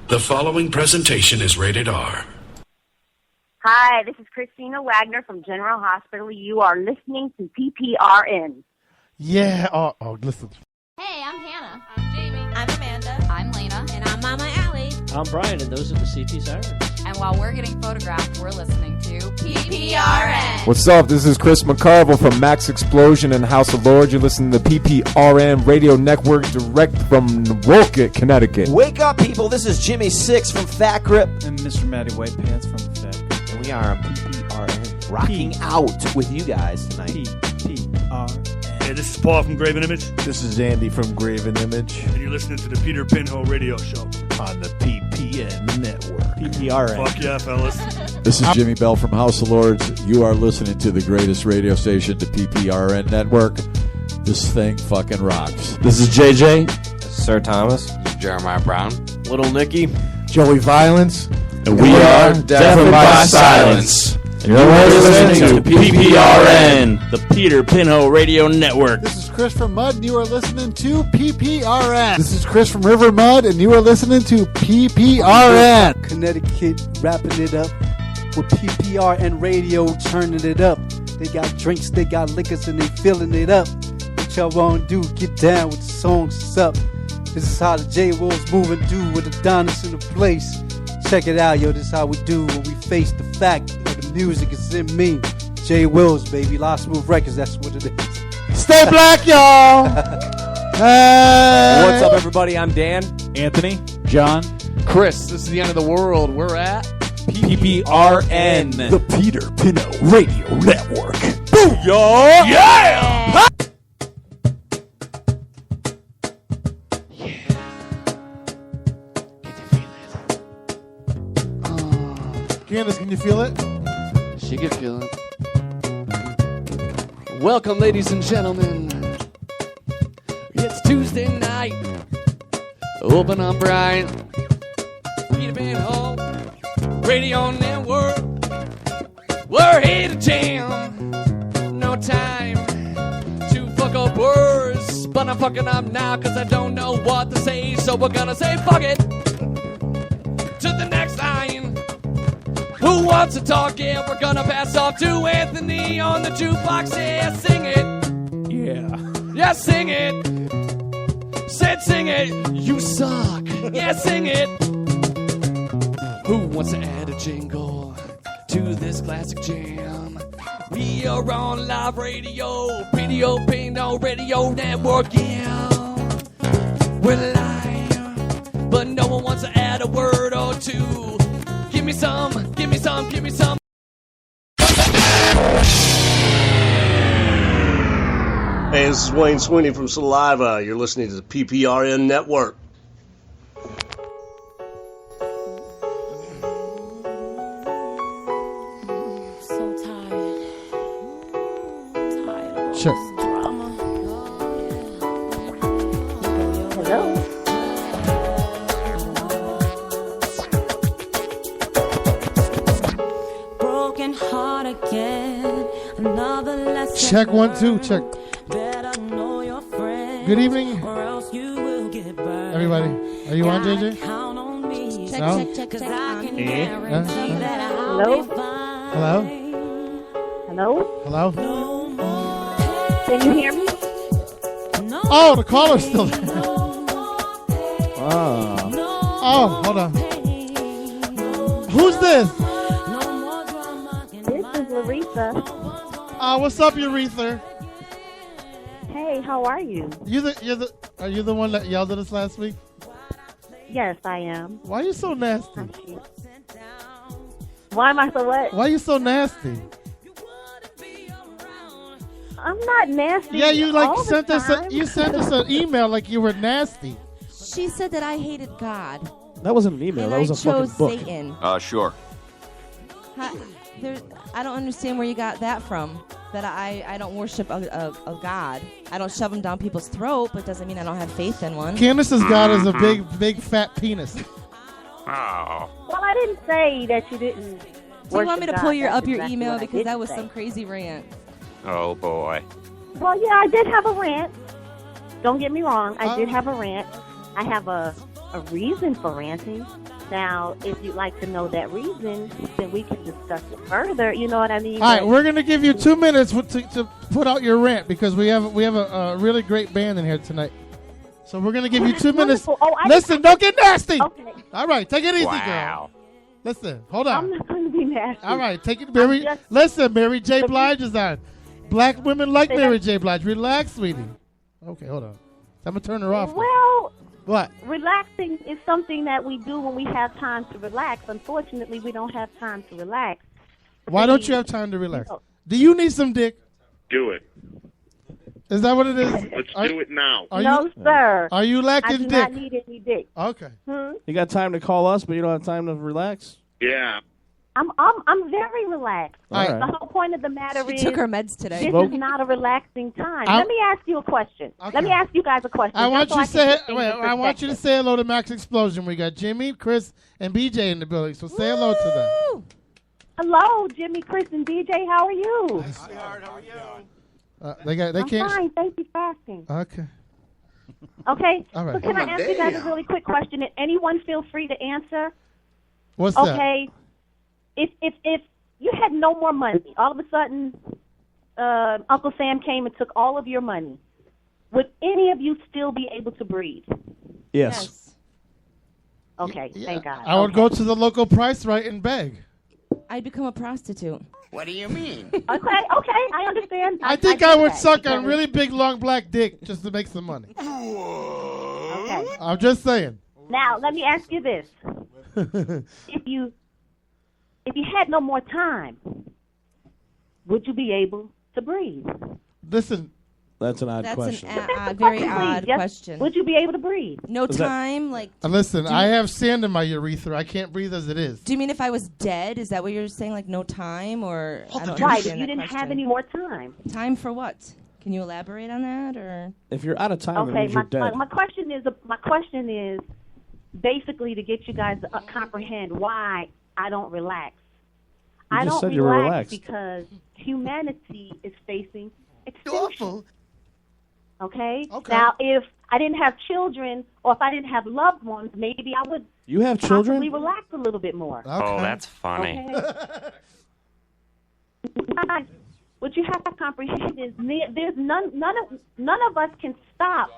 The following presentation is rated R. Hi, this is Christina Wagner from General Hospital. You are listening to PPRN. Yeah. Oh, listen. Hey, I'm Hannah. I'm Jamie. I'm Amanda. I'm Lena. And I'm Mama Allie. I'm Brian, and those are the CT Sirens. And while we're getting photographed, we're listening to PPRN. What's up? This is Chris McCarville from Maxx Explosion and House of Lords. You're listening to PPRN Radio Network direct from Woket, Connecticut. Wake up, people. This is Jimmy Six from Fat Grip. And Mr. Matty White Pants from Fat Grip. And we are on PPRN, rocking out with you guys tonight. PPRN. Hey, this is Paul from Graven Image. This is Andy from Graven Image. And you're listening to the Peter Pinhole Radio Show. On the PPN Network. PPRN. Fuck yeah, fellas. This is Jimmy Bell from House of Lords. You are listening to the greatest radio station, the PPRN Network. This thing fucking rocks. This is JJ. This is Sir Thomas. This is Jeremiah Brown. Little Nicky. Joey Violence. And we are Deafened by Silence. And you're listening to PPRN, the Peter Pinhole Radio Network. This is Chris from Mud, and you are listening to PPRN. This is Chris from River Mud, and you are listening to PPRN. Connecticut wrapping it up with PPRN Radio, turning it up. They got drinks, they got liquors, and they filling it up. What y'all want to do, get down with the songs, it's up. This is how the J-Wolves move and do with the Donis in the place. Check it out, yo, this is how we do when we face the fact that the music is in me. J. Wills, baby, Lost Move Records, that's what it is. Stay black, y'all! Hey. What's up, everybody? I'm Dan. Anthony. John. Chris, this is the end of the world. We're at PPRN, the Peter Pinhole Radio Network. Booyah! Yeah! Candace, can you feel it? She can feel it. Welcome, ladies and gentlemen. It's Tuesday night. Open up bright. Peter Pinhole Radio Network. We're here to jam. No time to fuck up words. But I'm fucking up now because I don't know what to say. So we're gonna say fuck it to the next line. Who wants to talk? Yeah, we're gonna pass off to Anthony on the jukebox. Yeah, sing it. Yeah. Yeah, sing it. Said sing it. You suck. Yeah, sing it. Who wants to add a jingle to this classic jam? We are on live radio, Peter Pinhole Radio Network. Yeah, we're live, but no one wants to add a word or two. Give me some, give me some, give me some. Hey, this is Wayne Sweeney from Saliva. You're listening to the PPRN Network. So tired. Tired of Sure. this drama. Hello? Broken heart again. Another lesson. Check 1, 2, check. Better know your friends, Good evening, or else you will get burned. everybody. Are you on, Gotta JJ? count on me. Check, No? check. 'Cause I can Eh? guarantee that I'll Hello? be fine. Hello? Hello? Hello? No more Can you hear me? No Oh, the caller's still there. more pain. Ah. No Oh, hold on. pain. No Who's this? No more drama in This my is Larissa. What's up, Urethra? Hey, how are you? Are you the one that yelled at us last week? Yes, I am. Why are you so nasty? Why am I so what? Why are you so nasty? I'm not nasty. Yeah, you all the sent us time. you sent us an email like you were nasty. She said that I hated God. That wasn't an email. And That was I a fucking chose book. Satan. Sure. I don't understand where you got that from. That I don't worship a God. I don't shove them down people's throat, but doesn't mean I don't have faith in one. Candace's God is a big fat penis. Oh. Well, I didn't say that you didn't. Do you want me to pull up your email because that was some crazy rant? Oh, boy. Well, yeah, I did have a rant. Don't get me wrong. I did have a rant. I have a a reason for ranting. Now, if you'd like to know that reason, then we can discuss it further. You know what I mean? All right, we're going to give you 2 minutes to put out your rant because we have a really great band in here tonight. So we're going to give you 2 minutes. Listen, don't get nasty. Okay. All right, take it easy, girl. Listen, hold on. I'm not going to be nasty. All right, take it, Mary. Listen, Mary J. Blige is on. Black women like Mary J. Blige. Relax, sweetie. Okay, hold on. I'm going to turn her off. Well, what? Relaxing is something that we do when we have time to relax. Unfortunately, we don't have time to relax. Why don't you have time to relax? Do you need some dick? Do it. Is that what it is? Let's do it now. No, sir. Are you lacking I do dick? not need any dick. Okay. You got time to call us, but you don't have time to relax? Yeah. I'm very relaxed. All right. The whole point of the matter is took her meds today. This is not a relaxing time. Let me ask you a question. Okay. Let me ask you guys a question. I want just you so to I say can put things in I want you to perspective. say hello to Maxx Explosion. We got Jimmy, Chris, and BJ in the building. So say hello to them. Hello, Jimmy, Chris, and DJ. How are you? Sweetheart, how are you? They I'm can't. fine. Thank you for asking. Okay. Okay. All right. So can I ask you guys a really quick question? And anyone feel free to answer. What's that? Okay. If you had no more money, all of a sudden Uncle Sam came and took all of your money, would any of you still be able to breathe? Yes. Okay, thank God. I would go to the local Price Right and beg. I'd become a prostitute. What do you mean? Okay, I understand. I think get I would that, suck because- on really big, long black dick just to make some money. Okay. I'm just saying. Now, let me ask you this. If you had no more time, would you be able to breathe? Listen. That's an odd That's question. a very odd Yes. question. Would you be able to breathe? No time, like. Listen, Do you- I have sand in my urethra. I can't breathe as it is. Do you mean if I was dead? Is that what you're saying? Like no time, or I don't Right, if understand you that didn't have question. any more time. Time for what? Can you elaborate on that, or? If you're out of time, it Okay, means you're dead. my question is basically to get you guys to comprehend why I don't relax. You I just don't said you were relax relaxed. because humanity is facing extinction. Okay? Now, if I didn't have children or if I didn't have loved ones, maybe I would You have children? possibly relax a little bit more. Oh, that's funny. Okay? Guys, what you have to comprehend is there's none of us can stop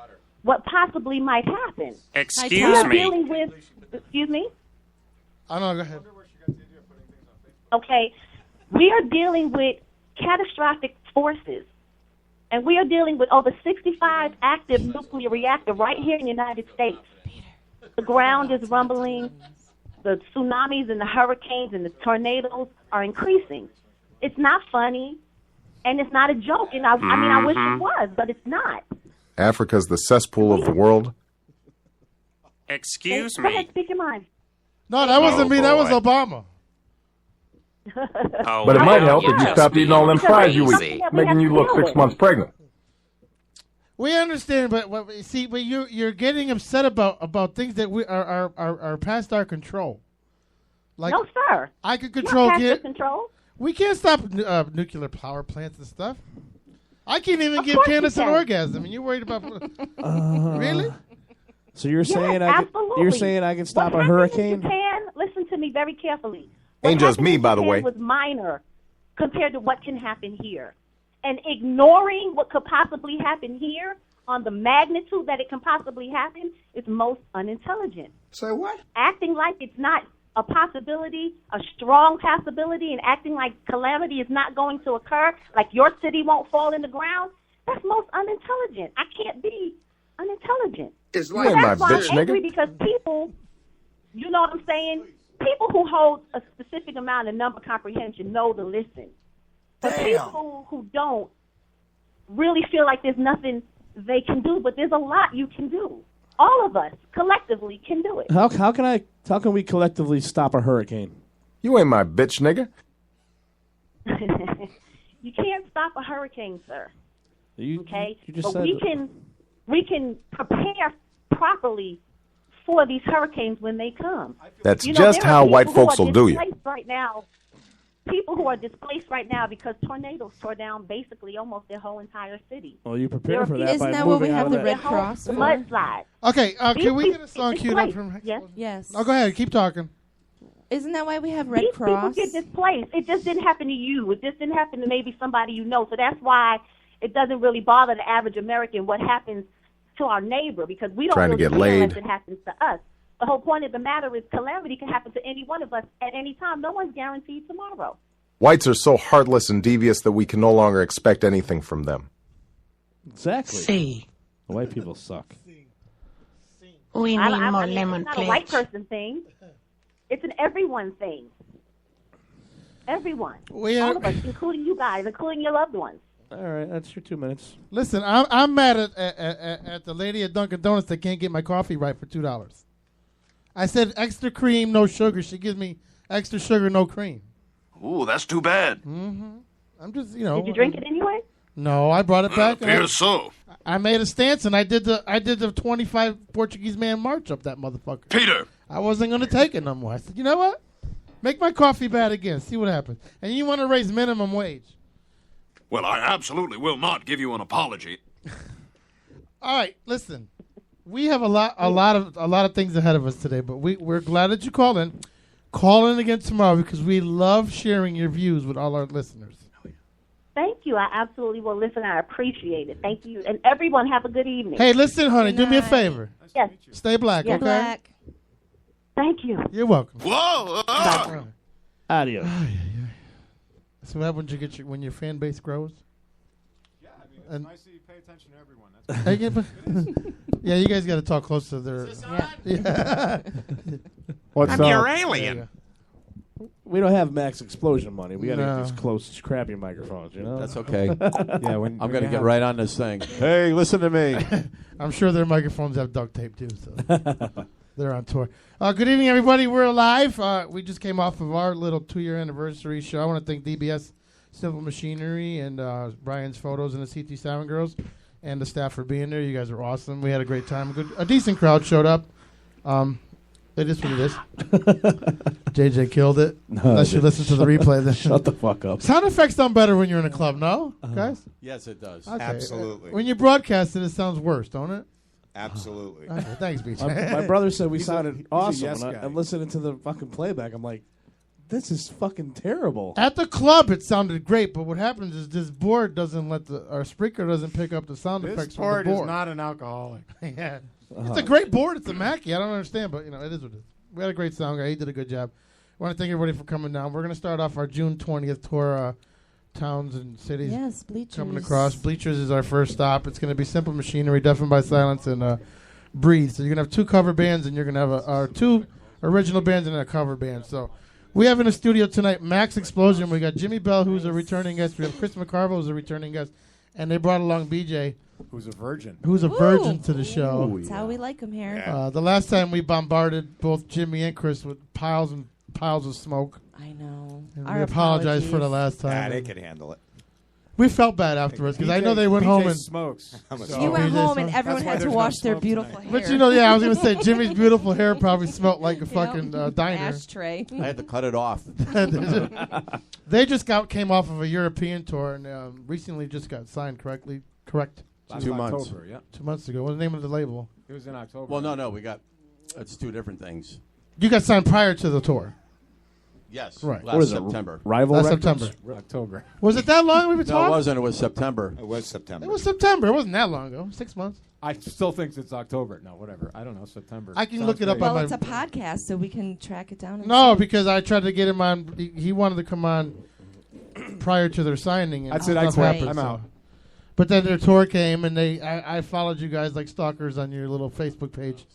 what possibly might happen. Excuse we are me. dealing with, excuse me? I don't know. Go ahead. Okay, we are dealing with catastrophic forces, and we are dealing with over 65 active nuclear reactors right here in the United States. The ground is rumbling. The tsunamis and the hurricanes and the tornadoes are increasing. It's not funny, and it's not a joke. And I mean, I wish it was, but it's not. Africa's the cesspool of the world. Excuse Go ahead, me. speak your mind. No, that wasn't me. That was boy. Obama. Oh, But it might wow, help you're if you just stopped eating all them being fries you were crazy. making you look 6 months pregnant. We understand, but you're getting upset about things that we are past our control. Like No, sir. I could Not control. past your control. We can't stop nuclear power plants and stuff. I can't even Of give course you Candace an can. orgasm, and you're worried about really? So you're saying absolutely. you're saying I can stop What a happened in hurricane? Japan, listen to me very carefully. Ain't just happened me, in by the Japan way. was minor compared to what can happen here. And ignoring what could possibly happen here on the magnitude that it can possibly happen is most unintelligent. Say what? Acting like it's not a possibility, a strong possibility, and acting like calamity is not going to occur, like your city won't fall in the ground, that's most unintelligent. I can't be unintelligent. It's And like my that's why bitch, I'm angry nigga. because people, you know what I'm saying? People who hold a specific amount of number comprehension know to listen. But people who don't really feel like there's nothing they can do, but there's a lot you can do. All of us collectively can do it. How can we collectively stop a hurricane? You ain't my bitch, nigga. You can't stop a hurricane, sir. Okay, you just but said we can prepare properly for these hurricanes when they come. That's You know, just there are how white people who folks are will do you. displaced right now. people who are displaced right now because tornadoes tore down basically almost their whole entire city. Well, you prepare for that by Isn't that what we moving out have of the that. Red Cross for? Mudslide. Okay, can we These get a song people queued up displaced. from? Yes. Yes. Oh, go ahead. Keep talking. Isn't that why we have Red These Cross? people get displaced. It just didn't happen to you. It just didn't happen to maybe somebody you know. So that's why it doesn't really bother the average American what happens to our neighbor, because we don't Trying to really get care laid. unless it happens to us. The whole point of the matter is calamity can happen to any one of us at any time. No one's guaranteed tomorrow. Whites are so heartless and devious that we can no longer expect anything from them. Exactly. See, The white people suck. we need more It's lemon not a white pledge. person thing. It's an everyone thing. Everyone. We All are- of us, including you guys, including your loved ones. All right, that's your 2 minutes. Listen, I'm mad at the lady at Dunkin' Donuts that can't get my coffee right for $2. I said extra cream, no sugar. She gives me extra sugar, no cream. Ooh, that's too bad. Mm-hmm. I'm just, you know. Did you drink it anyway? No, I brought it back. and Appears so. I made a stance and I did the 25 Portuguese man march up that motherfucker. Peter. I wasn't going to take it no more. I said, you know what? Make my coffee bad again. See what happens. And you want to raise minimum wage. Well, I absolutely will not give you an apology. All right, listen. We have a lot of things ahead of us today, but we're glad that you called in. Call in again tomorrow because we love sharing your views with all our listeners. Thank you. I absolutely will listen. I appreciate it. Thank you. And everyone have a good evening. Hey, listen, honey, do me a favor. Yes. Stay black, Yes. okay? Black. Thank you. You're welcome. Whoa! Adios. So what happens when your fan base grows? Yeah, I mean, And- nice that you pay attention to everyone. Yeah, you guys got to talk close to their. Yeah. What's I'm up? your There you alien. go. We don't have Maxx Explosion money. We got to No. get these close, crappy microphones, you know? That's okay. Yeah, when I'm when going to you get have- right on this thing. Hey, listen to me. I'm sure their microphones have duct tape too, so they're on tour. Good evening, everybody. We're live. We just came off of our little 2-year anniversary show. I want to thank DBS Simple Machinery and Brian's Photos and the CT Sound Girls and the staff for being there. You guys are awesome. We had a great time. A decent crowd showed up. It is what it is. JJ killed it. Unless you listen to the replay. Then. Shut the fuck up. Sound effects sound better when you're in a club, no? Guys? Yes, it does. Okay. Absolutely. When you broadcast it, it sounds worse, don't it? Absolutely. Okay, thanks, BJ. My brother said we He's sounded a awesome. yes and guy. I'm listening to the fucking playback. I'm like, this is fucking terrible. At the club, it sounded great, but what happens is this board doesn't our Spreaker doesn't pick up the sound This effects board from the is board. not an alcoholic. Yeah. It's a great board. It's a Mackie. I don't understand, but, it is what it is. We had a great sound guy. He did a good job. I want to thank everybody for coming down. We're going to start off our June 20th tour, towns and cities. Yes, Bleachers. Coming across. Bleachers is our first stop. It's going to be Simple Machinery, Deafened by Silence, and Breathe. So you're going to have 2 cover bands, and you're going to have 2 original bands and a cover band. So we have in the studio tonight Maxx Explosion. We got Jimmy Bell, who's a returning guest. We have Chris McCarville, who's a returning guest. And they brought along BJ, Who's a virgin? who's a virgin to the show. That's how we like them here. The last time we bombarded both Jimmy and Chris with piles and piles of smoke. I know. And Our we apologize for the apologies. last time. They could handle it. We felt bad afterwards because I know they went home and. smokes. You went BJ home and smoked. everyone That's why had to there's wash no their smoke beautiful tonight. hair. But I was going to say Jimmy's beautiful hair probably smelled like a fucking diner. Ashtray. I had to cut it off. They just came off of a European tour and recently just got signed correct? Last 2 months. October, yeah. 2 months ago. What's the name of the label? It was in October. Well, no, it's 2 different things. You got signed prior to the tour. Yes, Right. last What is it? September. Rival Last Records? September. October. Was it that long we've been No, it talking? wasn't. It was September. It was September. It was September. It wasn't that long ago. 6 months. I still think it's October. No, whatever. I don't know. September. I can Sounds look it up great. on Well, my. it's a podcast, so we can track it down. And No, see. because I tried to get him on. He wanted to come on prior to their signing. And I said I stuff quit. happened, I'm so. out. But then their tour came, and I followed you guys like stalkers on your little Facebook page.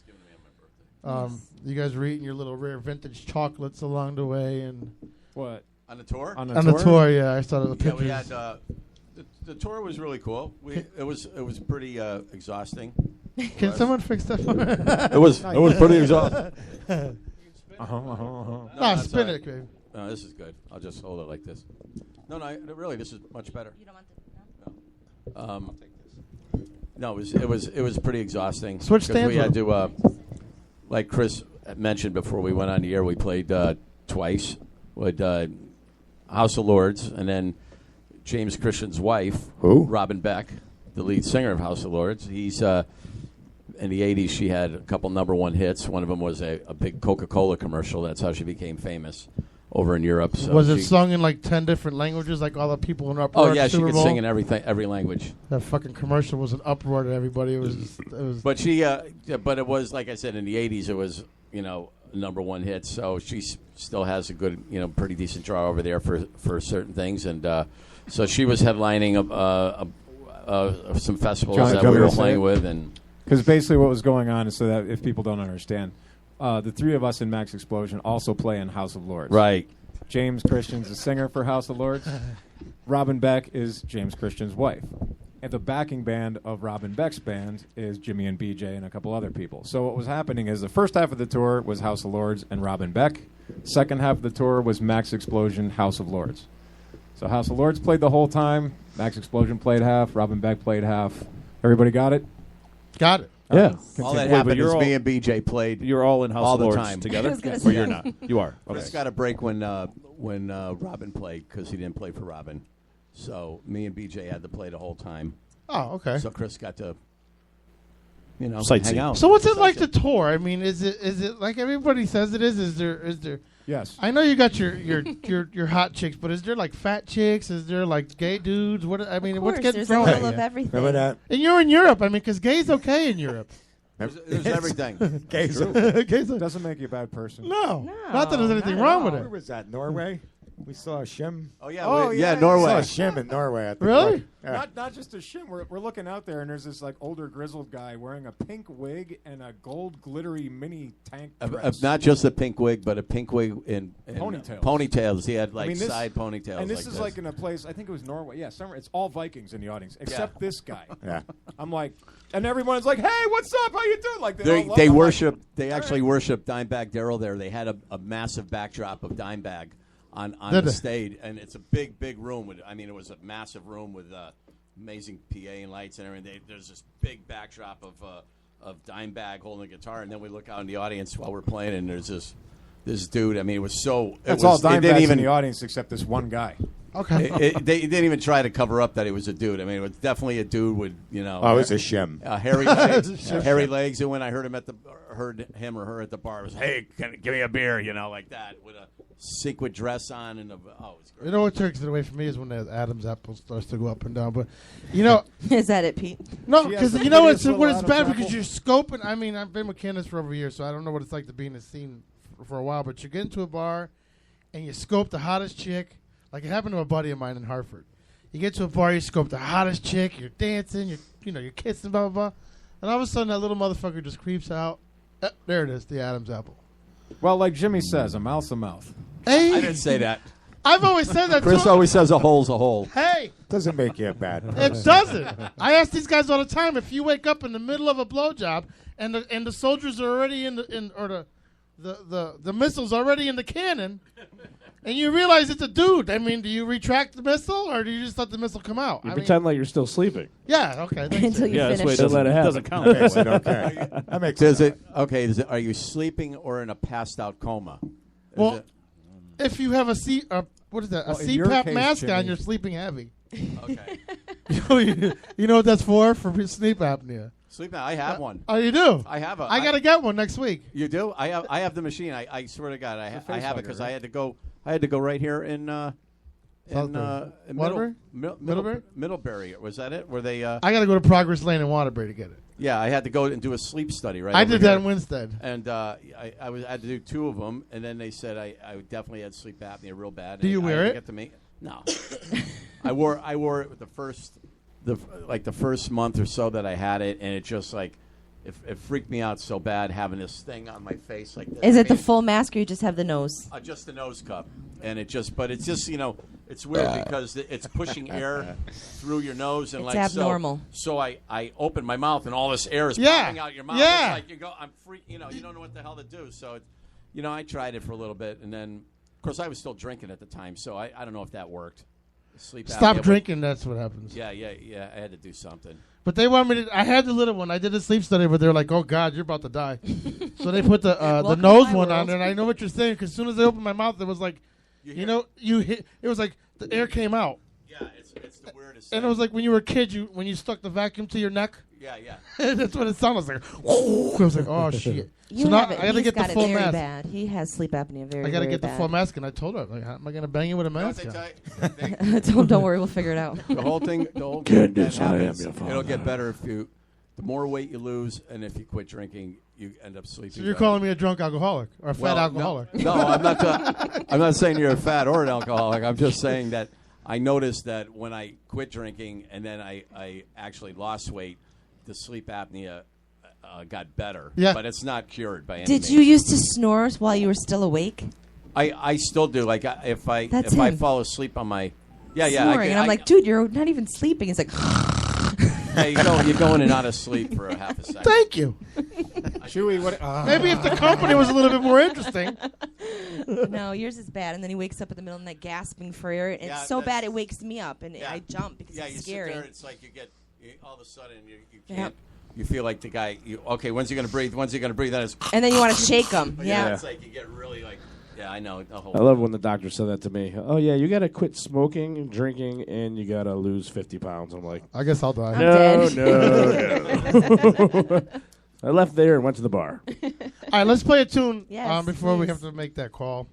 You guys were eating your little rare vintage chocolates along the way, and What? On the tour? on the tour, yeah, I saw the Yeah, pictures. we had the tour was really cool. It was pretty exhausting. Can someone fix that for me? It was pretty exhausting. No, that's spin all it, babe. No, this is good. I'll just hold it like this. No, really, this is much better. You don't want to. No, it was pretty exhausting. Switch 'cause stands we had with to, like Chris mentioned before we went on the air, we played twice with House of Lords, and then James Christian's wife, Robin Beck, the lead singer of House of Lords. He's in the 80s, she had a couple #1 hits. One of them was a big Coca-Cola commercial. That's how she became famous over in Europe. So was it sung in like 10 different languages, like all the people in uproar? Oh yeah, she Super could Bowl? sing in every language. That fucking commercial was an uproar to everybody. It was. But but it was like I said in the 80s. It was #1 hit. So she still has a good, pretty decent draw over there for certain things. And so she was headlining some festivals that we were playing with, and because basically what was going on is, so that if people don't understand, the three of us in Maxx Explosion also play in House of Lords. Right. James Christian's the singer for House of Lords. Robin Beck is James Christian's wife. And the backing band of Robin Beck's band is Jimmy and BJ and a couple other people. So what was happening is the first half of the tour was House of Lords and Robin Beck. Second half of the tour was Maxx Explosion, House of Lords. So House of Lords played the whole time. Maxx Explosion played half. Robin Beck played half. Everybody got it? Got it. Yeah. All that happened is me and BJ played. You're all in House all of the Lords time together, or you're not? You are. Okay. Chris got a break when Robin played because he didn't play for Robin. So me and BJ had to play the whole time. Oh, okay. So Chris got to, hang out. So what's it like to tour? I mean, is it like everybody says it is? Is there? Yes. I know you got your hot chicks, but is there like fat chicks? Is there like gay dudes? What's getting there's thrown a at little you? of everything. Remember that? And you're in Europe. I mean, because gay's okay in Europe. There's everything. Gay's doesn't make you a bad person. No. Not that there's anything wrong with Where it. was that? Norway? We saw a shim. Oh yeah, We Norway. saw a shim in Norway. At the Really? park. Yeah. Not just a shim. We're looking out there, and there's this like older grizzled guy wearing a pink wig and a gold glittery mini tank dress. Not just a pink wig, but a pink wig in Ponytails. Ponytails. He had like this- side ponytails. And this like is like in a place, I think it was Norway. Yeah, somewhere. It's all Vikings in the audience, except this guy. Yeah. I'm like, and everyone's like, "Hey, what's up? How you doing?" Like They all love- they I'm like, worship. They actually worship Dimebag Darrell there. They had a massive backdrop of Dimebag on the stage, and it's a big room. It was a massive room with amazing PA and lights and everything. There's this big backdrop of Dimebag holding a guitar, and then we look out in the audience while we're playing, and there's this dude. I mean, it was so. That's all Dimebags in the audience except this one guy. Okay. They didn't even try to cover up that he was a dude. I mean, it was definitely a dude with Oh, it's a shim. Hairy legs. Hairy legs. And when I heard him or her at the bar, it was, "Hey, give me a beer," like that, with a sequin dress on and it's great. You know what takes it away from me is when the Adam's apple starts to go up and down. But is that it, Pete? No, because She has you know the it's biggest what it's little bad Adam's because apple. you're scoping. I mean, I've been with Candace for over a year, so I don't know what it's like to be in the scene for a while. But you get into a bar and you scope the hottest chick. Like it happened to a buddy of mine in Hartford. You get to a bar, you scope the hottest chick. You're dancing. You're kissing, blah blah blah. And all of a sudden, that little motherfucker just creeps out. There it is, the Adam's apple. Well, like Jimmy says, a mouth's a mouth. Hey, I didn't say that. I've always said that. Chris too. always says a hole's a hole. Hey, Doesn't make you a bad person. it doesn't. I ask these guys all the time. If you wake up in the middle of a blowjob and the soldiers are already the missile's already in the cannon, and you realize it's a dude, I mean, do you retract the missile or do you just let the missile come out? You pretend like you're still sleeping. Yeah. Okay. thanks. Until you That's finish. why it doesn't let it happen. Doesn't count. Okay. That makes Does sense. it? Okay. Are you sleeping or in a passed out coma? Well, if you have what is that? Well, A in your CPAP case, mask on, Jimmy- you're sleeping heavy. Okay. You know what that's for sleep apnea. Sleeping. I have one. Oh, you do? I have I got to get one next week. You do? I have the machine. I swear to God, I have it because I had to go right here in Waterbury? Middlebury. Was that it? Were they? I got to go to Progress Lane in Waterbury to get it. Yeah, I had to go and do a sleep study. Right. I over did here. that in Winstead. And I had to do 2 of them, and then they said I definitely had sleep apnea real bad. Do you I wear had to it? Get to me. No. I wore it with the first month or so that I had it, and it just like it freaked me out so bad having this thing on my face like this. Is it the full mask or you just have the nose? Just the nose cup, and it's just it's weird because it's pushing air through your nose and It's like abnormal. So I open my mouth and all this air is Yeah. popping out your mouth. Yeah. It's like you go, I'm freak. You don't know what the hell to do. So, I tried it for a little bit, and then of course I was still drinking at the time, so I don't know if that worked. Sleep Stop apnea, drinking. That's what happens. Yeah. I had to do something. But they want me to. I had the little one. I did a sleep study, but they're like, "Oh God, you're about to die." So they put the Welcome nose to my one on world. there. And I know what you're saying because as soon as I opened my mouth, it was like, You know, you hit. It was like the air came out. Yeah, it's the weirdest. And it was like when you were a kid, when you stuck the vacuum to your neck. Yeah, yeah. That's what it sounded like. I was like, oh shit. You so now have it. I got to He's get the got it full very mask. bad. He has sleep apnea very. I got to get the bad. full mask, and I told her, like, how am I going to bang you with a mask? Don't worry, we'll figure it out. The whole thing that Goodness, happens, I am your it'll get father. better if you. The more weight you lose, and if you quit drinking, you end up sleeping. So you're better. calling me a drunk alcoholic or a fat alcoholic? No, I'm not. I'm not saying you're a fat or an alcoholic. I'm just saying that I noticed that when I quit drinking and then I actually lost weight, the sleep apnea got better. Yeah. But it's not cured by any Did means. you used to snore while you were still awake? I still do. Like if I That's I him. fall asleep on my Snoring, and I'm like, dude, you're not even sleeping. It's like. Yeah, you go in and out of sleep for a half a second. Thank you. Chewy, what? Maybe if the company was a little bit more interesting. No, yours is bad. And then he wakes up in the middle of the night gasping for air. And Yeah, it's so that's- bad it wakes me up, and I jump because Yeah, it's you scary. sit there. It's like all of a sudden you can't. You feel like the guy. Okay, when's he going to breathe? When's he going to breathe? Then it's. And then you want to shake him. Yeah. It's like you get really like. Yeah, I know. The whole I love when the doctor said that to me. Oh yeah, you got to quit smoking, drinking, and you got to lose 50 pounds. I'm like, I guess I'll die. No. I left there and went to the bar. All right, let's play a tune Yes, before we please. have to make that call.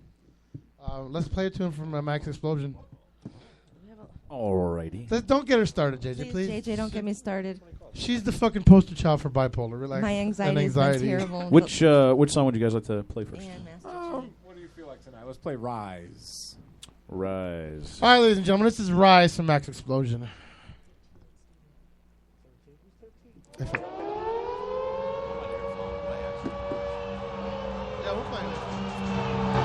Let's play a tune from Maxx Explosion. Alrighty. Don't get her started, JJ, please. JJ, don't get me started. She's the fucking poster child for bipolar. Relax. My and anxiety is terrible. Which song would you guys like to play first? What do you feel like tonight? Let's play Rise. Rise. All right, ladies and gentlemen, this is Rise from Maxx Explosion. Yeah, we'll play it.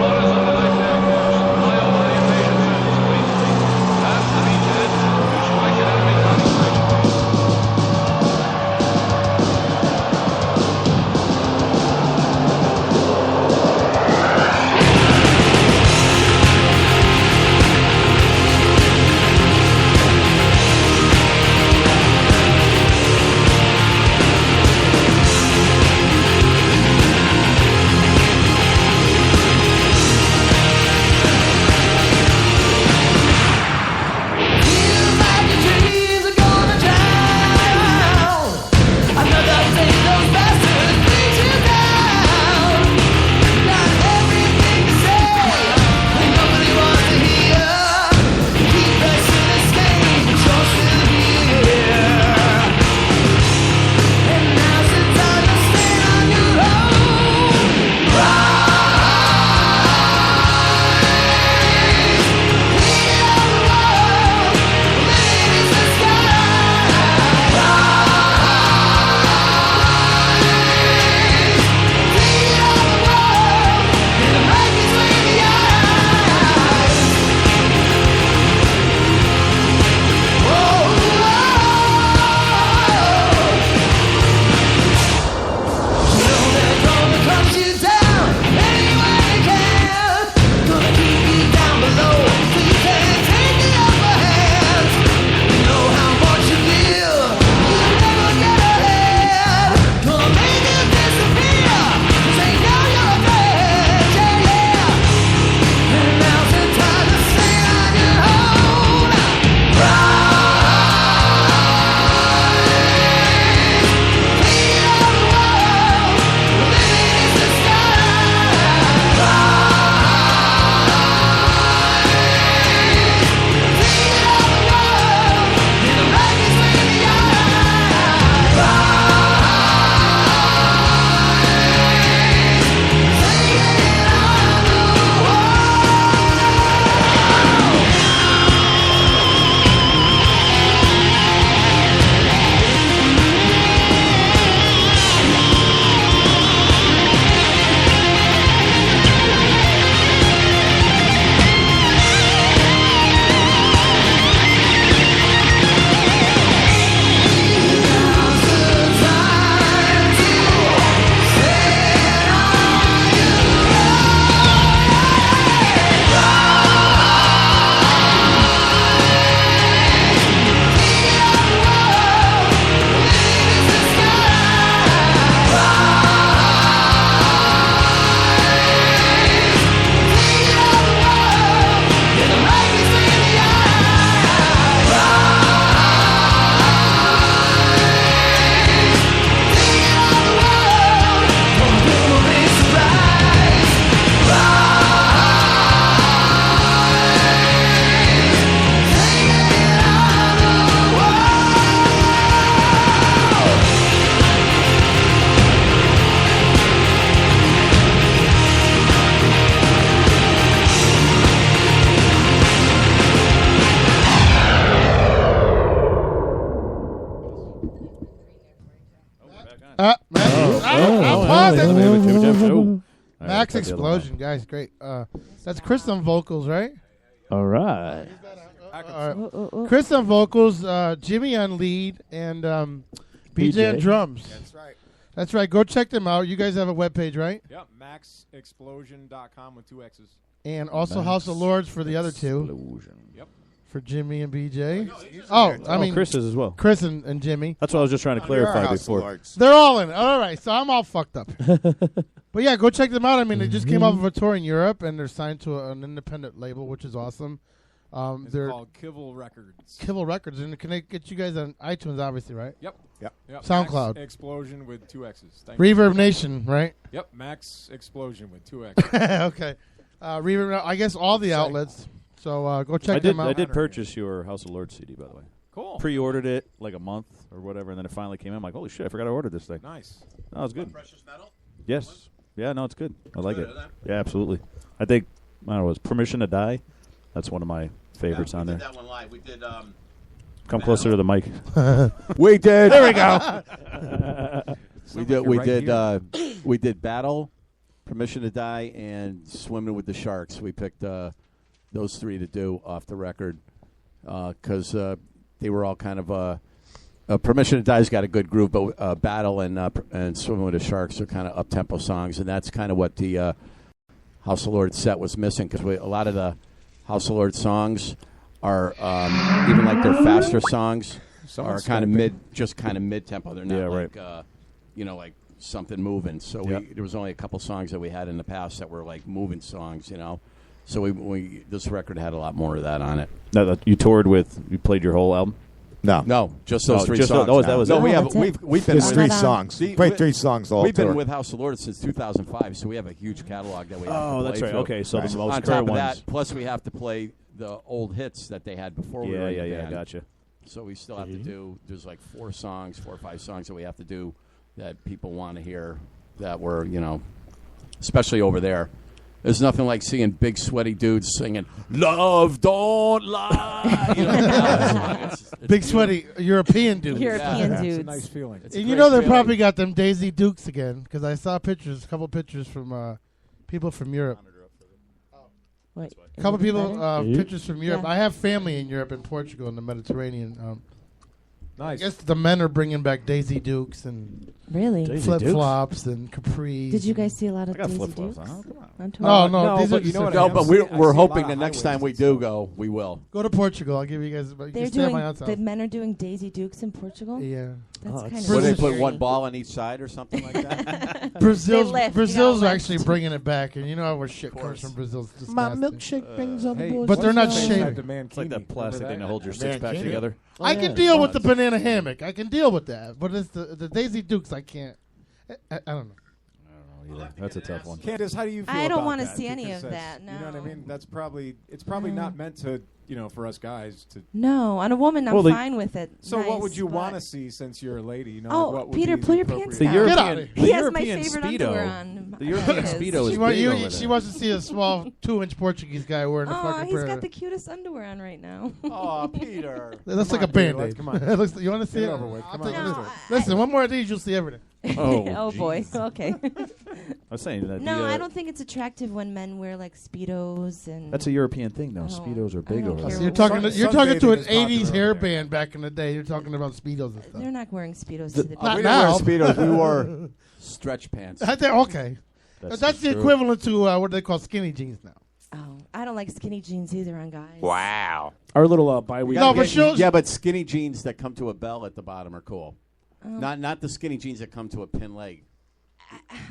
Rise I'll pause it. Jimmy Jam Show. Maxx Explosion, guys, great. That's Chris on vocals, right? All right. Chris on vocals, Jimmy on lead, and BJ on drums. That's right. That's right. Go check them out. You guys have a webpage, right? Yep, maxxexplosion.com with 2 X's. And also House of Lords for the other two. Yep. For Jimmy and BJ. I mean Chris is as well. Chris and Jimmy. That's what I was just trying to clarify before. They're all in it. All right, so I'm all fucked up. But yeah, go check them out. I mean, they just came off of a tour in Europe, and they're signed to an independent label, which is awesome. They're called Kibble Records. Kibble Records, and can they get you guys on iTunes, obviously, right? Yep. SoundCloud. Maxx Explosion with 2 X's. Reverb Nation, right? Yep. Maxx Explosion with 2 X's. Okay. Reverb. I guess all the outlets. So go check them out. I did purchase your House of Lords CD, by the way. Cool. Pre-ordered it like a month or whatever, and then it finally came in. I'm like, holy shit, I forgot I ordered this thing. Nice. No, it's good. Precious Metal? Yes. Yeah, no, it's good. I like good, it. isn't it? Yeah, absolutely. I think, I don't know, it's Permission to Die. That's one of my favorites on there. We did that one live. We did. Come closer to the mic. We did. There we go. We did Battle, Permission to Die, and Swimming with the Sharks. We picked those three to do off the record because they were all kind of. Permission to Die's got a good groove, but Battle and Swimming with the Sharks are kind of up-tempo songs, and that's kind of what the House of Lords set was missing because a lot of the House of Lords songs are even like their faster songs are kind of mid-tempo. They're not like something moving. So there was only a couple songs that we had in the past that were like moving songs, So we this record had a lot more of that on it. No, you played your whole album? No, just those three songs. That was it. We've been just 3 songs. Played 3 songs all We've tour. been with House of Lords since 2005, so we have a huge catalog that we have to play that's right. through. Okay, so the most on current top of ones. that, plus we have to play the old hits that they had before we were in the band. Gotcha. So we still have to do. There's like 4 or 5 songs that we have to do that people want to hear. That were especially over there. There's nothing like seeing big sweaty dudes singing "Love Don't Lie." It's big sweaty European dudes. European dudes. It's a nice feeling. And they probably got them Daisy Dukes again because I saw a couple pictures from people from Europe. What? A couple people pictures from Europe. Yeah. I have family in Europe and Portugal in the Mediterranean. Nice. I guess the men are bringing back Daisy Dukes and Really? flip flops and capris. Did you guys see a lot of Daisy flip-flops. Dukes? Huh? Come on. On tour? No, these are but you know what? No, but we're I see a hoping lot the of next time we high-waisted do stuff. go, we will. Go to Portugal. I'll give you guys. You They're can stay at my doing. aunt's The house. men are doing Daisy Dukes in Portugal. Yeah. That's kind of. Where they Brazil- put one ball on each side or something like that. Brazil's They lift, Brazil's you know, actually lift. bringing it back, and you know where shit comes from Brazil's just nasty. milkshake brings up Hey, bullshit. But they're not what's the shaving. name of the It's like that mankini? plastic Remember thing to that? hold your six-pack Mankini. together. I can deal with the banana hammock. I can deal with that, but it's the Daisy Dukes I can't. I don't know. That's a tough one. Candace, how do you feel I don't about wanna that? see any Because of that's- that, You know what I no. mean? It's probably not meant to, for us guys to. No, on a woman, I'm fine with it. So what would Nice, you but- want to see since you're a lady? Oh, what would Peter, be pull your appropriate- pants The down. European, He the has my European favorite Speedo. underwear on. The European His. Speedo is She, big over she there. wants to see a small 2-inch Portuguese guy wearing a Oh, fucking he's pair got of- the cutest underwear on right now. Oh, Peter. It looks Come like a on, Peter, Band-Aid. come on. It looks- you want to see Get it? it over with. I'll Come take on, a let's look. do it. Listen, one more of these, you'll see everything. Oh boy. Okay. I was saying that. No, I don't think it's attractive when men wear like speedos and. That's a European thing, though. Oh, Speedos are big I don't over care there. You're talking. Sun- You're talking to an sunbathing is popular '80s over hair there. band back in the day. You're talking about speedos and stuff. They're not wearing speedos to the. Not we now. didn't wear Speedos. We wore stretch pants. I think okay. That's the true. equivalent to what do they call skinny jeans now. Oh, I don't like skinny jeans either on guys. Wow. Our little bi-weekly. No, but shows. Yeah, but skinny jeans that come to a bell at the bottom are cool. Oh. Not the skinny jeans that come to a pin leg.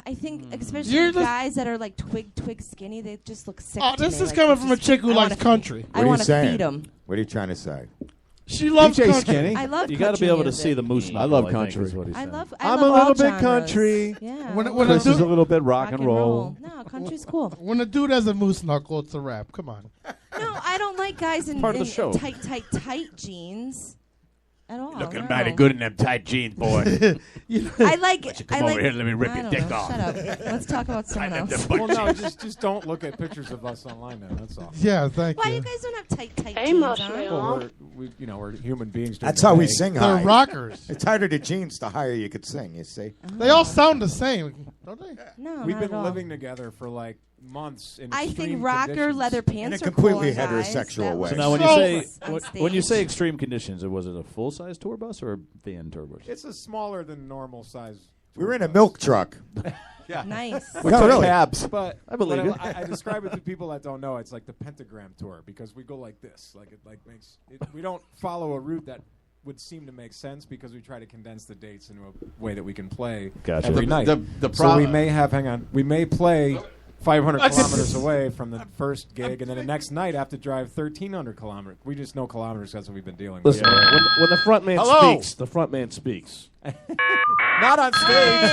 I think, especially You're just- guys that are like twig skinny, they just look sick. Oh, to this me. is Like, coming it's from a just- chick who I likes wanna country. I What are you want to saying? feed them. What are you trying to say? She loves DJ country. Skinny. I love. You got to be country able to music. see the moose I knuckle. love think, country. is what he's I saying. love. I'm love a little all bit genres. country. Yeah. When I a Chris is dude- a little bit rock and roll. No, country's cool. When a dude has a moose knuckle, it's a rap. Come on. No, I don't like guys in, part of the in show. tight jeans. At all. Looking no. mighty good in them tight jeans, boy. I like. Why don't you come over here and let me rip your dick off. Shut up. Let's talk about someone else. Well, no, just don't look at pictures of us online now. That's all. Yeah, thank Why you. you guys don't have tight jeans on? Well, we're human beings. That's how we sing high. They're rockers. It's harder to jeans the higher you could sing, you see. They all sound the same, don't they? No, We've not been at all. living together for like months. In I extreme think rocker conditions. leather pants In a are cool completely on guys. heterosexual That way. So was now, on when you stage. say extreme conditions, was it a full size tour bus or a van tour bus? It's a smaller than normal size. We were in a milk truck. Yeah. Nice. No, really. Cabs. But I believe it. I describe it to people that don't know. It's like the pentagram tour because we go like this. Like it makes it, we don't follow a route that would seem to make sense because we try to condense the dates into a way that we can play Gotcha. every night. So we may have. Hang on. We may play 500 kilometers away from the first gig, and then the next night have to drive 1,300 kilometers. We just know kilometers. That's what we've been dealing with. Listen, when the front man speaks, the front man speaks. Not on stage.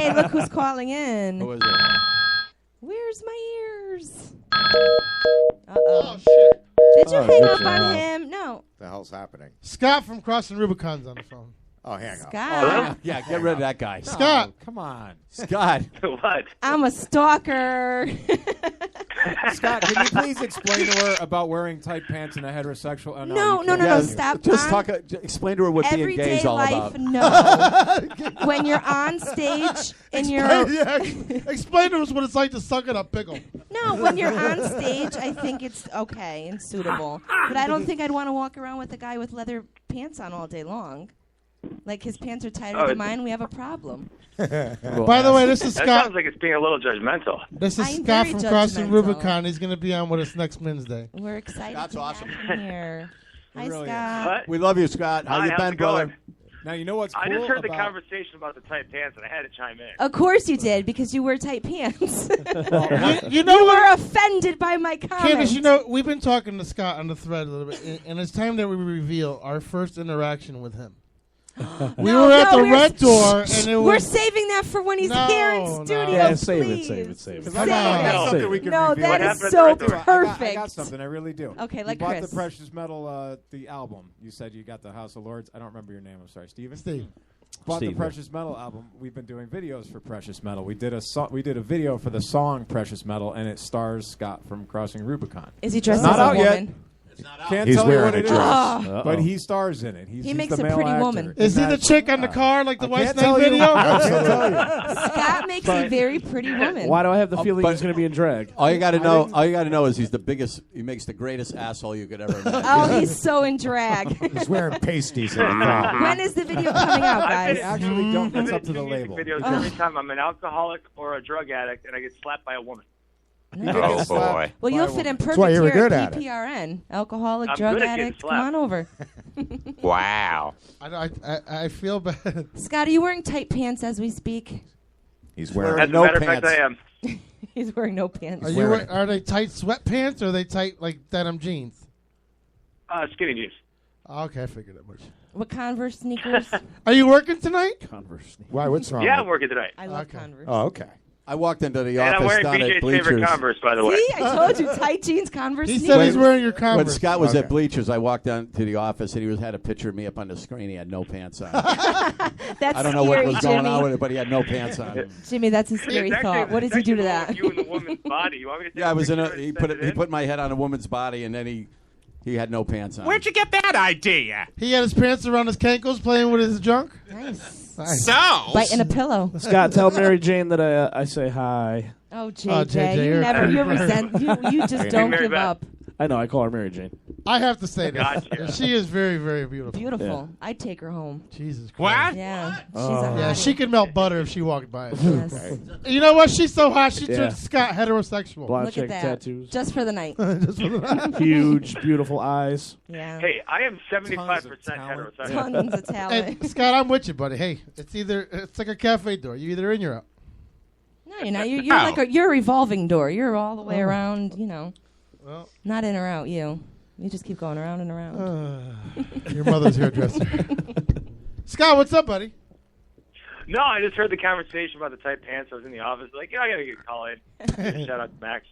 Hey, look who's calling in. Who is it? Where's my ears? Uh-oh. shit. Did you hang up good on job. him? No. What the hell's happening? Scott from Crossing Rubicon's on the phone. Oh, hang on. Scott. Yeah, get rid of that guy. Scott. Come on. Scott. What? I'm a stalker. Scott, can you please explain to her about wearing tight pants in a heterosexual? Oh, No, you no, can't. no, Yeah, stop. Just On explain to her what being gay everyday is all life, about. no. When you're on stage and you're Explain to us what it's like to suck at a pickle. no, when you're on stage, I think it's okay and suitable. But I don't think I'd want to walk around with a guy with leather pants on all day long. Like his pants are tighter than mine. We have a problem. By the way, this is That Scott. sounds like it's being a little judgmental. This is I'm Scott very from Crossing judgmental. Rubicon. He's going to be on with us next Wednesday. We're excited. That's to awesome. have him here. Hi, really Scott. What? We love you, Scott. How Hi, you how's been, it going? brother? Now you know what's cool I just heard the about conversation about the tight pants, and I had to chime in. Of course you did, because you wear tight pants. You know you what? were offended by my comment. Candace, you know, we've been talking to Scott on the thread a little bit, and it's time that we reveal our first interaction with him. We were at the Red Door, and it was... We're saving that for when he's here in studio. Yeah, save please. it. Come on. I got something we can No, reveal. that What is happened so at the Red Door? perfect. I got something. I really do. Okay, you like bought Chris. the Precious Metal, the album. You said you got the House of Lords. I don't remember your name. I'm sorry, Steven. Steve. Bought Steve, the yeah. Precious Metal album. We've been doing videos for Precious Metal. We did a video for the song Precious Metal, and it stars Scott from Crossing Rubicon. Is he dressed Not as a out yet. woman? Can't He's tell you wearing what a it is, dress. Oh. but he stars in it. He's makes the a male pretty actor. woman. Is he And the that's- chick on the car, like the I White can't Snake tell you. video? I can't tell you. Scott makes a very pretty woman. Why do I have the feeling but- he's going to be in drag? All you got to know, is he's the biggest. He makes the greatest asshole you could ever imagine. Oh, he's so in drag. He's wearing pasties in the car. When is the video coming out, I guys? actually don't. It's I up to do the music label. videos every time I'm an alcoholic or a drug addict, and I get slapped by a woman. Oh, boy. Well, you'll fit in perfect why you were here good at at it. PPRN. Alcoholic, I'm drug good at getting addict. Come slapped. on over. Wow. I feel bad. Scott, are you wearing tight pants as we speak? He's As wearing a no matter of fact, pants. I am. He's wearing no pants. Are they tight sweatpants or are they tight like denim jeans? Skinny jeans. Okay, I figured that much. What Converse sneakers? Are you working tonight? Converse. Why? What's wrong? Yeah, with I'm working tonight. I love Okay. Converse. Oh, okay. I walked into the And I'm office wearing down at BJ's favorite Bleachers. Converse, by the way. See, I told you, tight jeans, Converse He sneakers. said he's wearing your When Converse. Scott was at Okay. Bleachers, I walked down to the office and had a picture of me up on the screen. He had no pants on. That's I don't know what scary, was going Jimmy. on with it, but he had no pants on. Jimmy, that's a scary It's actually- thought. What does it's he do to actually that? You and the woman's body. You want me to take Yeah, I a was in picture a. and He send it in? put my head on a woman's body, and then he had no pants on. Where'd you get that idea? He had his pants around his cankles playing with his junk. Nice. So? Biting a pillow. Scott, tell Mary Jane that I say hi. Oh, Oh, JJ, JJ, you you're- never, you resent, you just don't Mary give Beth. up. I know, I call her Mary Jane. I have to say this. Gotcha. She is very, very beautiful. Beautiful. I'd take her home. Jesus Christ. What? Yeah, she's a Yeah, hottie. she could melt butter if she walked by. Yes. You know what? She's so hot, she Yeah. turned Scott heterosexual. Blonde Look chick, at that. tattoos. Just for the night. Huge, beautiful eyes. Yeah. Hey, I am 75% talent. heterosexual. Tons of Hey, talent. Scott, I'm with you, buddy. Hey, it's like a cafe door. You're either in or out. No, you're not. You're like you're a revolving door. You're all the way around. You know, Well, not in or out. You just keep going around and around. your mother's hairdresser. Scott, what's up, buddy? No, I just heard the conversation about the tight pants. I was in the office, like, I gotta get a call in. Shout out to Max.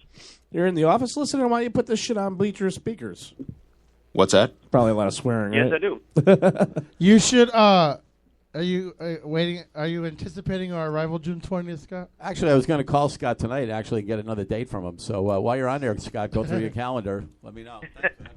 You're in the office listening. Why don't you put this shit on Bleacher speakers? What's that? Probably a lot of swearing, Yes, right? I do. You should. Are you waiting? Are you anticipating our arrival June 20th, Scott? Actually, I was going to call Scott tonight to actually get another date from him. So while you're on there, Scott, go through your calendar. Let me know.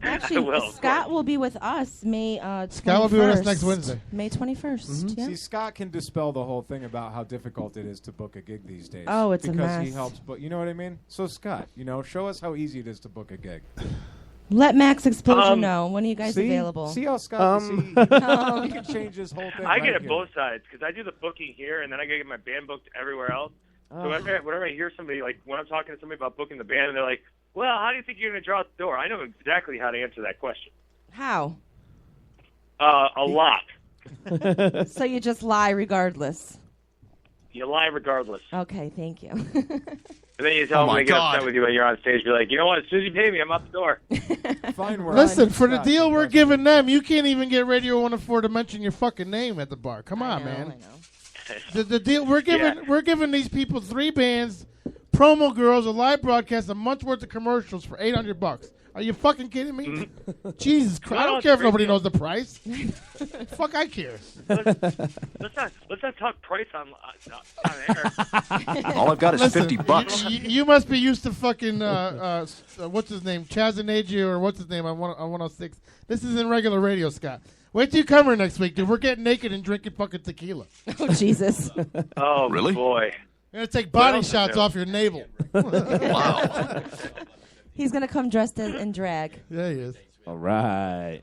Actually, Scott will be with us May 21st. Scott will be with us next Wednesday. May 21st. Yeah. See, Scott can dispel the whole thing about how difficult it is to book a gig these days. Oh, it's a because mess. he helps. But you know what I mean. So Scott, show us how easy it is to book a gig. Let Maxx Explosion know. When are you guys see? available? See how Scott he can change his whole thing. I get right it here. both sides because I do the booking here, and then I gotta get my band booked everywhere else. So whenever I hear somebody, like when I'm talking to somebody about booking the band, and they're like, "Well, how do you think you're gonna draw out the door?" I know exactly how to answer that question. How? A lot. So you just lie regardless. You lie regardless. Okay, thank you. And then you tell them they get upset with you when you're on stage. You're like, you know what? As soon as you pay me, I'm out the door. Fine word. Listen, for the deal we're giving them, you can't even get Radio 104 to mention your fucking name at the bar. Come on, man. The deal we're giving these people 3 bands, promo girls, a live broadcast, a month's worth of commercials for $800. Are you fucking kidding me? Jesus Christ! I don't care if nobody knows the price. Fuck, I care. Let's not talk price on air. All I've got is $50. You must be used to fucking what's his name, Chazanagia, or what's his name on 106. This isn't regular radio, Scott. Wait till you come here next week, dude. We're getting naked and drinking fucking tequila. Oh Jesus! Oh really? Boy! We're gonna take body shots off your navel. Wow. He's gonna come dressed in drag. Yeah, he is. All right.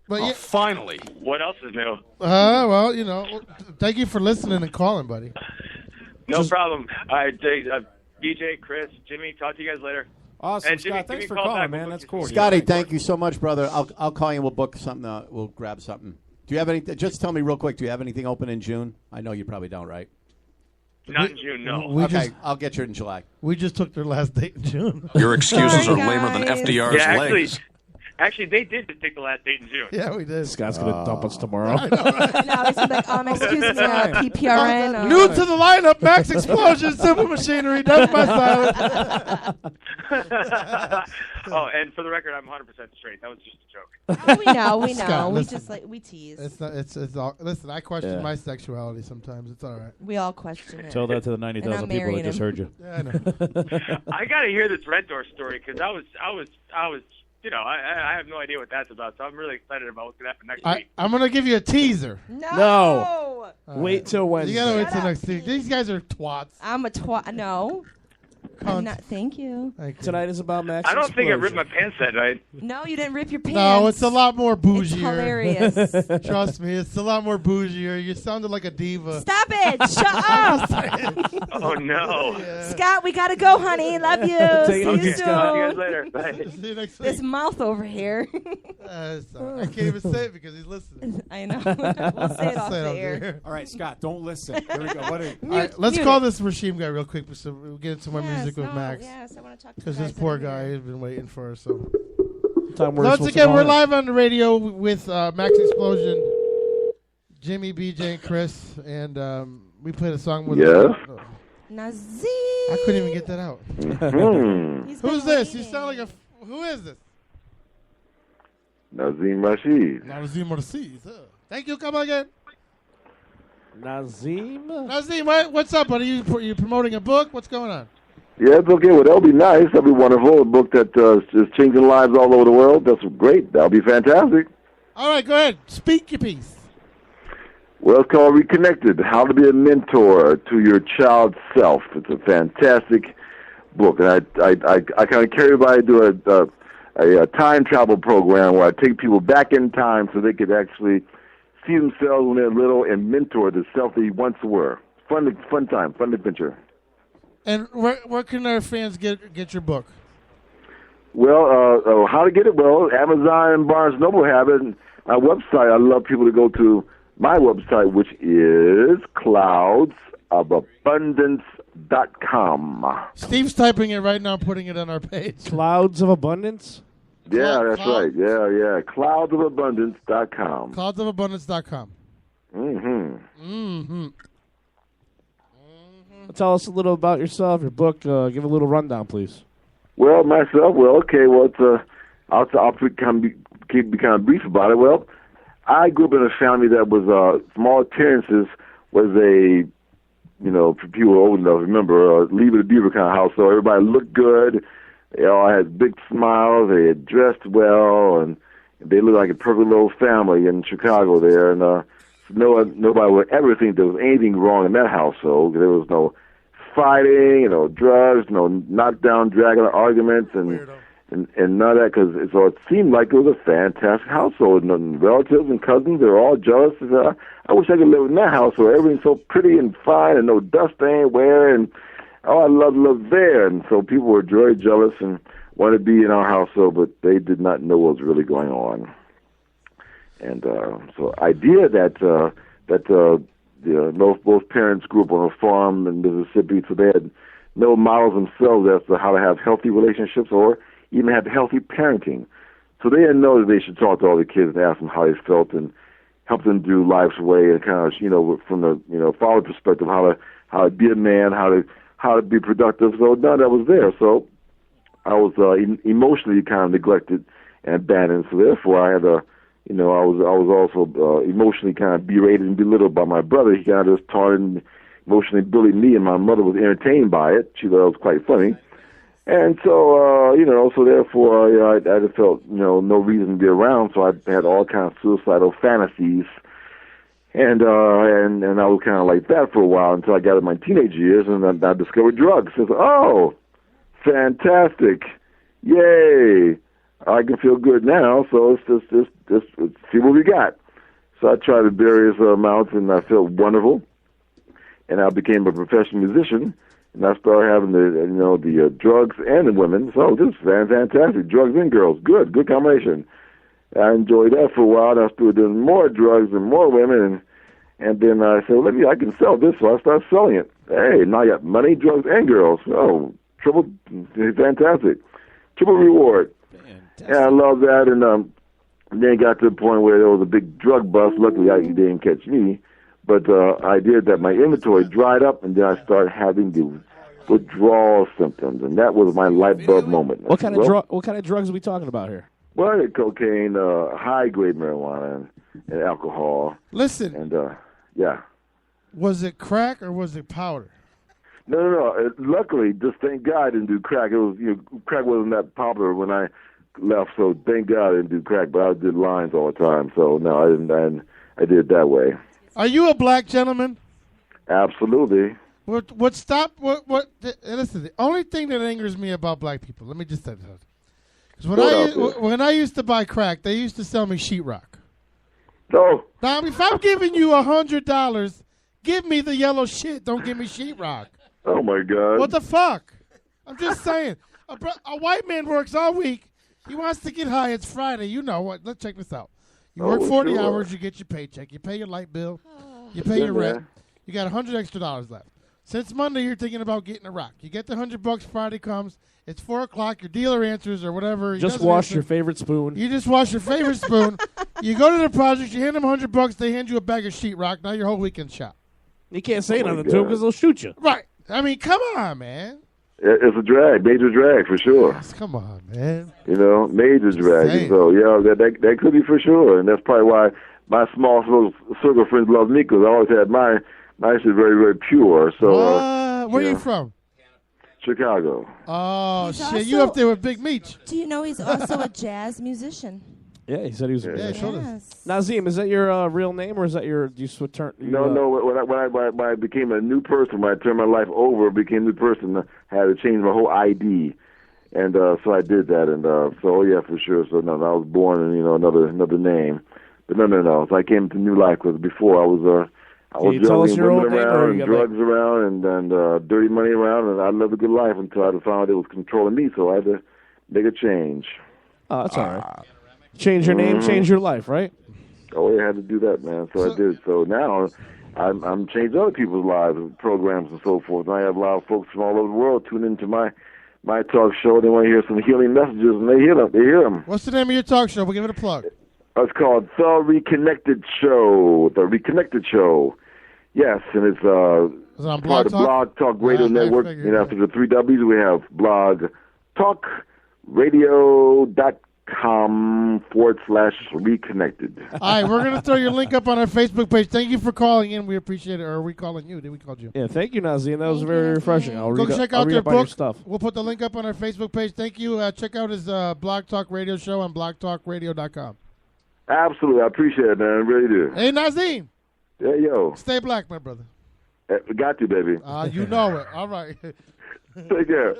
But finally. What else is new? Well, thank you for listening and calling, buddy. No problem. All right, BJ, Chris, Jimmy, talk to you guys later. Awesome, And Jimmy, Scott. Thanks give for me a call calling, back. man. That's cool. Scotty, thank you so much, brother. I'll call you and we'll book something. We'll grab something. Do you have anything? Just tell me real quick. Do you have anything open in June? I know you probably don't, right? Not in June, no. Okay, I'll get you in July. We just took their last date in June. Your excuses are lamer than FDR's legs. Actually, they did just take the last date in June. Yeah, we did. Scott's gonna dump us tomorrow. No, he's like, excuse me, PPRN. New to the lineup, Maxx Explosion, Simple Machinery. That's my silence. Oh, and for the record, I'm 100% straight. That was just a joke. Oh, we know. Scott, we listen. just we tease. It's not. It's all. Listen, I question my sexuality sometimes. It's all right. We all question it. Tell that to the 90,000 people that just heard you. Yeah, I know. I got to hear this Red Door story because I was. I have no idea what that's about, so I'm really excited about what's gonna happen next week. I'm gonna give you a teaser. No. Wait till Wednesday. You gotta wait till next week. These guys are twats. I'm a twat. No. I'm not, thank you. Tonight is about Maxx I don't think I Explosion. ripped my pants that night. No, you didn't rip your pants. No, it's a lot more bougie. It's hilarious. Trust me, it's a lot more bougier. You sounded like a diva. Stop it! Shut up! Oh no, Scott, we gotta go, honey. Love you. See you soon. Talk to you guys later. Bye. See you next This week. mouth over here. I can't even say it because he's listening. I know. We'll say it off the air. All right, Scott, don't listen. Here we go. All right, let's call this regime guy real quick so we'll get into more music with Max. Yes, I want to talk to because the this guys poor that are guy here. has been waiting for us. So Once again, we're live on the radio with Maxx Explosion, Jimmy, BJ, and Chris, and we played a song with. Nazim. I couldn't even get that out. Who's this? You sound like a. Who is this? Nazim Rashid. Nazim Rashid. Thank you. Come again. Nazim? Nazim, what's up, buddy? You promoting a book? What's going on? Yeah, it's okay. Well, that'll be nice. That'll be wonderful. A book that is changing lives all over the world. That's great. That'll be fantastic. All right, go ahead. Speak your piece. Well, it's called Reconnected, How to Be a Mentor to Your Child's Self. It's a fantastic book. And I kind of carry everybody to a time travel program where I take people back in time so they could actually see themselves when they're little and mentor the self they once were. Fun time, fun adventure. And where can our fans get your book? Well, how to get it? Well, Amazon and Barnes & Noble have it. And my website, I love people to go to my website, which is cloudsofabundance.com. Steve's typing it right now, putting it on our page. Clouds of Abundance? Yeah, that's right. Yeah. Cloudsofabundance.com. Cloudsofabundance.com. Mm-hmm. Tell us a little about yourself, your book. Give a little rundown, please. Well, myself. Well, okay. Well, it's I'll keep keep be kind of brief about it. Well, I grew up in a family that was from all appearances was a, for people old enough, remember, Leave It to Beaver kind of house. So everybody looked good. They all had big smiles. They had dressed well, and they looked like a perfect little family in Chicago there. And nobody would ever think there was anything wrong in that household. There was no fighting, no drugs, no knockdown, dragging arguments, and none of that. So it seemed like it was a fantastic household. And relatives and cousins, they were all jealous. I wish I could live in that household. Everything's so pretty and fine, and no dust anywhere, and I love to live there. And so people were very jealous and wanted to be in our household, but they did not know what was really going on. And so idea that both parents grew up on a farm in Mississippi, so they had no models themselves as to how to have healthy relationships or even have healthy parenting. So they didn't know that they should talk to all the kids and ask them how they felt and help them do life's way and kind of, from the father perspective, how to be a man, how to be productive. So none of that was there. So I was emotionally kind of neglected and abandoned. So therefore, I had I was also emotionally kind of berated and belittled by my brother. He kind of just taunted and emotionally bullied me, and my mother was entertained by it. She thought it was quite funny. And so, so therefore, I just felt, no reason to be around. So I had all kinds of suicidal fantasies, and I was kind of like that for a while until I got in my teenage years, and I discovered drugs. So, oh, fantastic, yay! I can feel good now, so let's just see what we got. So I tried various amounts, and I felt wonderful. And I became a professional musician, and I started having the drugs and the women. So this is fantastic, drugs and girls, good combination. I enjoyed that for a while. And I started doing more drugs and more women, and then I said, well, maybe I can sell this. So I started selling it. Hey, now I got money, drugs, and girls. Oh, fantastic, triple reward. Yeah, I love that, and then it got to the point where there was a big drug bust. Luckily, he didn't catch me, but I did that. My inventory dried up, and then I started having the withdrawal symptoms, and that was my light bulb moment. What kind of drugs are we talking about here? Well, cocaine, high-grade marijuana, and alcohol. Listen. And, yeah. Was it crack or was it powder? No. Luckily, just thank God I didn't do crack. It was, crack wasn't that popular when I left, so thank God I didn't do crack, but I did lines all the time. So no, I didn't. I did it that way. Are you a black gentleman? Absolutely. Listen, the only thing that angers me about black people, let me just say that. Because when I used to buy crack, they used to sell me sheetrock. No. Now, if I'm giving you $100, give me the yellow shit. Don't give me sheetrock. Oh my God. What the fuck? I'm just saying. A white man works all week. He wants to get high. It's Friday. You know what? Let's check this out. You work 40 hours. You get your paycheck. You pay your light bill. You pay your rent. You got $100 extra left. Since Monday, you're thinking about getting a rock. You get the $100. Friday comes. It's 4:00. Your dealer answers or whatever. Just wash your favorite spoon. You just wash your favorite spoon. You go to the project. You hand them $100. They hand you a bag of sheetrock. Now your whole weekend's shot. You can't say nothing to them because they'll shoot you. Right. I mean, come on, man. It's a drag, major drag for sure. Yes, come on, man. Major drag. And so, that could be for sure. And that's probably why my small circle of friends love me, because I always had my shit very, very pure. So, where are you from? Chicago. Oh, shit. You up there with Big Meech. Do you know he's also a jazz musician? Yeah, he said he was. Yeah, Nazim, is that your real name, or is that your? Do you turn? No. When I became a new person, when I turned my life over, became a new person, I had to change my whole ID, and so I did that, and for sure. So no, I was born in another name, but no. So I came to new life because before I was juggling women around and drugs around and dirty money around, and I lived a good life until I found it was controlling me. So I had to make a change. Oh, that's all right. Change your name, change your life, right? Oh, yeah, I had to do that, man. So I did. So now I'm changing other people's lives with programs and so forth. And I have a lot of folks from all over the world tune into my talk show. They want to hear some healing messages, and they hear them. What's the name of your talk show? We'll give it a plug. It's called The Reconnected Show. The Reconnected Show. Yes, and it's on part of the Blog Talk Radio Network. After the 3 W's, we have blogtalkradio.com. Facebook.com/reconnected. All right, we're going to throw your link up on our Facebook page. Thank you for calling in. We appreciate it. Or are we calling you? Did we call you? Yeah, thank you, Nazim. That was very refreshing. I'll Go read check I'll out read their up on your book. stuff. We'll put the link up on our Facebook page. Thank you. Check out his Blog Talk Radio show on blogtalkradio.com. Absolutely. I appreciate it, man. I really do. Hey, Nazim. Yeah, yo. Stay black, my brother. We got you, baby. You know it. All right. Take care.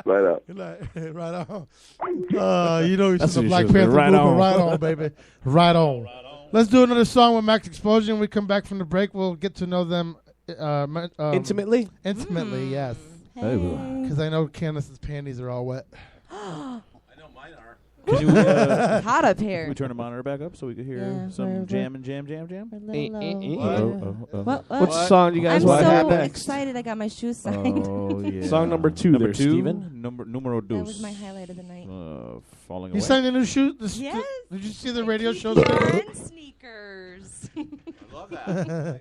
Right out. Right on. You know That's the what you Black should Panther do. Right movement. on. Right on, baby. Right on. Let's do another song with Maxx Explosion. When we come back from the break, we'll get to know them Intimately? Intimately, yes. Because I know Candace's panties are all wet. Could you, Hot up here. Can we turn the monitor back up so we could hear some jam? What's What's the song you guys want to have next? Excited! I got my shoes signed. Oh yeah. Song number 2 Number there, 2. Steven. Numero dos. That was my highlight of the night. Falling You away. sang a new shoe? Yes. Did you see the radio show? And sneakers. I love that.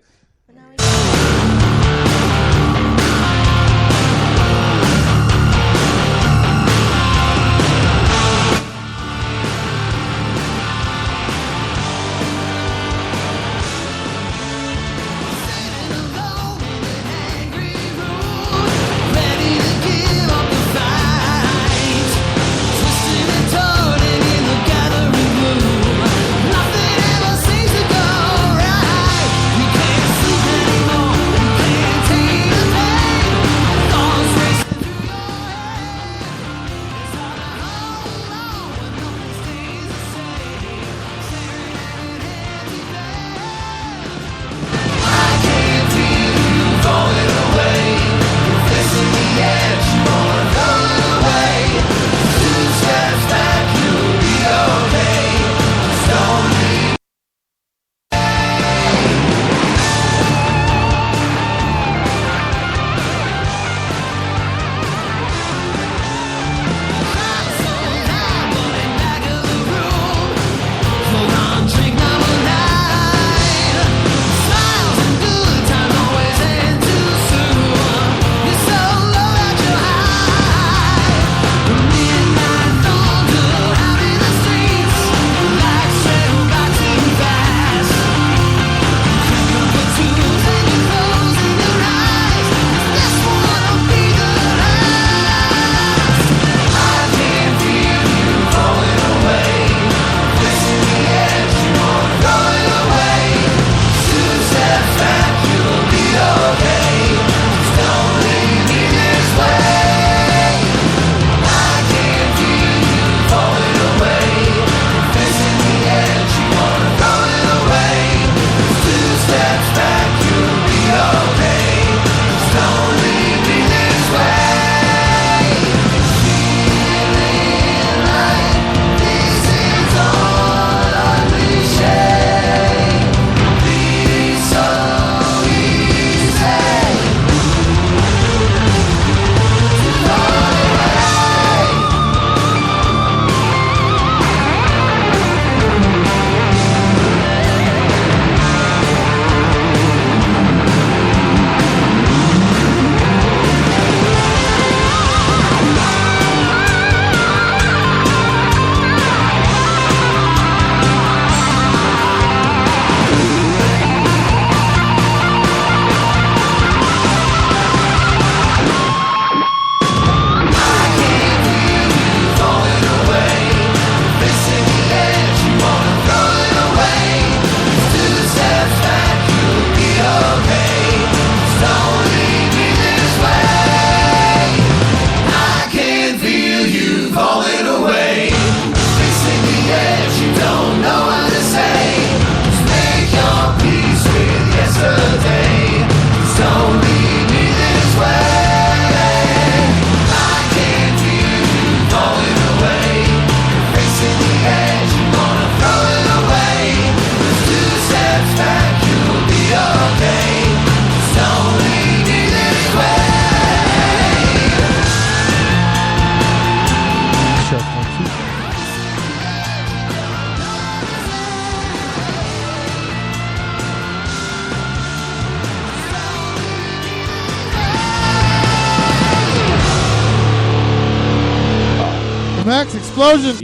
Maxx Explosion.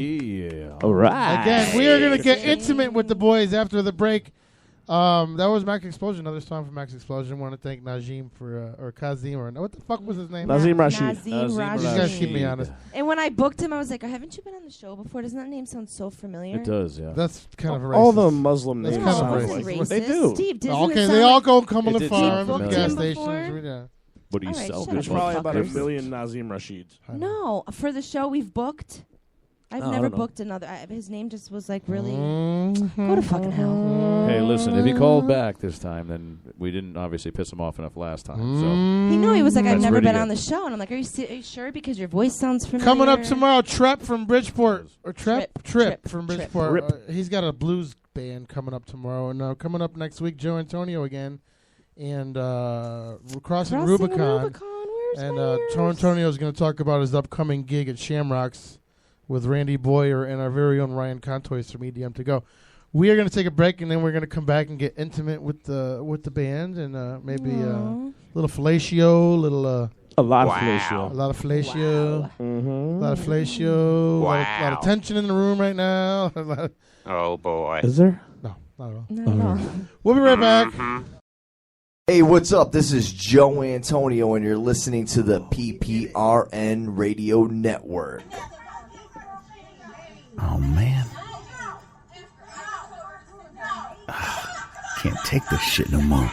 All right. Again, we are going to get intimate with the boys after the break. That was Maxx Explosion, another song from Maxx Explosion. I want to thank Najim for, or Kazim, or what the fuck was his name? Nazim Rashid. Nazim Rashid. You guys keep me honest. And when I booked him, I was like, haven't you been on the show before? Doesn't that name sound so familiar? It does, yeah. That's kind of racist. All the Muslim That's names kind sound of like racist. they do. Steve, okay, they all go Cumberland Farms, sound gas familiar. stations. Yeah. What do you All right, sell? shut There's up, probably you about a fuckers. million Nazim Rashids. No, for the show we've booked. I've Oh, I never don't know. booked another. His name just was like really. Go to fucking hell. Hey, listen, if he called back this time, then we didn't obviously piss him off enough last time. So He knew he was like, I've That's never pretty been good. on the show, and I'm like, are you sure? Because your voice sounds familiar. Coming up tomorrow, Trep from Bridgeport. Or Trip from Trip. Bridgeport. Rip. He's got a blues band coming up tomorrow. And coming up next week, Joe Antonio again. And Crossing Rubicon. And Joe Antonio is going to talk about his upcoming gig at Shamrocks with Randy Boyer and our very own Ryan Contois from EDM to Go. We are going to take a break, and then we're going to come back and get intimate with the band, and maybe a little fellatio, a lot of fellatio. A lot of fellatio. Mm-hmm. A lot of fellatio. Wow. A lot of tension in the room right now. Oh, boy. Is there? No, not at all. Not at all. We'll be right back. Hey, what's up? This is Joe Antonio, and you're listening to the PPRN Radio Network. Oh, man. Can't take this shit no more.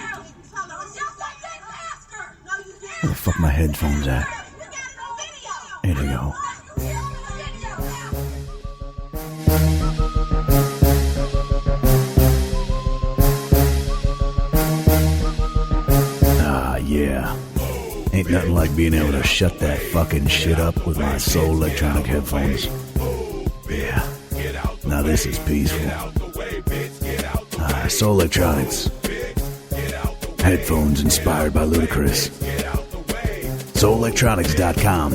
Where the fuck my headphones at? Here they go. Ah, yeah. Ain't nothing like being able to shut that fucking shit up with my Soul Electronic headphones. Yeah. Now this is peaceful. Soul Electronics. Headphones inspired by Ludacris. SoulElectronics.com.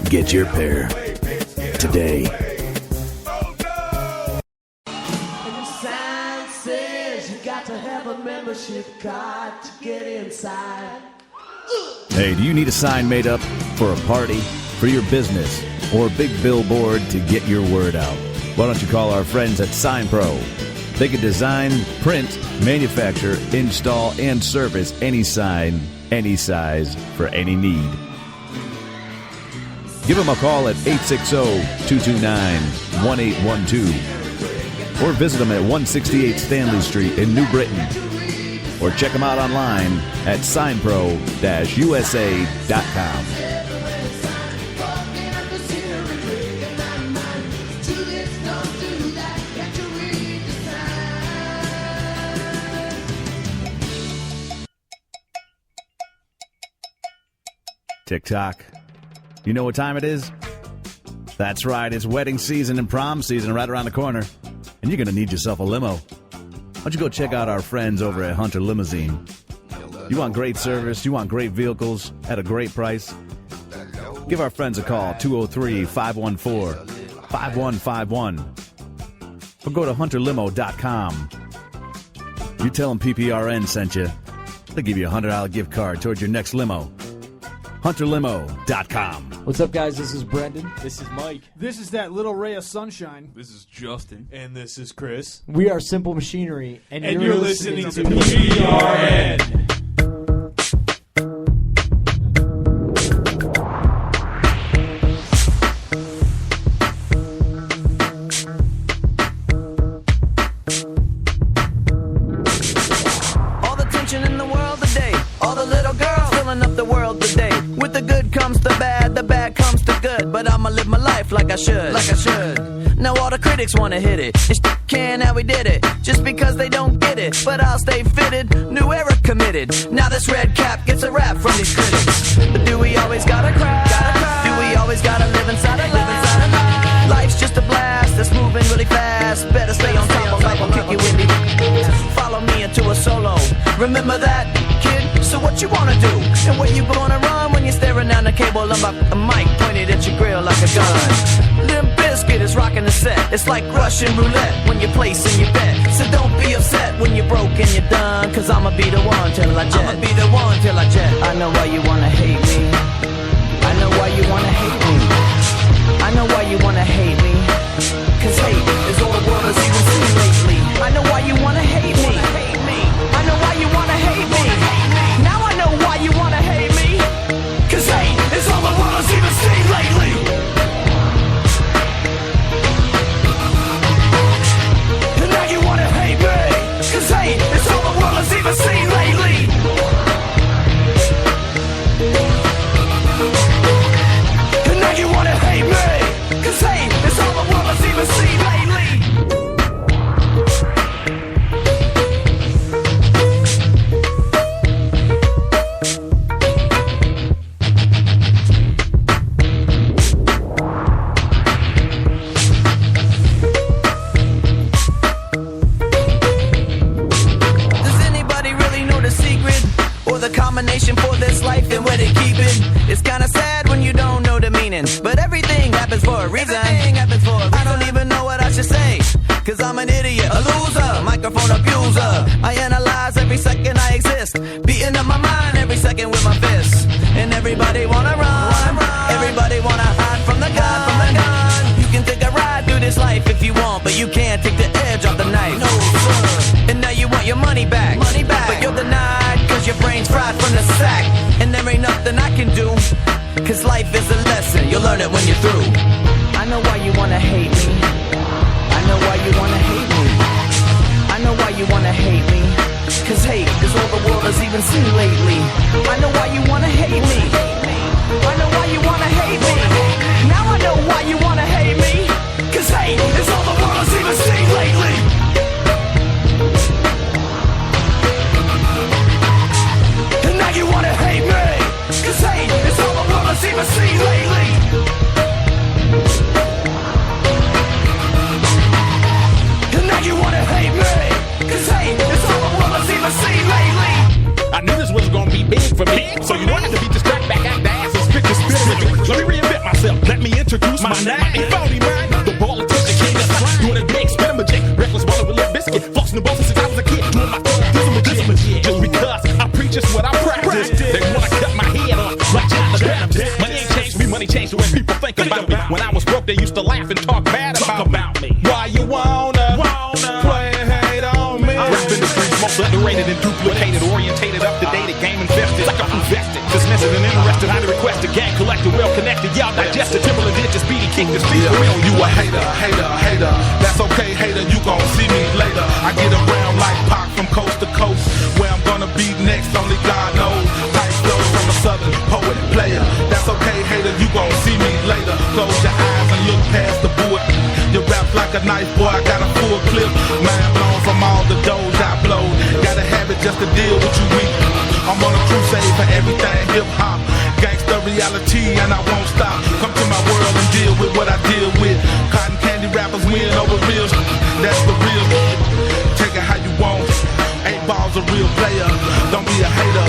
Get your pair today. The sign says you got to have a membership card to get inside. Hey, do you need a sign made up for a party, for your business, or a big billboard to get your word out? Why don't you call our friends at Sign Pro? They can design, print, manufacture, install, and service any sign, any size, for any need. Give them a call at 860-229-1812 or visit them at 168 Stanley Street in New Britain, or check them out online at signpro-usa.com. TikTok. You know what time it is? That's right, it's wedding season and prom season right around the corner. And you're going to need yourself a limo. Why don't you go check out our friends over at Hunter Limousine? You want great service, you want great vehicles at a great price? Give our friends a call, 203-514-5151. Or go to hunterlimo.com. You tell them PPRN sent you. They'll give you a $100 gift card towards your next limo. hunterlimo.com. What's up, guys? This is Brendan. This is Mike. This is that little ray of sunshine. This is Justin. And this is Chris. We are Simple Machinery, and you're listening to PPRN. All the tension in the world today, all the little girls filling up the world today. With the good comes the bad comes the good. But I'ma live my life like I should, Now all the critics wanna hit it. It's can how we did it, just because they don't get it. But I'll stay fitted, new era committed. Now this red cap gets a rap from these critics. But do we always gotta cry? Do we always gotta live inside a lie? Life's just a blast that's moving really fast. Better stay on top of life, I'll kick you in the follow me into a solo. Remember that, kid? So what you wanna do? And where you gonna run when you're staring down the cable of a mic pointed at your grill like a gun? Limp Bizkit is rocking the set. It's like Russian roulette when you're placing your bet. So don't be upset when you're broke and you're done, cause I'ma be the one till I jet. I know why you wanna hate me. I know why you wanna hate me. I know why you wanna hate me. 'Cause hey, it's all the world has even seen lately. Combination for this life and where they keep it. It's kinda sad when you don't know the meaning, but everything happens for a reason. I don't even know what I should say, 'cause I'm an idiot, a loser, microphone abuser. I analyze every second I exist, beating up my mind every second with my fists. And everybody wanna run, everybody wanna hide from the gun. You can take a ride through this life if you want, but you can't take the edge off the knife. No, sir. And now you want your money back, but you're denied, 'cause your brain's fried from the sack. And there ain't nothing I can do, 'cause life is a lesson, you'll learn it when you're through. I know why you wanna hate me, I know why you wanna hate me, I know why you wanna hate me, 'cause hate is all the world has even seen lately. I know why you wanna hate me, I know why you wanna hate me, now I know why you wanna hate me, 'cause hate is all the world has even seen lately. And now you wanna hate me, 'cause hate is all the world has even seen lately. And now you wanna hate me, 'cause hate is all the world has even seen lately. I knew this was gonna be big for me, so you wanted to beat this track back out the ass and spit the spirit. Let me reinvent myself, let me introduce my name. Phony man, the ball attention king of slime, doing a big spin magic, reckless wallet with lip biscuit, flossing the balls since I was a kid, doing my thing, this is legit. Just because I preach just what I practice, they wanna cut my head off like John the Baptist. Money ain't changed me, money changed the way people think about me. When I was broke, they used to laugh and talk bad about me. Why you wanna play and hate on me? Rapping the streets, most underrated and duplicated, orientated, up to date, game infested, like I'm invested, dismissive and interested. I request a gang collector, well connected. Y'all digested, Timberland did just speedy kick this beat for real. You a hater. That's okay, hater. You gon' see me later. I get around like Pac from coast to coast. Where I'm gonna be next, only God knows. Tight flows from a southern poet player. That's okay, hater. You gon' see me later. Close your eyes and look past the board. You rap like a knife, boy. I got a full clip. Mind blown from all the doge I blow. Gotta have it just to deal with you weak. I'm on a crusade for everything hip hop. Gangsta reality, and I won't stop. Come to my world and deal with what I deal with. Cotton candy rappers win over real. That's the real. Take it how you want. 8 Ball's a real player. Don't be a hater.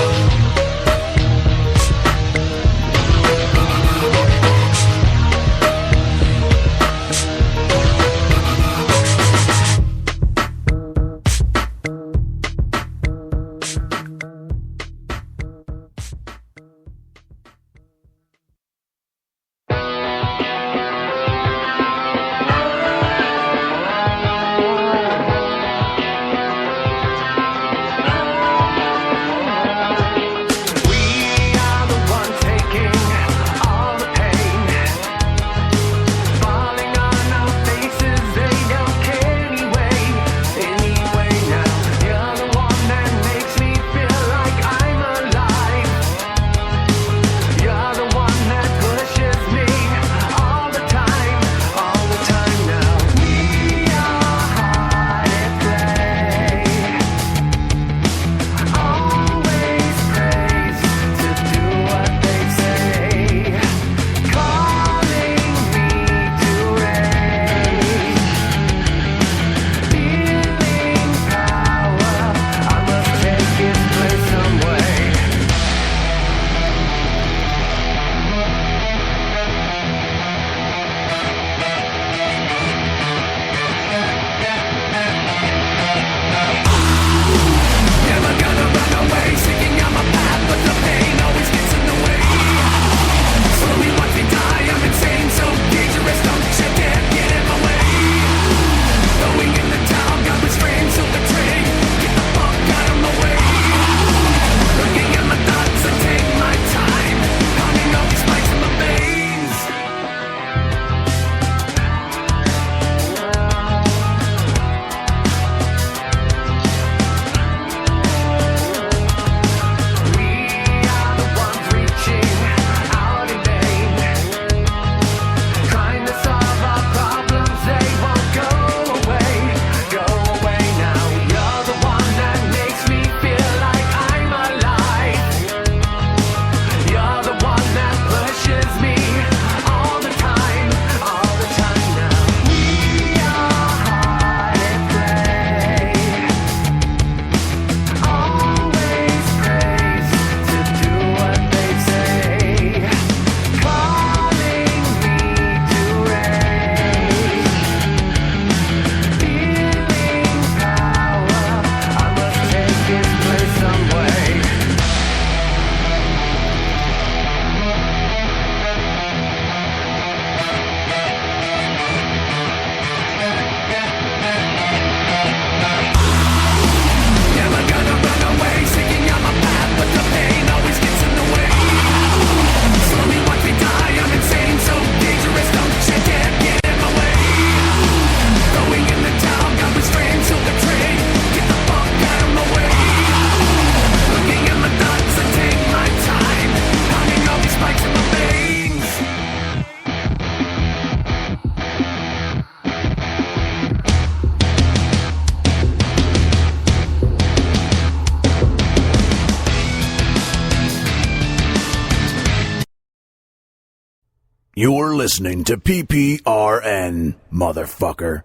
You're listening to PPRN, motherfucker.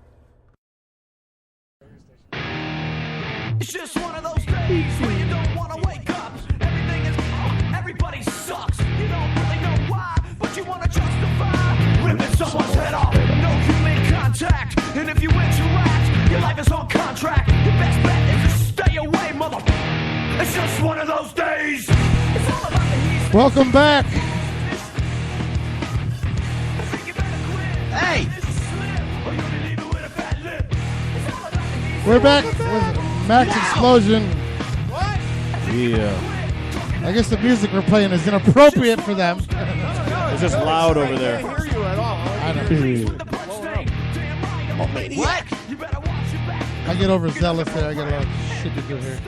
It's just one of those days where you don't want to wake up. Everything is wrong, everybody sucks. You don't really know why, but you want to justify ripping someone's head off. No human contact, and if you interact, your life is on contract. Your best bet is to stay away, mother. It's just one of those days. It's all about the heat. Welcome back. Hey! We're back with Maxx Explosion. Yeah. I guess the music we're playing is inappropriate for them. It's just loud over there. I know. What? I get overzealous there. I got a lot of shit to do here.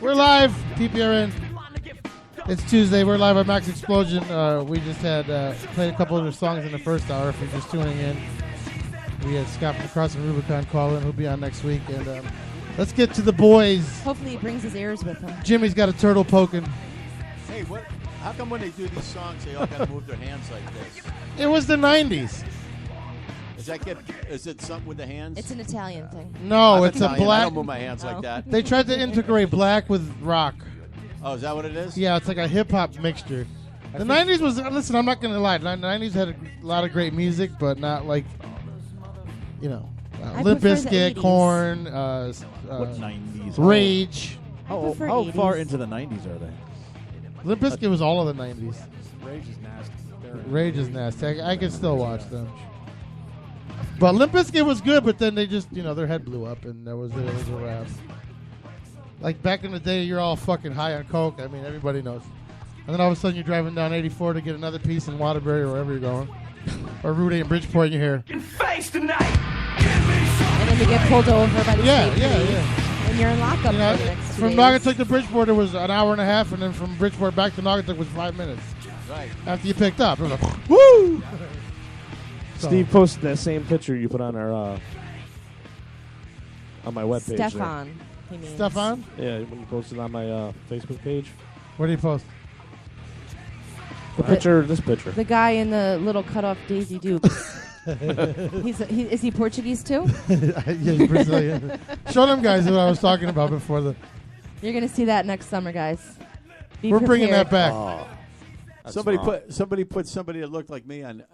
We're live, PPRN. It's Tuesday. We're live at Maxx Explosion. We just had played a couple of their songs in the first hour. If you're just tuning in, we had Scott from Crossing Rubicon call in. He'll be on next week. And let's get to the boys. Hopefully he brings his ears with him. Jimmy's got a turtle poking. Hey, what? How come when they do these songs, they all got to move their hands like this? It was the 90s. Is it something with the hands? It's an Italian thing. No, I'm it's Italian. a black. I don't move my hands like that. They tried to integrate black with rock. Oh, is that what it is? Yeah, it's like a hip hop mixture. The 90s was, listen, I'm not going to lie. The 90s had a lot of great music, but not like, Limp Bizkit, Korn, What 90s? Rage. How far into the 90s are they? Limp Bizkit was all of the 90s. Rage is nasty. Rage is nasty. I can still watch them. But Limp Bizkit was good, but then they just, their head blew up, and there was a wrap. Like back in the day, you're all fucking high on coke. I mean, everybody knows. And then all of a sudden, you're driving down 84 to get another piece in Waterbury or wherever you're going, or Route 8 in Bridgeport, and you hear. Face tonight. And then you get pulled over by the state police, and you're in lockup for the next 2 From days. Naugatuck to Bridgeport, it was an hour and a half, and then from Bridgeport back to Naugatuck was 5 minutes. Right. After you picked up, it was like, woo! Steve posted that same picture you put on our on my webpage. Stefan, he means. Stefan? Yeah, when you posted on my Facebook page. Where did he post? The picture, this picture. The guy in the little cut-off Daisy Dukes. Is he Portuguese too? Yeah, he's Brazilian. Show them guys what I was talking about before the. You're gonna see that next summer, guys. We're bringing that back. Oh. Somebody put somebody that looked like me on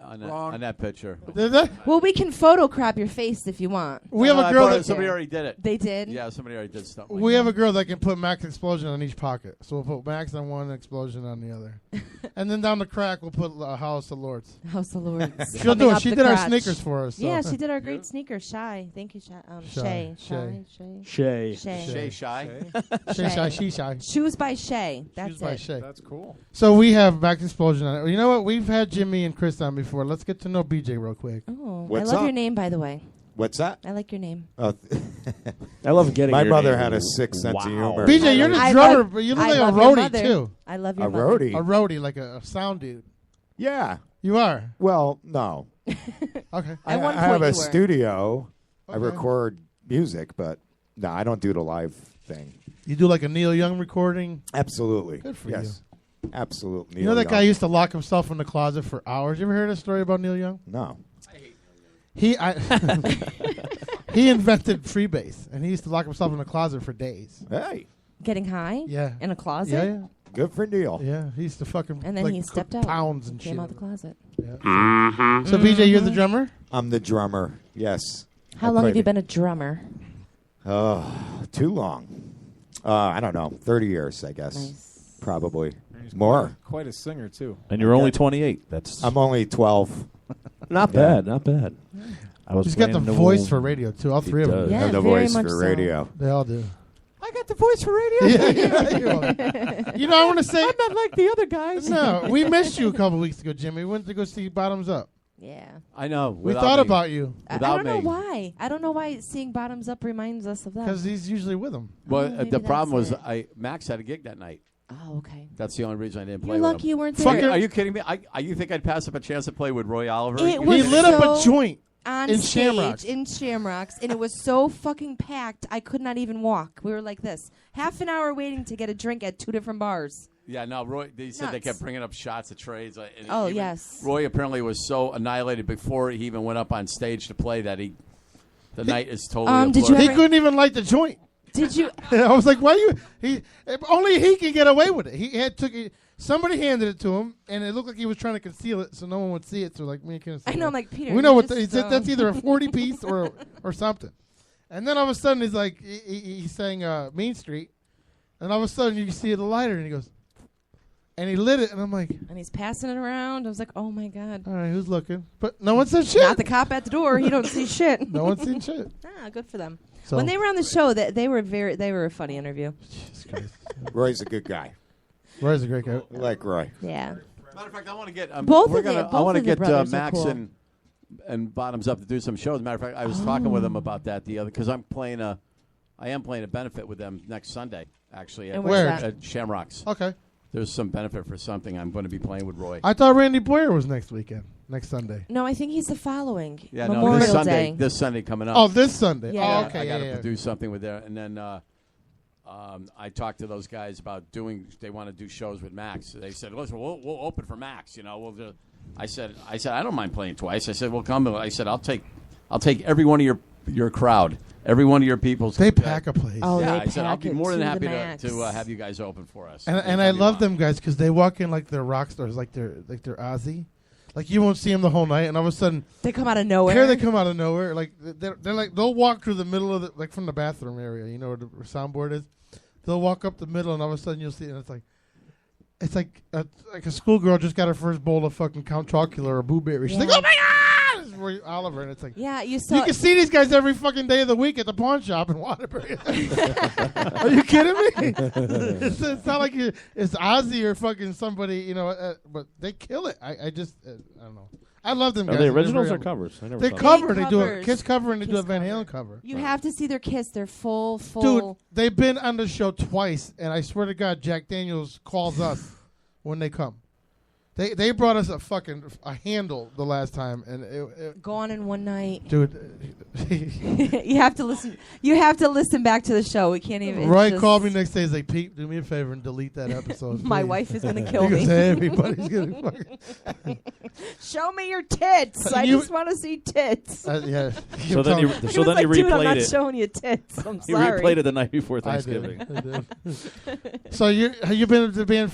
that picture. Well, we can photocrop your face if you want. We have a girl that somebody already did it. They did? Yeah, somebody already did something. We have a girl that can put Maxx Explosion on each pocket. So we'll put Maxx on one, Explosion on the other. And then down the crack, we'll put House of Lords. House of Lords. She'll do it. Up She the did our crotch. sneakers for us. So. Yeah, she did our great sneakers. Shy. Thank you, Shy. Shay. Shay. Shoes by Shay. That's Shoes by it. Shay. That's cool. So we have Maxx Explosion on it. You know what? We've had Jimmy and Chris on before. Let's get to know BJ real quick. Oh, What's I love up? your name, by the way. What's that? I like your name. Oh, I love getting My your mother name. had a sick sense of humor. BJ, you're the drummer, but you look like a roadie, too. I love your A mother. roadie? A roadie, like a sound dude. Yeah. You are? Well, no. Okay. I have a studio. I record music, but no, I don't do the live thing. You do like a Neil Young recording? Absolutely. Good for yes. Absolutely. You know that guy used to lock himself in the closet for hours? You ever heard a story about Neil Young? No. He invented Freebase, and he used to lock himself in the closet for days. Hey. Getting high? Yeah. In a closet? Yeah. Good for Neil. Yeah, he used to fucking And then like he cook stepped out. pounds and Came shit. out the closet. Yeah. So BJ, you're the drummer? I'm the drummer. Yes. How long have you been a drummer? Oh, too long. I don't know. 30 years, I guess. Nice. Probably. More. Quite a singer, too. And you're only 28. I'm only 12. Not bad. Not bad. I was He's got the playing voice for radio, too. All He three of them. does Yeah, have the very voice much for so. radio. They all do. I got the voice for radio. You know, I want to say. I'm not like the other guys. No, we missed you a couple weeks ago, Jimmy. We went to go see Bottoms Up. Yeah. I know. We thought about you. I don't know why. I don't know why seeing Bottoms Up reminds us of that. Because he's usually with them. Well, maybe the problem was that's Max had a gig that night. Oh, okay. That's the only reason I didn't play You're with lucky him. you weren't there. Are you kidding me? You think I'd pass up a chance to play with Roy Oliver? It was He lit up a so joint on in stage Shamrocks. in Shamrocks, and it was so fucking packed, I could not even walk. We were like this. Half an hour waiting to get a drink at two different bars. Yeah, no, Roy. They said they Nuts. kept bringing up shots of trades. And Oh, even yes. Roy apparently was so annihilated before he even went up on stage to play that the night is totally. Did you He ever- couldn't even light the joint. Did you? I was like, why you? Only he can get away with it. He had somebody handed it to him, and it looked like he was trying to conceal it so no one would see it. So like me and Ken said, I know, I'm like, Peter, we you know what just, he said. That's either a 40 piece or something. And then all of a sudden he's like, he's saying Mean Street, and all of a sudden you see the lighter, and he goes, and he lit it, and I'm like, And he's passing it around. I was like, oh my god. all right, who's looking? But no one said shit. Not the cop at the door. He don't see shit. No one's seen shit. Ah, good for them. So- When they were on the show, they were a funny interview. Roy's a good guy. Roy's a great guy. I like Roy. Yeah. Matter of fact, I want to get Both we're of the- gonna, both I want to of the get brothers are Max cool. and Bottoms Up to do some shows. Matter of fact, I was talking with them about that the other because I am playing a benefit with them next Sunday actually And where's that? at Shamrocks. Okay. There's some benefit for something. I'm going to be playing with Roy. I thought Randy Boyer was next Sunday. No, I think he's the following. Yeah, Memorial no, this Sunday. Day. This Sunday coming up. Oh, this Sunday. Yeah. Oh, okay. I got to yeah. produce something with there, and then I talked to those guys about doing. They want to do shows with Max. They said, "Listen, we'll open for Max." You know, we'll do. I said, I don't mind playing twice. I said, "Well, come." I said, I'll take every one of your crowd, every one of your people's. They pack a place. Oh, yeah, they I said, I'll pack be it more than to the happy max. to have you guys open for us. And I love them guys because they walk in like they're rock stars, like they're Ozzy. Like you won't see them the whole night, and all of a sudden They come out of nowhere. Here they come out of nowhere. Like they're like they'll walk through the middle of the like from the bathroom area. You know where the soundboard is. They'll walk up the middle, and all of a sudden you'll see, and it's like a schoolgirl just got her first bowl of fucking Count Chocula or Blueberry. She's like, Yeah. oh my god, it's Roy Oliver, and it's like, Yeah, you you saw. can see these guys every fucking day of the week at the pawn shop in Waterbury. Are you kidding me? It's not like it's Ozzy or fucking somebody, you know. But they kill it. I just I don't know. I love them Are guys. they They're originals very or covers? I never They saw cover. them. They do a Covers. Kiss cover and they do a Kiss Van cover. Halen cover. You have to see their Kiss. They're full. Dude, they've been on the show twice, and I swear to God, Jack Daniels calls us when they come. They brought us a handle the last time, and it Gone in one night. dude. You have to listen. You have to listen back to the show. We can't even. it's Roy just- called me next day. He's like, "Pete, do me a favor and delete that episode." My please." wife is gonna kill He goes, me. Everybody's gonna fucking. Show me your tits. I You- just want to see tits. Yeah. So then he He was like, replayed dude, I'm not it. showing you tits. I'm He sorry. replayed it the night before I did. Thanksgiving. I did. So have you been with the band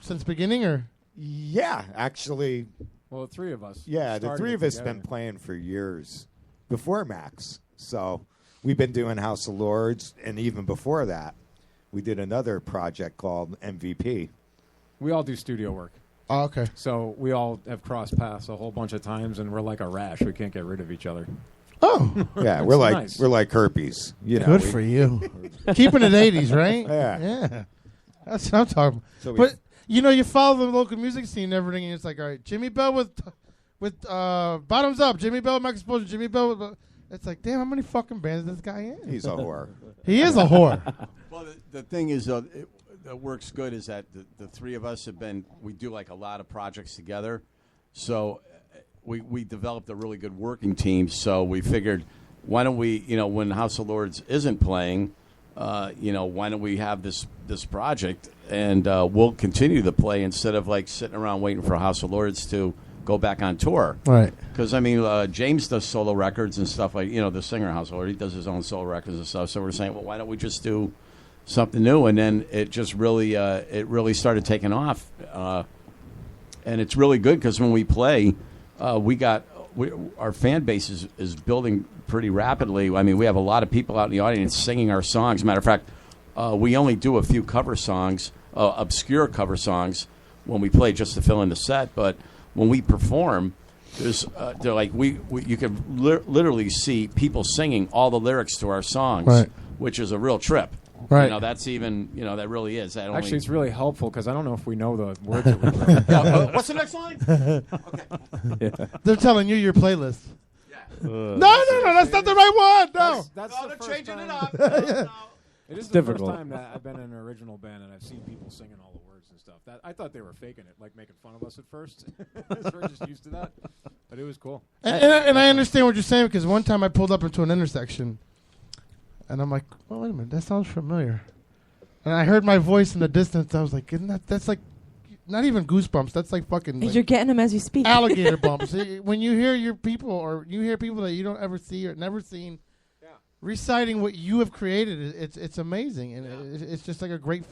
since beginning or? Yeah, actually, Well, the three of us. yeah, the started three it of us together. been playing for years before Max. So we've been doing House of Lords, and even before that, we did another project called MVP. We all do studio work. Oh, okay. So we all have crossed paths a whole bunch of times, and we're like a rash. We can't get rid of each other. Oh, Yeah, It's we're nice. like herpes. You know, good for you. Keeping it 80s, right? Yeah. Yeah. That's what I'm talking about. So But you know, you follow the local music scene and everything, and it's like, all right, Jimmy Bell with Bottoms Up, Jimmy Bell with Maxx Explosion, Jimmy Bell with. It's like, damn, how many fucking bands is this guy in? He's a whore. He is a whore. Well, the thing is, that works good is that the three of us we do like a lot of projects together. So we developed a really good working team. So we figured, why don't we, when House of Lords isn't playing, why don't we have this project and we'll continue to play instead of like sitting around waiting for House of Lords to go back on tour. Right. Because, I mean, James does solo records and stuff like, the singer House of Lords, he does his own solo records and stuff. So we're saying, well, why don't we just do something new? And then it just really, started taking off. And it's really good because when we play, our fan base is building pretty rapidly. I mean, we have a lot of people out in the audience singing our songs. Matter of fact, we only do a few cover songs, obscure cover songs, when we play just to fill in the set. But when we perform, they're like you can literally see people singing all the lyrics to our songs, Right. which is a real trip. Right. That's even that really is. That Actually, it's really helpful because I don't know if we know the words. Yeah, what's the next line? They're telling you your playlist. No, that's not the right one. No. That's they're changing it up. It is the difficult. first time that I've been in an original band and I've seen people singing all the words and stuff. I thought they were faking it, like making fun of us at first. So we're just used to that, but it was cool. And I understand what you're saying because one time I pulled up into an intersection, and I'm like, well, wait a minute, that sounds familiar. And I heard my voice in the distance. I was like, isn't that's like not even goosebumps. That's like fucking. Like You're getting them as you speak. alligator bumps. When you hear your people or you hear people that you don't ever see or never seen reciting what you have created, it's amazing. And it's just like a great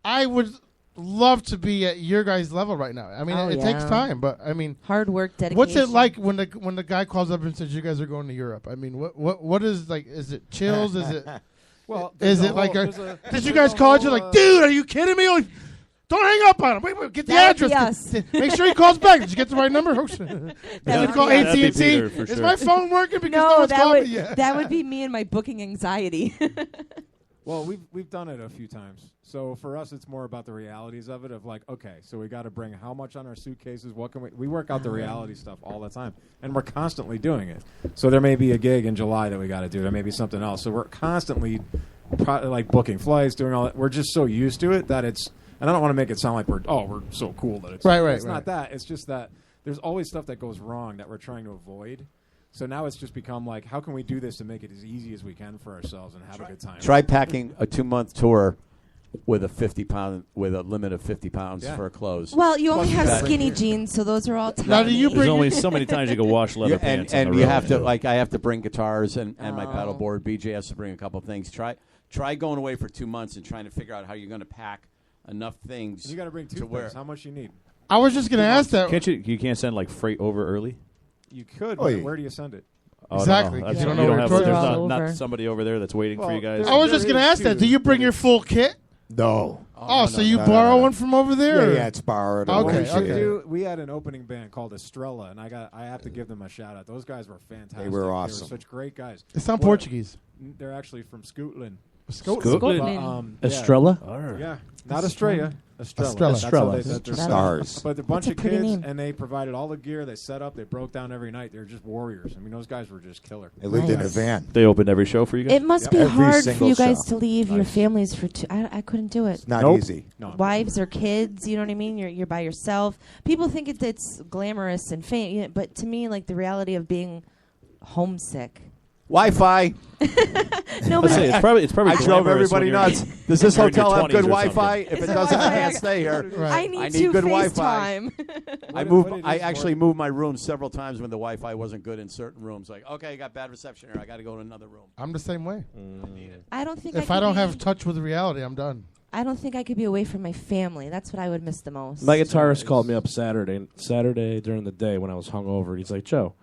I would love to be at your guys' level right now. I mean, it takes time, but I mean, hard work, dedication. What's it like when the guy calls up and says you guys are going to Europe? I mean, what is like? Is it chills? Is it? Well, is it like? Did you guys call you like, dude? Are you kidding me? Like, don't hang up on him. Wait, get the address. Make sure he calls back. Did you get the right number? Did you call AT&T? Is my phone working? Because no one's called me yet. That would be me and my booking anxiety. Well, we've done it a few times. So for us, it's more about the realities of it. Of like, okay, so we got to bring how much on our suitcases? What can we work out the reality stuff all the time, and we're constantly doing it. So there may be a gig in July that we got to do. There may be something else. So we're constantly like booking flights, doing all that. We're just so used to it that it's. And I don't want to make it sound like we're so cool that it's right. It's not that. It's just that there's always stuff that goes wrong that we're trying to avoid. So now it's just become like, how can we do this to make it as easy as we can for ourselves and have a good time? Try packing a 2-month tour with a 50-pound with a limit of 50 pounds for clothes. Well, you only have skinny jeans, so those are all tiny. Now, there's only so many times you can wash leather pants. And on the you road. have to I have to bring guitars and my paddleboard. BJ has to bring a couple things. Try going away for 2 months and trying to figure out how you're going to pack enough things. You got to bring two pairs. How much you need? I was just going to ask that. Can't you can't send like freight over early? You could. But where do you send it? Oh, exactly. No. You You don't don't know have. where There's not somebody over there that's waiting for you guys. I was just going to ask that. Do you bring your full kit? No. So you borrow one from over there? Yeah, it's borrowed. Okay. We had an opening band called Estrella, and I have to give them a shout out. Those guys were fantastic. They were awesome. They were such great guys. They sound Portuguese. They're actually from Scotland. Scotland. Estrella? Yeah, not Australia. Estrella. Stars. But a bunch of pretty kids, name. and they provided all the gear. They set up. They broke down every night. They were just warriors. I mean, those guys were just killer. They lived in a van. They opened every show for you guys? It must be Every hard for single you guys show. to leave your families for two. I couldn't do it. It's not easy. No. Wives or kids, you know what I mean? You're by yourself. People think it's glamorous and fame, but to me, like the reality of being homesick. Wi-Fi. No, Let's say it's probably I drove glamorous everybody when you're nuts. Does this you're in your hotel have 20s good or Wi-fi? something. If it doesn't, I can't stay here. I need good FaceTime. Wi-Fi. I actually moved my room several times when the Wi-Fi wasn't good in certain rooms. Like, okay, I got bad reception here. I got to go to another room. I'm the same way. I don't think If I don't have touch with reality, I'm done. I don't think I could be away from my family. That's what I would miss the most. My guitarist called me up Saturday during the day when I was hungover. He's like, Joe,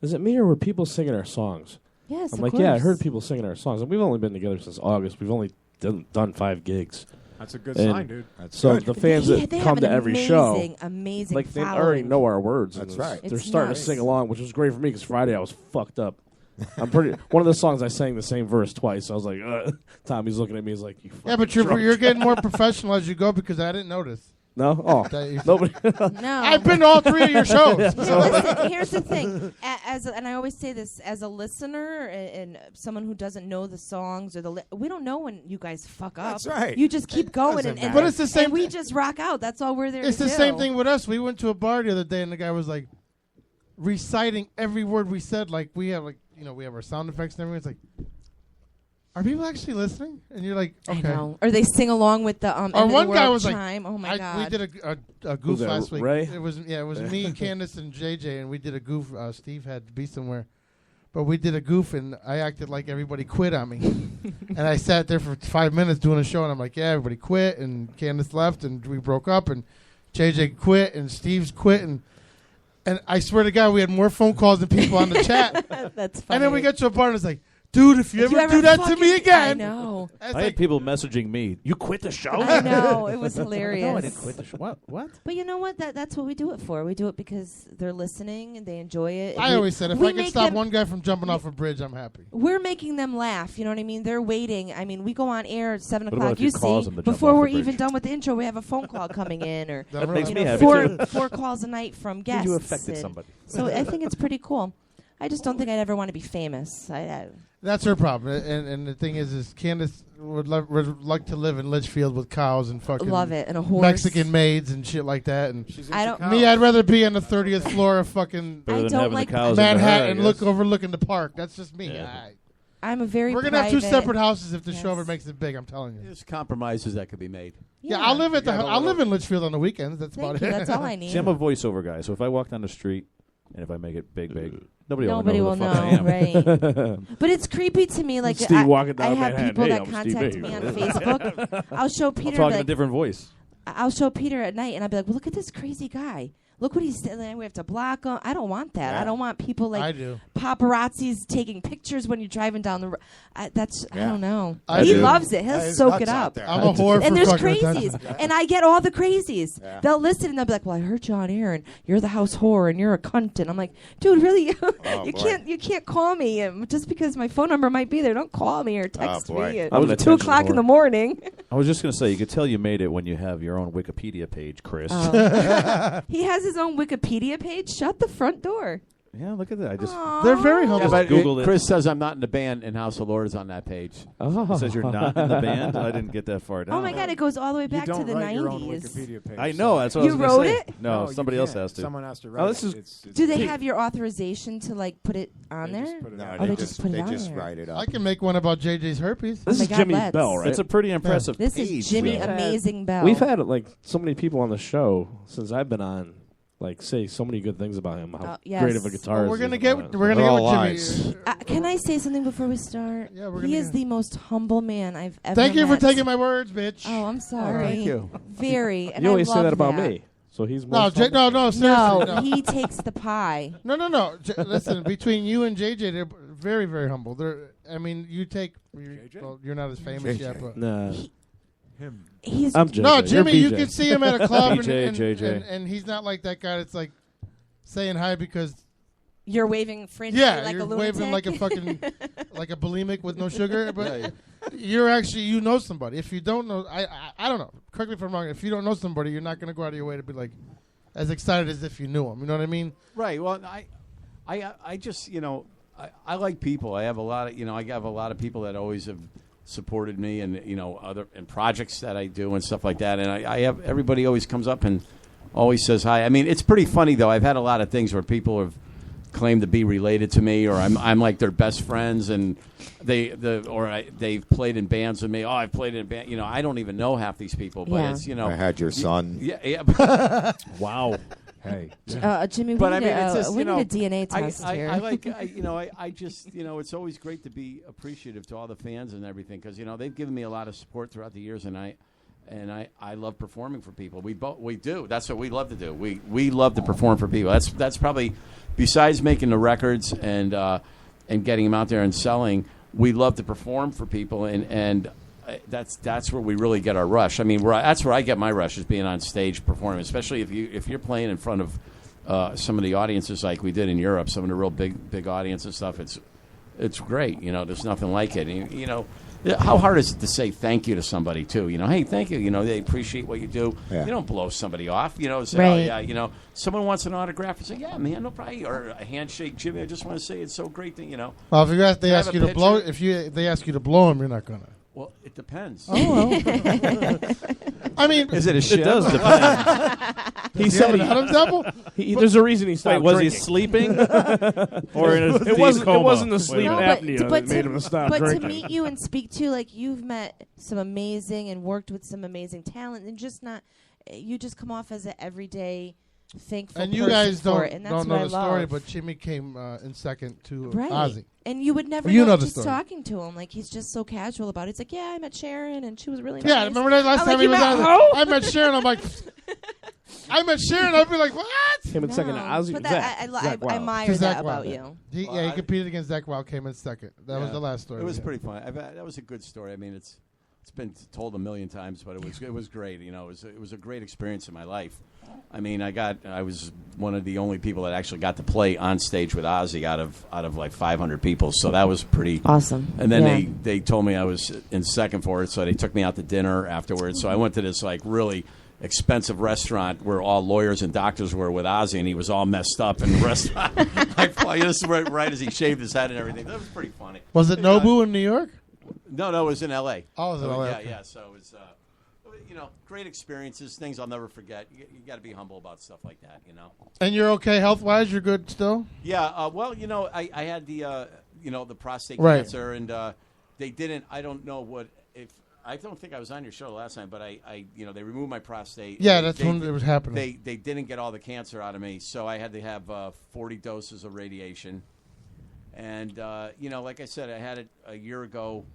is it me or were people singing our songs? Yes, I'm of like, course. yeah, I heard people singing our songs. And we've only been together since August. We've only done 5 gigs. That's a good And sign, dude. So Good. the fans They that have come an to every show, amazing like they following. already know our words. That's and right. They're It's starting nuts. to sing along, which was great for me because Friday I was fucked up. I'm pretty. One of the songs I sang the same verse twice. I was like, Tommy's looking at me. He's like, you Yeah, but fucking you're drunk." getting more professional as you go because I didn't notice. No, oh, That you- nobody. No. I've been to all 3 of your shows. Listen, here's the thing. And I always say this, as a listener and someone who doesn't know the songs or we don't know when you guys fuck up. That's right. You just keep going, doesn't and matter. But it's the same and we just rock out. That's all we're there It's to the do. same thing with us. We went to a bar the other day, and the guy was like reciting every word we said. Like we have we have our sound effects and everything. It's like, are people actually listening? And you're like, okay. I know. Or they sing along with the end Or of the one guy world was like, chime. Oh my god. we did a goof Who's that, last week. Ray? It was me, Candace, and JJ, and we did a goof. Steve had to be somewhere, but we did a goof, and I acted like everybody quit on me, and I sat there for 5 minutes doing a show, and I'm like, yeah, everybody quit, and Candace left, and we broke up, and JJ quit, and Steve's quit, and I swear to God, we had more phone calls than people on the chat. That's funny. And then we got to a bar, and it's like, dude, if you If ever do that to me again, I know. It's I had people messaging me. You quit the show? I know. It was hilarious. No, I didn't quit the show. What? But you know what? That's what we do it for. We do it because they're listening and they enjoy it. I always said, if we I can make stop them- one guy from jumping off a bridge, I'm happy. We're making them laugh. You know what I mean? They're waiting. I mean, we go on air at 7 What about o'clock. if you You cause see, them to jump before off we're the bridge? even done with the intro, we have a phone call coming in, or That makes me happy, too. four calls a night from guests. You affected and somebody. So I think it's pretty cool. I just don't think I'd ever want to be famous. That's her problem. And the thing is Candace would like to live in Litchfield with cows and fucking Love it, and a horse. Mexican maids and shit like that. And I don't. me, I'd rather be on the 30th floor of fucking Better than don't having like the cows in the herd, I Manhattan, guess. overlooking the park. That's just me. Yeah. I'm a very. We're gonna have two private- separate houses if the Yes. show ever makes it big. I'm telling you. There's compromises that could be made. Yeah, I'll live at the. I'll live in Litchfield on the weekends. That's Thank about you, it. that's all I need. See, I'm a voiceover guy, so if I walk down the street and if I make it big, nobody will Nobody know will who the fuck I know, am. right? But it's creepy to me. Like Steve walking I down have Manhattan. people Hey, that I'm contact Steve me on A. Facebook. I'll show Peter. I'm talking like, a different voice. I'll show Peter at night, and I'll be like, "Well, look at this crazy guy. Look what he's saying. We have to block him. I don't want that. Yeah. I don't want people like I do. paparazzis taking pictures when you're driving down the road. I don't know. I He do. loves it. He'll It's soak nuts it out up. there. I'm a whore and for there's fucking crazies, attention. and I get all the crazies. Yeah. They'll listen and they'll be like, "Well, I heard you on air, and you're the house whore, and you're a cunt." And I'm like, "Dude, really? You can't call me just because my phone number might be there. Don't call me or text me at I'm an 2 attention o'clock in whore. the morning." I was just going to say, you could tell you made it when you have your own Wikipedia page, Chris. He has his own Wikipedia page. Shut the front door. Yeah, look at that. I just They're very humble. Yeah, but Googled it. Chris says I'm not in the band, and House of Lords on that page. It says you're not in the band? I didn't get that far down. Oh my God! It goes all the way back to don't the write your own 90s. Wikipedia page. I know. That's what You I was gonna wrote say. it? No, No, you somebody else can't. has to. Someone has to write Oh, it. this is. It's Do they have your authorization to like put it on there? No, Oh, they just put it they on just there. write it up. I can make one about JJ's herpes. This Oh my is God, Jimmy let's. Bell, It's a pretty impressive This page. is Jimmy though. Amazing Bell. We've had like so many people on the show since I've been on, like say so many good things about him. How yes. great of a guitarist. Well, we're gonna he is get and all that. we're gonna They're get all with Jimmy. Can I say something before we start? Yeah, we're He gonna is get- the most humble man I've ever Thank you for met. taking my words, bitch. Oh, I'm sorry. thank you. Very. And You always I say love that about me. So he's No, most no, humble. seriously. No, No, he takes the pie. No. Listen, between you and JJ, they're very, very humble. I mean, you take. You're not as famous JJ. yet, but Nah. Him. He's I'm JJ. no, You're Jimmy. You BJ. can see him at a club, BJ, JJ. and he's not like that guy that's like saying hi because. You're waving frantically Yeah, like you're a lunatic. waving like a fucking like a bulimic with no sugar, but you're actually you know somebody. If you don't know, I don't know. Correct me if I'm wrong. If you don't know somebody, you're not going to go out of your way to be like as excited as if you knew him. You know what I mean? Right. Well, I just I like people. I have a lot of I have a lot of people that always have supported me and other and projects that I do and stuff like that. And I have everybody always comes up and always says hi. I mean, it's pretty funny though. I've had a lot of things where people have claimed to be related to me, or I'm like their best friends, and they've played in bands with me. Oh, I've played in a band. I don't even know half these people, but Yeah. it's I had your son. Yeah. Wow. Hey. Jimmy, we But need, I mean, it's just we need a DNA test here. I like, I just, it's always great to be appreciative to all the fans and everything because they've given me a lot of support throughout the years, and I love performing for people. We do. That's what we love to do. We love to perform for people. That's probably besides making the records and getting them out there and selling. We love to perform for people, and that's where we really get our rush. I mean, that's where I get my rush is being on stage performing, especially if you're playing in front of some of the audiences like we did in Europe, some of the real big audience and stuff. It's great. There's nothing like it. How hard is it to say thank you to somebody too? Hey, thank you. They appreciate what you do. Yeah. You don't blow somebody off. Say, Right. oh yeah, someone wants an autograph and say, yeah, man, no problem. Or a handshake, Jimmy. I just want to say it's so great that Well, if they Can I ask have you a to blow, picture? they ask you to blow him, you're not gonna. Well, it depends. Oh, well. I mean, Is it a ship? It does depend. He said an Adam's apple. there's a reason he stopped. Wait, was he drinking. sleeping? Or in a It deep wasn't. coma? It wasn't the sleep Wait a No, minute. apnea that made him stop but drinking. to meet you and speak to you, like you've met some amazing and worked with some amazing talent, and you just come off as an everyday thankful And you person guys for it, and that's don't know what I the story, love. but Jimmy came in second to Right. Ozzy. And you would never You know know the just story. talking to him. Like, he's just so casual about it. It's like, yeah, I met Sharon, and she was really Yeah, nice. remember that last I'm time like, he you was met on? who? I met Sharon. I'm like, I met Sharon. I'd be like, what? Came in second to Ozzy. But Zach. I Zach Wild. admire Zach that Wild. about you. He competed against Zach Wild, came in second. That was the last story. It was we had. pretty fun. That was a good story. I mean, it's been told a million times, but it was great. It was a great experience in my life. I mean, I was one of the only people that actually got to play on stage with Ozzy out of like 500 people. So that was pretty awesome. And then they told me I was in second for it, so they took me out to dinner afterwards. So I went to this like really expensive restaurant where all lawyers and doctors were with Ozzy, and he was all messed up in the restaurant. This is right as he shaved his head and everything. That was pretty funny. Was it Nobu in New York? No, it was in L.A. Oh, it was in LA, Yeah, okay. yeah. So it was, great experiences, things I'll never forget. You got to be humble about stuff like that, And you're okay health-wise? You're good still? Yeah. Well, I had the prostate Right. cancer, and they didn't. I don't know what if. I don't think I was on your show last time, but I they removed my prostate. Yeah, that's when it was happening. They didn't get all the cancer out of me, so I had to have 40 doses of radiation. And like I said, I had it a year ago,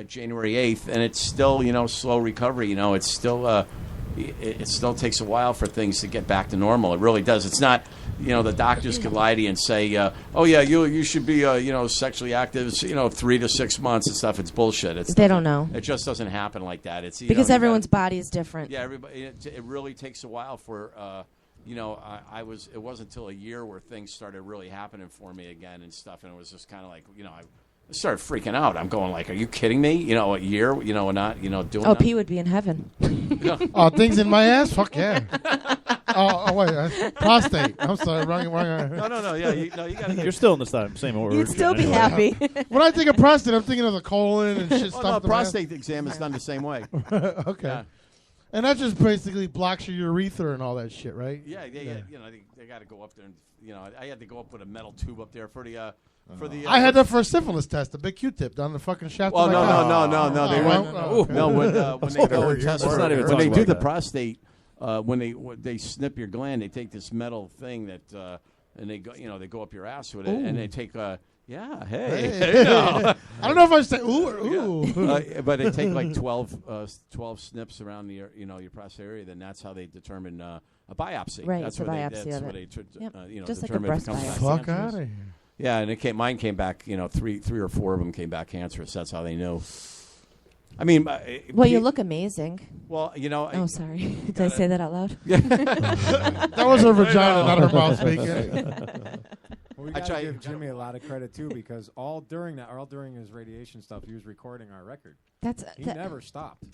January 8th, and it's still slow recovery. It's still it still takes a while for things to get back to normal. It really does. It's not. The doctors could lie to you and say, "Oh yeah, you should be sexually active, 3 to 6 months and stuff." It's bullshit. They don't know. It just doesn't happen like that. It's because everyone's body is different. Yeah, everybody. It really takes a while for. I was. It wasn't until a year where things started really happening for me again and stuff, and it was just kind of like I started freaking out. I'm going like, "Are you kidding me?" A year. Not doing. Oh, P would be in heaven. Oh, things in my ass? Fuck yeah. Oh wait, prostate. I'm sorry, wrong. No. Yeah, you got. You're still in the same order. You'd still be happy. When I think of prostate, I'm thinking of the colon and shit. Well, no, prostate exam is done the same way. Okay. Yeah. And that just basically blocks your urethra and all that shit, right? Yeah. They got to go up there, and I had to go up with a metal tube up there for the. I had that for a syphilis test, a big Q-tip down the fucking shaft. Well, of my cock. no. They when they go and test when they do the prostate, when they snip your gland, they take this metal thing that and they go up your ass with it, and they take hey. I don't know if I say ooh or ooh, but they take like 12 snips around your prostate area. Then that's how they determine a biopsy. Right, that's it's a where biopsy that's of where it. they Just like a determine breast if it comes biopsy. back Fuck out of cancerous. here. Yeah, and mine came back. 3 or 4 of them came back cancerous. That's how they knew. I mean, well, you look amazing. Well, Oh, sorry. Did I say that out loud? That was her vagina, not her mouth speaking. Well, we gotta give Jimmy a lot of credit too, because all during his radiation stuff, he was recording our record. He never stopped.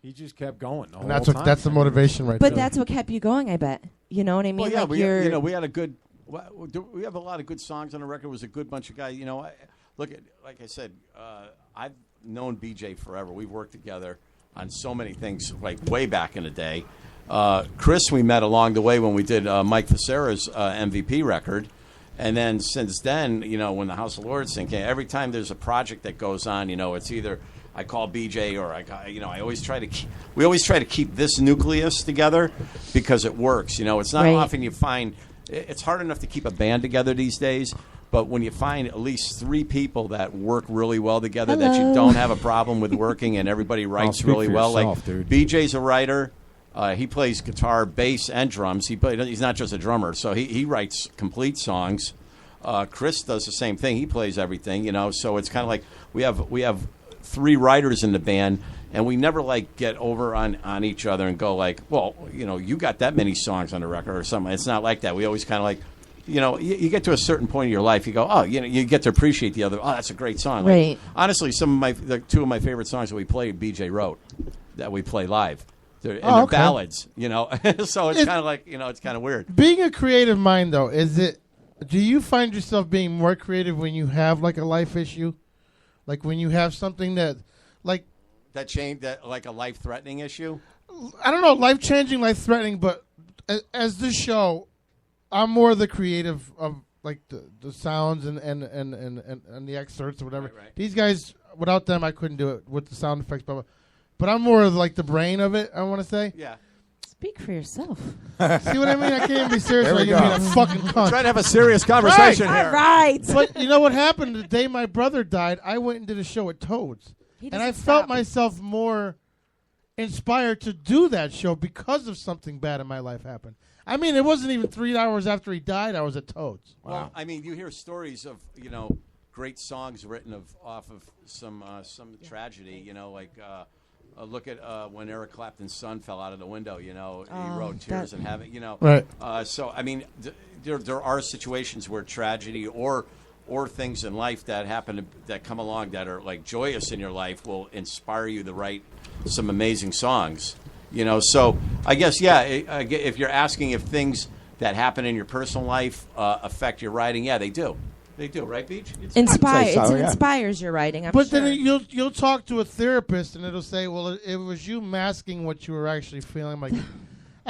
He just kept going. And that's the motivation, right? But there. that's what kept you going. I bet. You know what I mean? Well, yeah, like we had a good. We have a lot of good songs on the record. It was a good bunch of guys. Like I said, I've known BJ forever. We've worked together on so many things, like way back in the day. Chris, we met along the way when we did Mike Facera's MVP record. And then since then, when the House of Lords thing came, every time there's a project that goes on, it's either I call BJ or I always try to we always try to keep this nucleus together because it works. It's not often you find. It's hard enough to keep a band together these days, but when you find at least 3 people that work really well together, that you don't have a problem with working, and everybody writes really well. Yourself, dude. BJ's a writer. He plays guitar, bass, and drums. He's not just a drummer, so he writes complete songs. Chris does the same thing. He plays everything, So it's kind of like we have 3 writers in the band. And we never get over on each other and go like, well, you got that many songs on the record or something. It's not like that. We always kind of you get to a certain point in your life, you go, oh, you get to appreciate the other. Oh, that's a great song. Right. Honestly, 2 of my favorite songs that we played, BJ wrote, that we play live. They're okay. ballads, So it's kind of like, it's kind of weird. Being a creative mind, though, do you find yourself being more creative when you have a life issue, like when you have something that like a life-threatening issue? I don't know, life-changing, life-threatening, but as this show, I'm more the creative of the sounds and the excerpts or whatever. Right. These guys, without them, I couldn't do it with the sound effects, but I'm more of the brain of it, I want to say. Yeah. Speak for yourself. See what I mean? I can't even be serious when you're being a fucking cunt. Trying to have a serious conversation here. All right. But you know what happened? The day my brother died, I went and did a show at Toads. And I felt myself more inspired to do that show because of something bad in my life happened. I mean, it wasn't even 3 hours after he died, I was at Toads. Wow. Well, I mean, you hear stories of, great songs written off of some tragedy, look at when Eric Clapton's son fell out of the window, he wrote Tears in Heaven, Right. So, I mean, there are situations where tragedy or things in life that happen that come along that are joyous in your life will inspire you to write some amazing songs. So I guess if you're asking if things that happen in your personal life affect your writing, yeah, they do. They do, right, Beach? It inspires your writing. I'm but sure. Then you'll talk to a therapist and it'll say, well, it was you masking what you were actually feeling.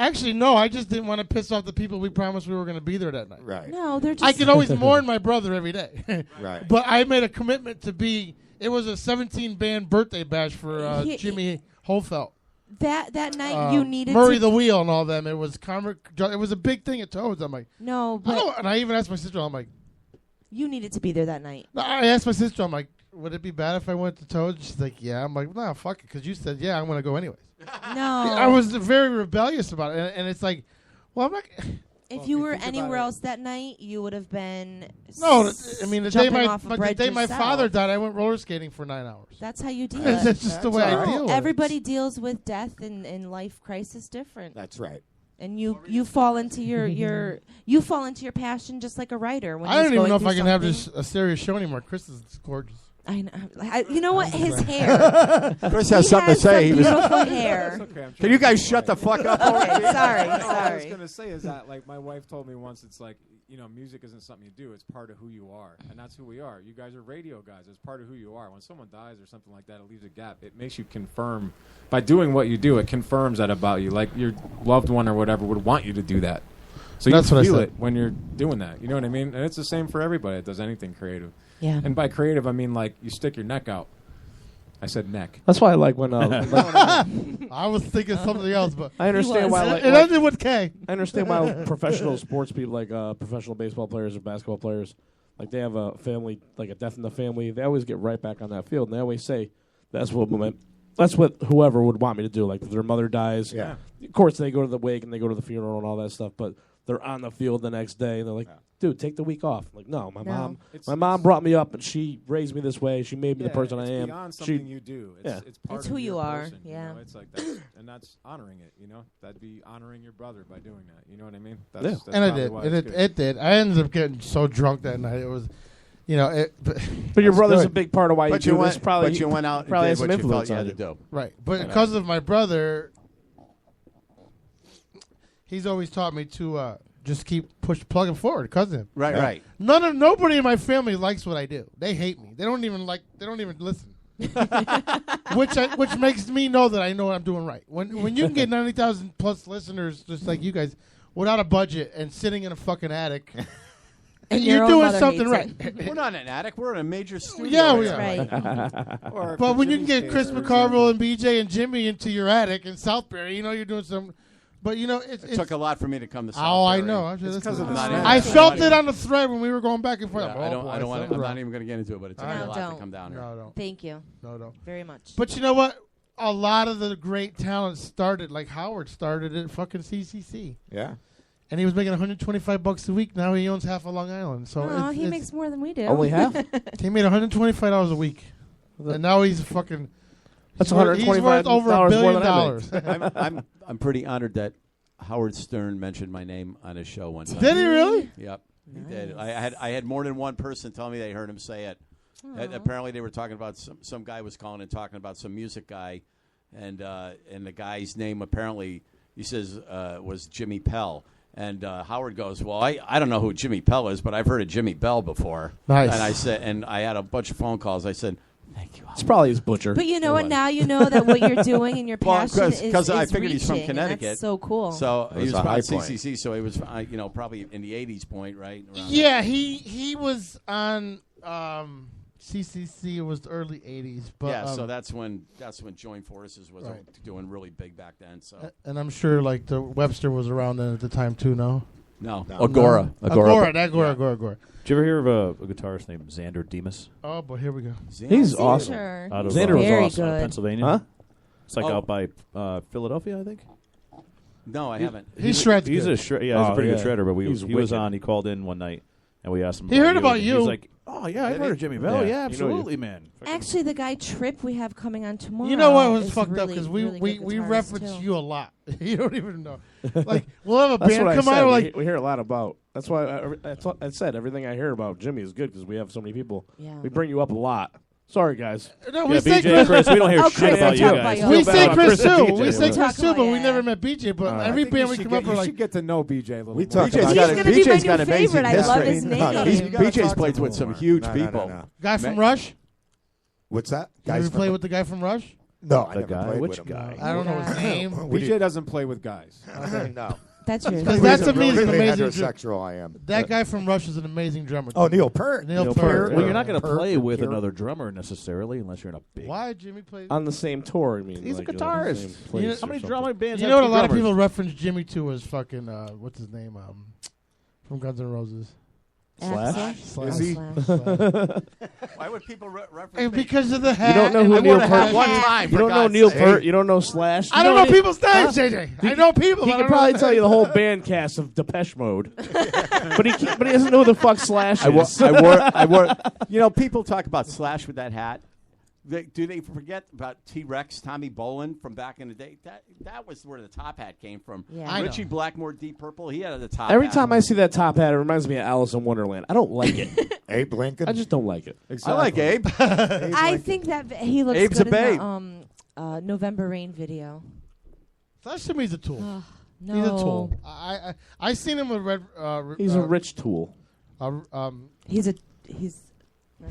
Actually, no. I just didn't want to piss off the people we promised we were going to be there that night. Right. No, they're just. I could always mourn my brother every day. Right. But I made a commitment to be. It was a 17-band birthday bash for Jimmy Holfeld. That night you needed Murray to the Wheel and all them. It was it was a big thing at Toads. I'm like, no, but and I even asked my sister. I'm like, you needed to be there that night. I asked my sister. I'm like, would it be bad if I went to Toads? She's like, yeah. I'm like, nah, fuck it, because you said yeah. I'm gonna go anyways. No, I was very rebellious about it, and it's like, well, I'm not. If you were anywhere else that night, you would have been. No, I mean the day the day my father died, I went roller skating for 9 hours. That's how you deal. That's just the way I deal with it. Everybody deals with death and life crisis different. That's right. And you fall into your you fall into your passion just like a writer. When I don't even know if I can have this. a serious show anymore. Chris is gorgeous. I know. You know what? His hair. Chris has something to say. Beautiful hair. Okay, Can you guys shut the fuck up? Okay, sorry. What I was gonna say is that, like, my wife told me once, it's like, music isn't something you do; it's part of who you are, and that's who we are. You guys are radio guys; it's part of who you are. When someone dies or something like that, it leaves a gap. It makes you confirm by doing what you do. It confirms that about you, like your loved one or whatever would want you to do that. So That's you what I feel said. it when you're doing that. You know what I mean? And it's the same for everybody that does anything creative. Yeah. And by creative, I mean like you stick your neck out. I said neck. That's why I like when. I was thinking something else, but I understand why. It ended with K. I understand why professional sports people, like professional baseball players or basketball players, like they have a family, like a death in the family. They always get right back on that field, and they always say, "That's what whoever would want me to do." Like if their mother dies, Yeah. Of course they go to the wake and they go to the funeral and all that stuff, but they're on the field the next day and they're like, dude, take the week off. Like, no, my mom brought me up and she raised me this way. She made me the person I am. It's beyond something you do. It's part It's of who you your are. person, Yeah. It's like that's honoring it. That'd be honoring your brother by doing that. You know what I mean? Yeah. That's And I probably did. why And it's good. it did. I ended up getting so drunk that night. It was, But your brother's a big part of why you do this. Probably, but you went out and probably did has some what you felt influence you on had to do. Right. But because of my brother, he's always taught me to just keep plugging forward because of him. Right. Nobody in my family likes what I do. They hate me. They don't even listen. which makes me know that I know what I'm doing right. When you can get 90,000 plus listeners just like you guys without a budget and sitting in a fucking attic and your you're own doing mother something hates right. We're not in an attic. We're in a major studio. Yeah, we area. are. Or But if when you Jimmy can get stays Chris there, McCarville and BJ and Jimmy into your attic in Southbury, you're doing some. But it's It took a lot for me to come to. Oh, I Southbury. know. It's because of the Not smell. in- I felt it on the thread when we were going back and forth. Yeah, Oh, I don't boy, want. something's I'm wrong. not even going to get into it, but it took me a lot don't. to come down here. No, don't. Thank you. No. Very much. But you know what? A lot of the great talent started, like Howard started at fucking CCC. Yeah. And he was making $125 a week. Now he owns half of Long Island. So No, he it's- makes more than we do. Only half? He made $125 a week. And now he's fucking. That's he's worth over $1 billion. I'm pretty honored that Howard Stern mentioned my name on his show one time. Did he really? Yep, he did. I had more than one person tell me they heard him say it. Apparently, they were talking about some guy was calling and talking about some music guy, and the guy's name apparently he says was Jimmy Pell. And Howard goes, well, I don't know who Jimmy Pell is, but I've heard of Jimmy Bell before. Nice. And I said, and I had a bunch of phone calls. I said, thank you. It's probably his butcher. But you know what? Now you know that what you're doing and your passion is because I figured reaching, he's from and Connecticut. That's so cool. So It he was was a high probably point. CCC. So he was, probably in the '80s point, right? Around Yeah, he was on CCC. It was the early '80s, but yeah, so that's when Joint Forces was doing really big back then. So and I'm sure like the Webster was around then at the time too. No, Agora. Agora. Did you ever hear of a guitarist named Xander Demas? Oh, but here we go. He's awesome. Out of Xander was Very awesome. good. Pennsylvania. Huh? It's like out by Philadelphia, I think. No, I haven't. He shreds He's good. a he's a pretty good shredder. But He's he was wicked. on. He called in one night, and we asked him. He heard about and you. He's like, "Oh yeah, I've heard of Jimmy Bell. Yeah. Yeah, You know absolutely, man." Actually, the guy Trip we have coming on tomorrow. You know what was is fucked really, up because really we good guitarist, reference too. you a lot. You don't even know. Like we'll have a That's band what come I on. said. We're like, we hear a lot about. That's why I said everything I hear about Jimmy is good because we have so many people. Yeah. We bring you up a lot. Sorry, guys. no, Yeah, we say BJ and Chris, we don't hear Oh, shit Chris, about we you talk guys. about we you. say about Chris Chris and too. BJ. We say Talk Chris too, about but we it. never met BJ. But I every think band we come up, we're You like, should get to know BJ a little We more. talk He's about gonna be my BJ's new got amazing favorite. I love history. his No, name. he's- BJ's played with some huge people. guy from Rush. What's that? You ever play with the guy from Rush? No, I The never guy? played Which with him. guy? I don't know his name. BJ doesn't play with guys. No. That's yours. Because that's to me is an Really amazing heterosexual I am. That guy from Rush is an amazing drummer. Oh, too. Neil Peart. Neil Peart. Well, you're not going to Peart, play with Peart. another drummer necessarily unless you're in a big. Why Jimmy plays? On the same tour, I mean. He's a like, guitarist. the same You place know- or How many something. drumming bands? You have know what? A two lot of drummers? people reference Jimmy to as fucking what's his name? From Guns N' Roses. Slash? Is he? Why would people reference And me? because of the hat. You don't know and who I Neil wore a Peart hat. One time, You for don't know God's Neil sake. Peart. You don't know Slash. I don't know any- people's names, JJ. I know people. He but I can don't probably know tell you the names. whole band cast of Depeche Mode, but he doesn't know who the fuck Slash is. I wore. You know, people talk about Slash with that hat. Do they forget about T-Rex, Tommy Bolin from back in the day? That was where the top hat came from. Yeah. I Richie know. Blackmore, Deep Purple, he had the top Every hat. time I see that top hat, it reminds me of Alice in Wonderland. I don't like it. Abe Lincoln. I just don't like it. I like Abe. I think that he looks Abe's good a babe. in the November Rain video. Slash to me is a tool. No. He's a tool. I seen him with Red. He's a rich tool. He's.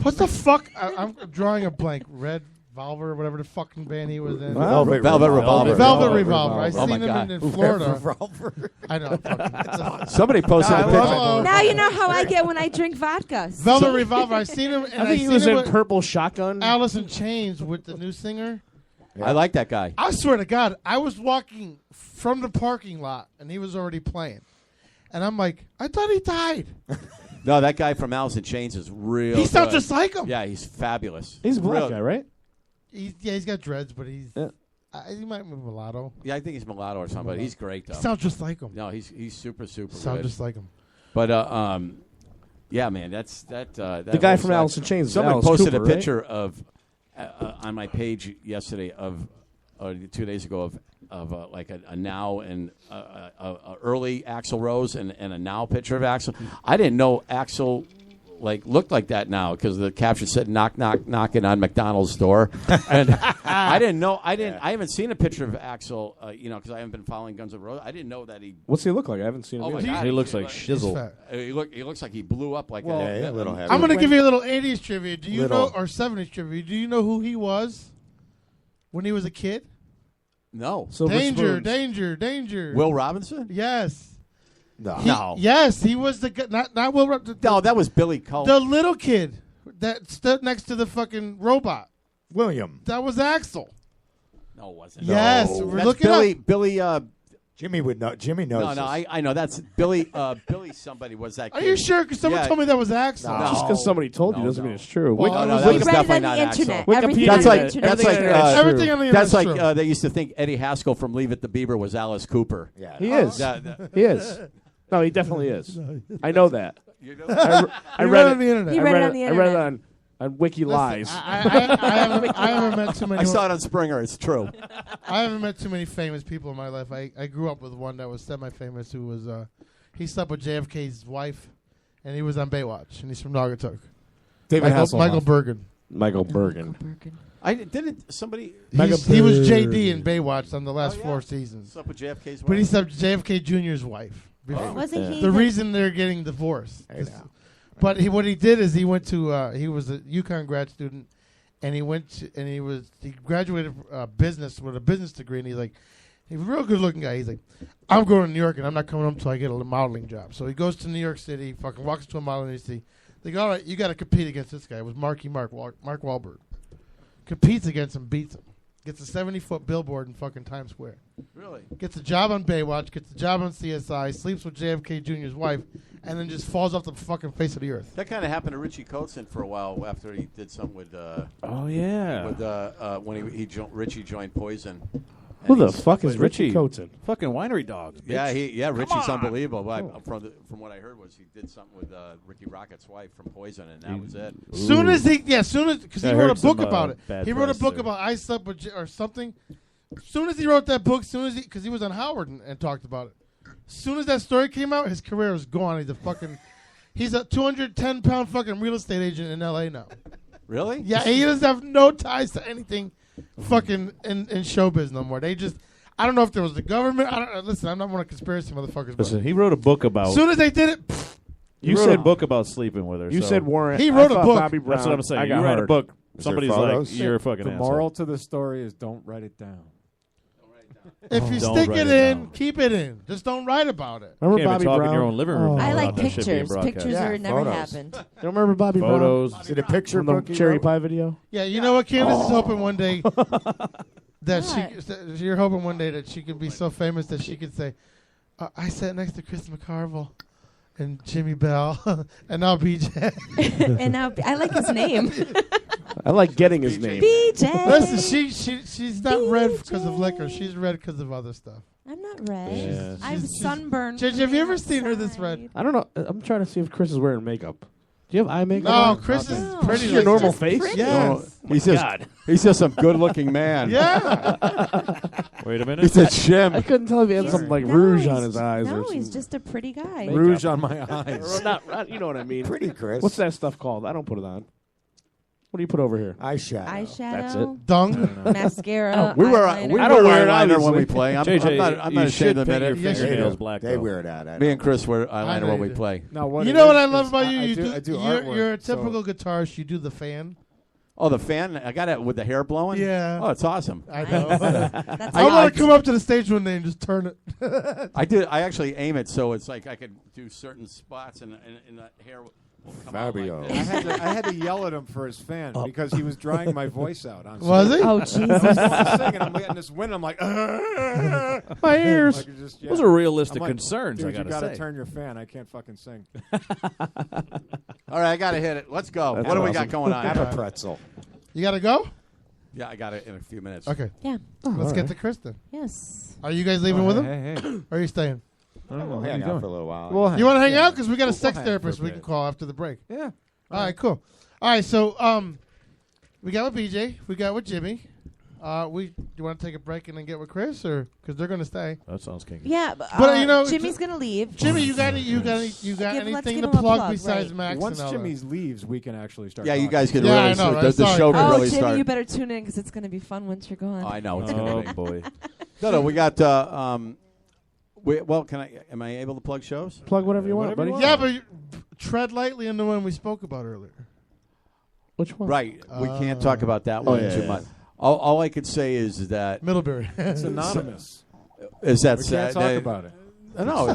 What the fuck? I'm drawing a blank. Red Volver, whatever the fucking band he was in. Velvet Revolver. Velvet Revolver. I Oh seen my him God. in Florida. Revolver. I know. Fucking, Somebody posted a picture. Now you know how I get when I drink vodka. Velvet Revolver. I seen him. And I think he seen was him in with Purple Shotgun. Alice in Chains with the new singer. I like that guy. I swear to God, I was walking from the parking lot and he was already playing, and I'm like, I thought he died. No, that guy from Alice in Chains is real. He sounds good. just like him. Yeah, he's fabulous. He's a black Real- guy, right? He's got dreads, but he's Yeah. he might be mulatto. Yeah, I think he's mulatto or something, but he's great though. He sounds just like him. No, he's super Sounds good. just like him. But yeah, man, that's that. The guy from Alice in Chains is Someone Alice posted Cooper, a picture of on my page yesterday of 2 days ago of like a now and a early Axl Rose and a now picture of Axl. I didn't know Axl looked like that now because the caption said knock knock knocking on McDonald's door, and I didn't know. I haven't seen a picture of Axl. Because I haven't been following Guns N' Roses. I didn't know that he. What's he look like? I haven't seen him. Oh my either. God, He looks like shizzle. He looks like he blew up like a little heavy. I'm going to give you a little 80s trivia. Do you Little. know, or 70s trivia? Do you know who he was when he was a kid? No. Silver Danger, Spoons. danger. Will Robinson? Yes. No. Yes, he was the guy. Not Will Robinson. No, that was Billy Cole. The little kid that stood next to the fucking robot. William. That was Axl. No, it wasn't. Yes, No. we're That's looking Billy. up. Billy. Jimmy would know. Jimmy knows. No, this. I know that's Billy. Billy. Somebody was that. Are kid. you sure? Because someone Yeah. told me that was Axl. No. Just because somebody told you doesn't mean it's true. Well, No, was that He was read it definitely on not the Axl. internet. Wikipedia Everything said on the it. internet. That's like Everything on the that's internet's like true. they used to think Eddie Haskell from Leave It to Beaver was Alice Cooper. Yeah. He is. He is. No, he definitely is. I know that. You know? I You read on the internet. He read it on the I read it internet. on Wiki Lies. I haven't met too many. I saw it on Springer. It's true. I haven't met too many famous people in my life. I grew up with one that was semi-famous who was he slept with JFK's wife, and he was on Baywatch, and he's from Naugatuck. David Hasselhoff. Michael Bergen. Michael Bergen. I didn't somebody. He was JD in Baywatch on the last 4 seasons. Slept with JFK's wife. But he slept with JFK Jr.'s wife. Wasn't he The reation they're getting divorced. But what he did is he went to he was a UConn grad student, and he graduated business with a business degree, and he's a real good looking guy. He's like, I'm going to New York and I'm not coming home until I get a modeling job. So he goes to New York City, fucking walks to a modeling agency. They go, all right, you got to compete against this guy. It was Mark Wahlberg. Competes against him, beats him. Gets a 70-foot billboard in fucking Times Square. Really? Gets a job on Baywatch, gets a job on CSI, sleeps with JFK Jr.'s wife, and then just falls off the fucking face of the earth. That kind of happened to Richie Kotzen for a while after he did something with. Oh yeah. With when Richie joined Poison. Who And the he's- fuck is Richie Kotzen? Fucking winery dog. Yeah, Richie's on. unbelievable. But from what I heard was he did something with Ricky Rocket's wife from Poison, and that was it. Because he I wrote a heard book some, about it. bad He wrote a press book there. about I slept with or something. Soon as he wrote that book, because he was on Howard and talked about it. Soon as that story came out, his career was gone. He's a 210-pound fucking real estate agent in L.A. now. Really? Yeah, he doesn't have no ties to anything fucking in showbiz no more. They just, I don't know if there was the government. Listen, I'm not one of conspiracy motherfuckers. But Listen, he wrote a book about. as soon as they did it, You said a book about sleeping with her. You so. said Warren. He wrote I a thought book. Bobby Brown. That's what I'm saying. I got You write hard. a book Somebody's like, you're a fucking The asshole. moral to the story is don't write it down. If you Don't stick write it it in, keep it in. Just don't write about it. Remember Can't Bobby even talk Brown? in your own living room. I now like without that shit being pictures. broadcast. Pictures Yeah, are never photos. happened. You don't remember Bobby Photos. Brown? See the picture From the book he cherry wrote? pie video? Yeah, you know what? Candace is hoping one day that you're hoping one day that she could be so famous that she could say, "I sat next to Chris McCarville and Jimmy Bell and now BJ." And now I like his name. I like getting his name. BJ. Listen, she's not red because of liquor. She's red because of other stuff. I'm not red. Yeah. I'm sunburned. JJ, have you ever seen her this red? I don't know. I'm trying to see if Chris is wearing makeup. Do you have eye makeup? No, on? Chris is No. pretty. This is your normal just face? pretty. Yes. He's just some good-looking man. Yeah. Wait a minute. He's a chim. I couldn't tell if he had some like rouge on his eyes or No, some he's just a pretty guy. Rouge on my eyes. not, you know what I mean. Pretty, Chris. What's that stuff called? I don't put it on. What do you put over here? Eyeshadow. Eyeshadow. That's it. Dung. Mascara. We were eyeliner. I don't wear it, eyeliner when obviously. we play. I'm JJ, not you ashamed should to admit paint it. your Yes, you fingernails do. black. They though. wear that. Me and Chris wear I know eyeliner when you we do. play. No, what You it know what I is love about I you? do artwork, You're a so- typical guitarist. You do the fan. Oh, the fan! I got it with the hair blowing. Yeah. Oh, it's awesome. I know. That's I want to come up to the stage one day and just turn it. I did. I actually aim it so it's like I could do certain spots and the hair will come Fabio. out like I this. had to yell at him for his fan because he was drying my voice out on Was stage. he? Oh, I was Jesus. singing. I'm getting this wind. I'm like, My ears. I could just, Those are realistic I'm like, concerns, Dude, I you gotta gotta say. turn your fan. I can't fucking sing. All right, I got to hit it. Let's go. That's What do we awesome. got going on? Have a pretzel. You got to go? Yeah, I got it in a few minutes. Okay. Yeah. Let's all get right. to Kristen. Yes. Are you guys leaving with him? Hey. Or are you staying? We'll hang out for a little while. We'll You want to hang yeah. out? Because we got a sex hang therapist for a we can bit. call after the break. Yeah. All right, cool. All right, so we got with BJ. We got with Jimmy. Do you want to take a break and then get with Chris, or because they're going to stay? That sounds kinky. Yeah, But, you know, Jimmy's gonna leave. Jimmy, you got Give- let's give anything to him a plug plug, besides right. Max? Once and all that? Jimmy's leaves, we can actually start. Yeah, you talking. guys could Yeah, I really know, start. right? The Sorry. show could Oh, really Jimmy, start. you better tune in because it's gonna be fun once you're gone. I know. It's Oh gonna be. boy. No, we got. Well, can I? Am I able to plug shows? Plug whatever you want, buddy. Yeah, but tread lightly in the one we spoke about earlier. Which one? Right. We can't talk about that one yeah, too yeah. much. All I could say is that Middlebury. It's anonymous. is that We can't talk about it. No.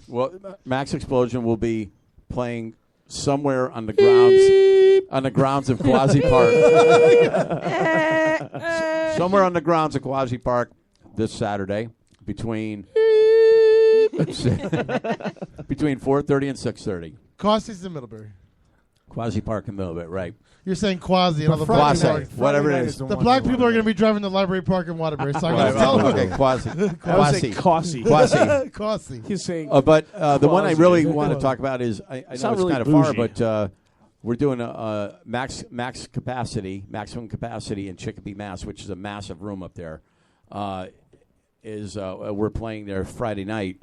Well, Maxx Explosion will be playing somewhere on the grounds of Quasi Park. Somewhere on the grounds of Quasi Park this Saturday between 4:30 and 6:30. Quasi's in Middlebury. Quasi Park in Middlebury, right? You're saying Quasi. And all the Quasi, black people whatever it is. the black people are going to be driving the library park in Waterbury. So I got to tell them. Okay, Quasi. I would say Quasi. Quasi. He's saying. But the one I Quasi. really want to talk about is I know it's not really kind of far, bougie. but we're doing a maximum capacity in Chicopee, Mass, which is a massive room up there. We're playing there Friday night,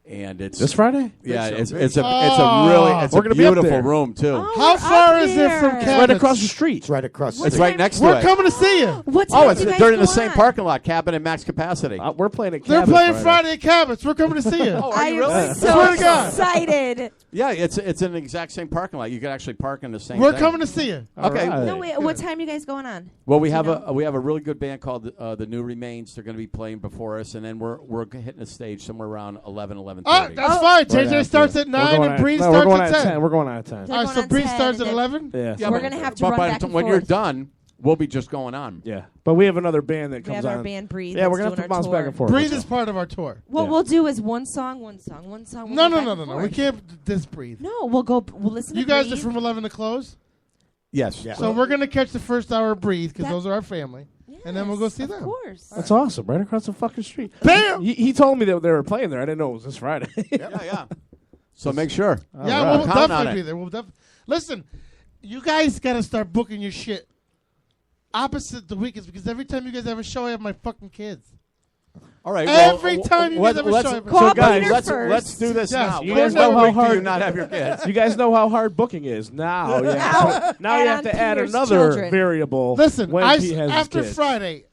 and it's This Friday? Yeah, Big it's show. it's a Oh. it's We're a gonna be up beautiful there. room too. How far is it from there? Cabot? Right across the street. It's right across the It's street. right next to We're it. coming to see you. What time Oh, it's do you guys they're in go the same on? parking lot, Cabot and Max Capacity. We're playing at They're Cabot playing Friday at Cabot's. We're coming to see you. Oh, I you really? am so Swear to God. excited. Yeah, it's in the exact same parking lot. You can actually park in the same. We're thing. coming to see you. Okay. All right. No, wait. What time you guys going on? Well, we Do you have know? a really good band called the New Remains. They're going to be playing before us, and then we're hitting the stage somewhere around 11:30. Oh, that's fine. Right JJ after. starts at We're 9 going and Bree we're starts going at 10. We're going out at 10. They're All right, going so on Bree 10, starts at and 11? Yeah. Yeah, We're but- gonna have to but run by back the and time when you're forth. done, we'll be just going on. Yeah. But we have another band that We comes have on. our band Breathe. Yeah, we're that's going to have to doing our bounce back tour. and forth. Breathe is part of our tour. What Yeah. we'll do is one song. We'll No, go no, back no, and no, no. forth. We can't disbreathe. No, we'll listen You to guys are Breathe. from 11 to close? Yes. Yeah. So we're going to catch the first hour of Breathe because That- those are our family. And then we'll go Yes, see of them. course. That's awesome. Right across the fucking street. Bam! He told me that they were playing there. I didn't know it was this Friday. Yeah. So make sure. Yeah, All right. we'll Count on definitely it. be there. Listen, you guys got to start booking your shit opposite the weekends because every time you guys have a show, I have my fucking kids. All right. Every time you guys have a let's, show, so Call guys, Peter let's first. do this Yes, now. You we're guys know never how week do you hard not have your kids? You guys know how hard booking is. Now you have to, Add you have on to add Peter's another children. variable. Listen, when he has his after kids. Friday,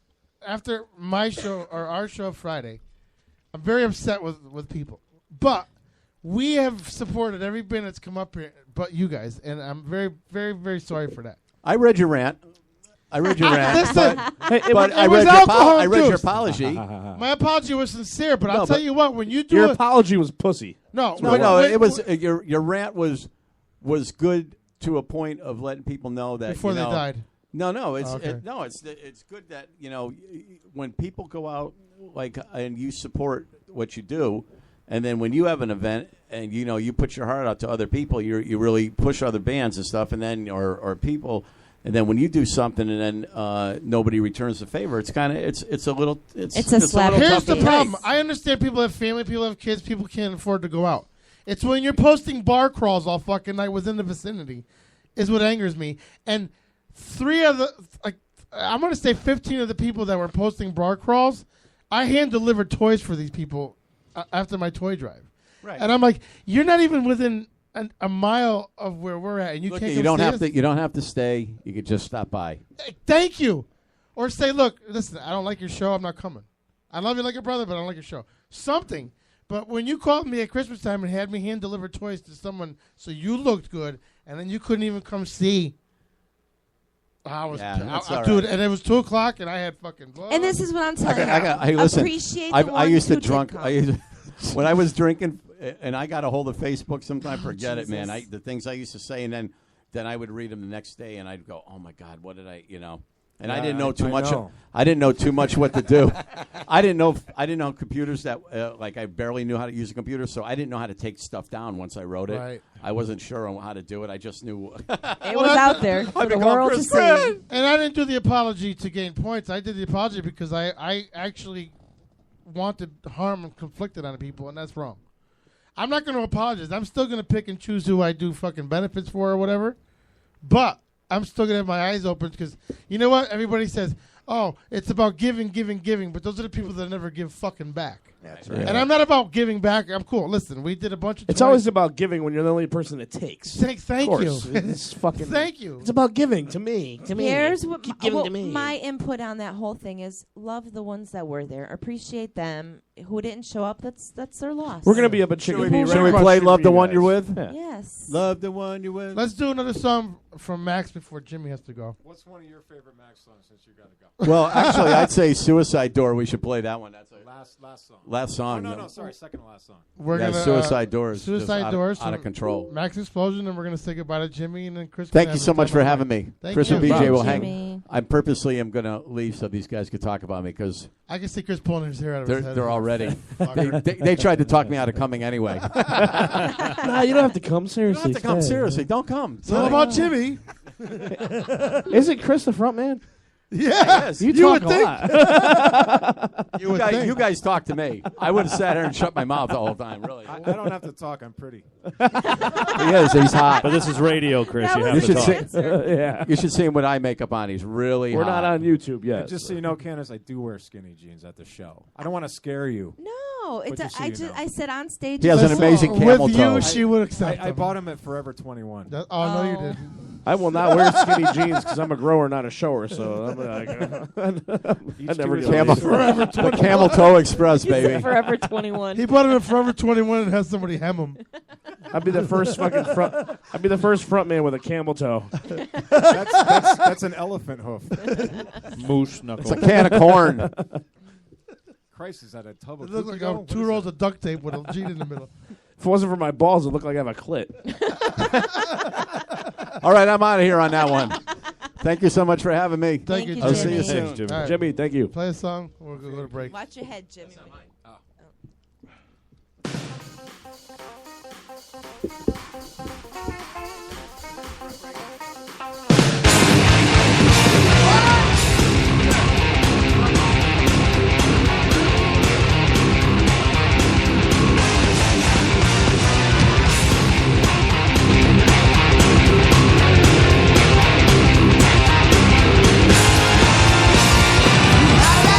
after my show or our show Friday, I'm very upset with people. But we have supported every band that's come up here but you guys, and I'm very, very, very sorry for that. I read your rant. Listen, but I it was read alcohol I read your induced. apology. My apology was sincere, but I'll No, tell but you what. When you do Your apology was pussy. no, It was your rant was good to a point of letting people know that before they died. No, it's Okay. it's good that when people go out and you support what you do, and then when you have an event and you put your heart out to other people, you really push other bands and stuff, and then or people, and then when you do something and then nobody returns the favor, it's kind of it's a little it's a slap. Here's the Tough. problem. I understand people have family, people have kids, people can't afford to go out. It's when you're posting bar crawls all fucking night within the vicinity, is what angers me. And 3 of the I'm gonna say 15 of the people that were posting bar crawls, I hand delivered toys for these people after my toy drive. Right. And I'm like, you're not even within a mile of where we're at, and you can't. You don't have to stay. You could just stop by. Thank you, or say, look, listen, I don't like your show. I'm not coming. I love you like a brother, but I don't like your show. Something. But when you called me at Christmas time and had me hand deliver toys to someone, so you looked good, and then you couldn't even come see. Dude, and it was 2:00, and I had fucking. And this is what I'm telling you. Listen, appreciate the I ones used who to did drunk. come. When I was drinking, and I got a hold of Facebook. Sometimes forget it, man. The things I used to say, and then I would read them the next day, and I'd go, "Oh my God, what did I?" And I didn't know too much. I didn't know too much what to do. I didn't know computers that I barely knew how to use a computer, so I didn't know how to take stuff down once I wrote it. Right. I wasn't sure on how to do it. I just knew it was out there for the world to see. And I didn't do the apology to gain points. I did the apology because I actually wanted harm and conflicted on people, and that's wrong. I'm not going to apologize. I'm still going to pick and choose who I do fucking benefits for or whatever, but I'm still going to have my eyes open because you know what? Everybody says, oh, it's about giving, but those are the people that never give fucking back. That's right. And I'm not about giving back. I'm cool. Listen, we did a bunch of It's toys. always about giving when you're the only person that takes. Thank Of you. course. It's fucking. Thank you. It's about giving to me. Here's what Keep giving to me. my input on that whole thing is: love the ones that were there, appreciate them. Who didn't show up, that's their loss. We're gonna be up at Chicken. Should we play "Love the One You're With"? Yeah. Yes. Love the one you're with. Let's do another song from Max before Jimmy has to go. What's one of your favorite Max songs since you got to go? Well, actually, I'd say "Suicide Door." We should play that one. That's last song. last song. Oh, no, sorry, second to last song. We're gonna "Suicide Doors." Suicide Doors out of control. Max Explosion, and we're gonna say goodbye to Jimmy and then Chris. Thank you so much for having me. Thank Chris you. and BJ will Jimmy. hang. I purposely am going to leave so these guys could talk about me because I can see Chris pulling his hair out of his head. they're all ready. they tried to talk me out of coming anyway. Nah, you don't have to come. Seriously. You don't have to come. Seriously, don't come. It's all about Jimmy. Isn't Chris the front man? Yes, You would talk a think. lot. You would think. You guys talk to me. I would have sat here and shut my mouth the whole time. Really. I don't have to talk. I'm pretty. He is. He's hot. But this is radio, Chris. That You was have You to should talk. see. Yeah. You should see him with eye makeup on. He's really We're hot. not on YouTube yet. Just so you know, Candace, I do wear skinny jeans at the show. I don't want to scare you. No, But just so you know. I said on stage. He has an amazing camel With toe. you, she would accept I them. bought them at Forever 21. No, you didn't. I will not wear skinny jeans because I'm a grower, not a shower. So I'm like, I never his do Camel, that. the Camel Toe Express, baby. Forever 21. He bought it at Forever 21 and has somebody hem him. I'd be the first fucking front. I'd be the first front man with a camel toe. That's an elephant hoof. Moose knuckle. It's a can of corn. Christ, is that a tub It of looks like Cookie Dough? 2 rolls of duct tape with a jean in the middle. If it wasn't for my balls, it looked like I have a clit. All right, I'm out of here on that one. Thank you so much for having me. Thank you, I'll see Jimmy. you Thanks, soon. Jimmy. All right. Jimmy, thank you. Play a song. We're going to go to break. Watch your head, Jimmy.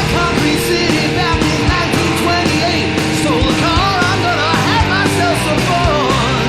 Concrete city back in 1928. Stole a car, I'm gonna have myself some fun.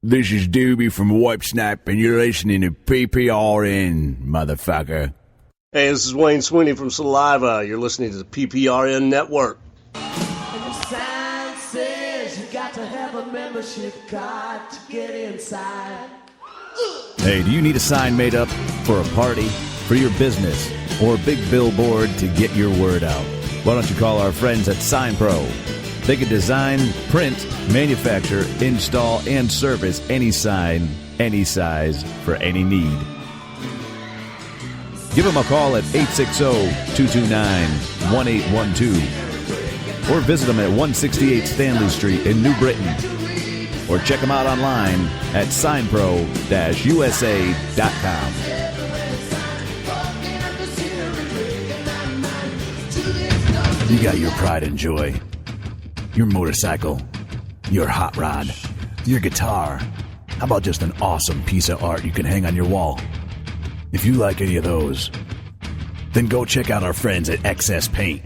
This is Doobie from Wipe Snap, and you're listening to PPRN, motherfucker. Hey, this is Wayne Sweeney from Saliva. You're listening to the PPRN Network. The sign says you got to have a membership card to get inside. Hey, do you need a sign made up for a party, for your business, or a big billboard to get your word out? Why don't you call our friends at Sign Pro? They can design, print, manufacture, install, and service any sign, any size, for any need. Give them a call at 860-229-1812 or visit them at 168 Stanley Street in New Britain, or check them out online at signpro-usa.com. You got your pride and joy, your motorcycle, your hot rod, your guitar. How about just an awesome piece of art you can hang on your wall? If you like any of those, then go check out our friends at XS Paint.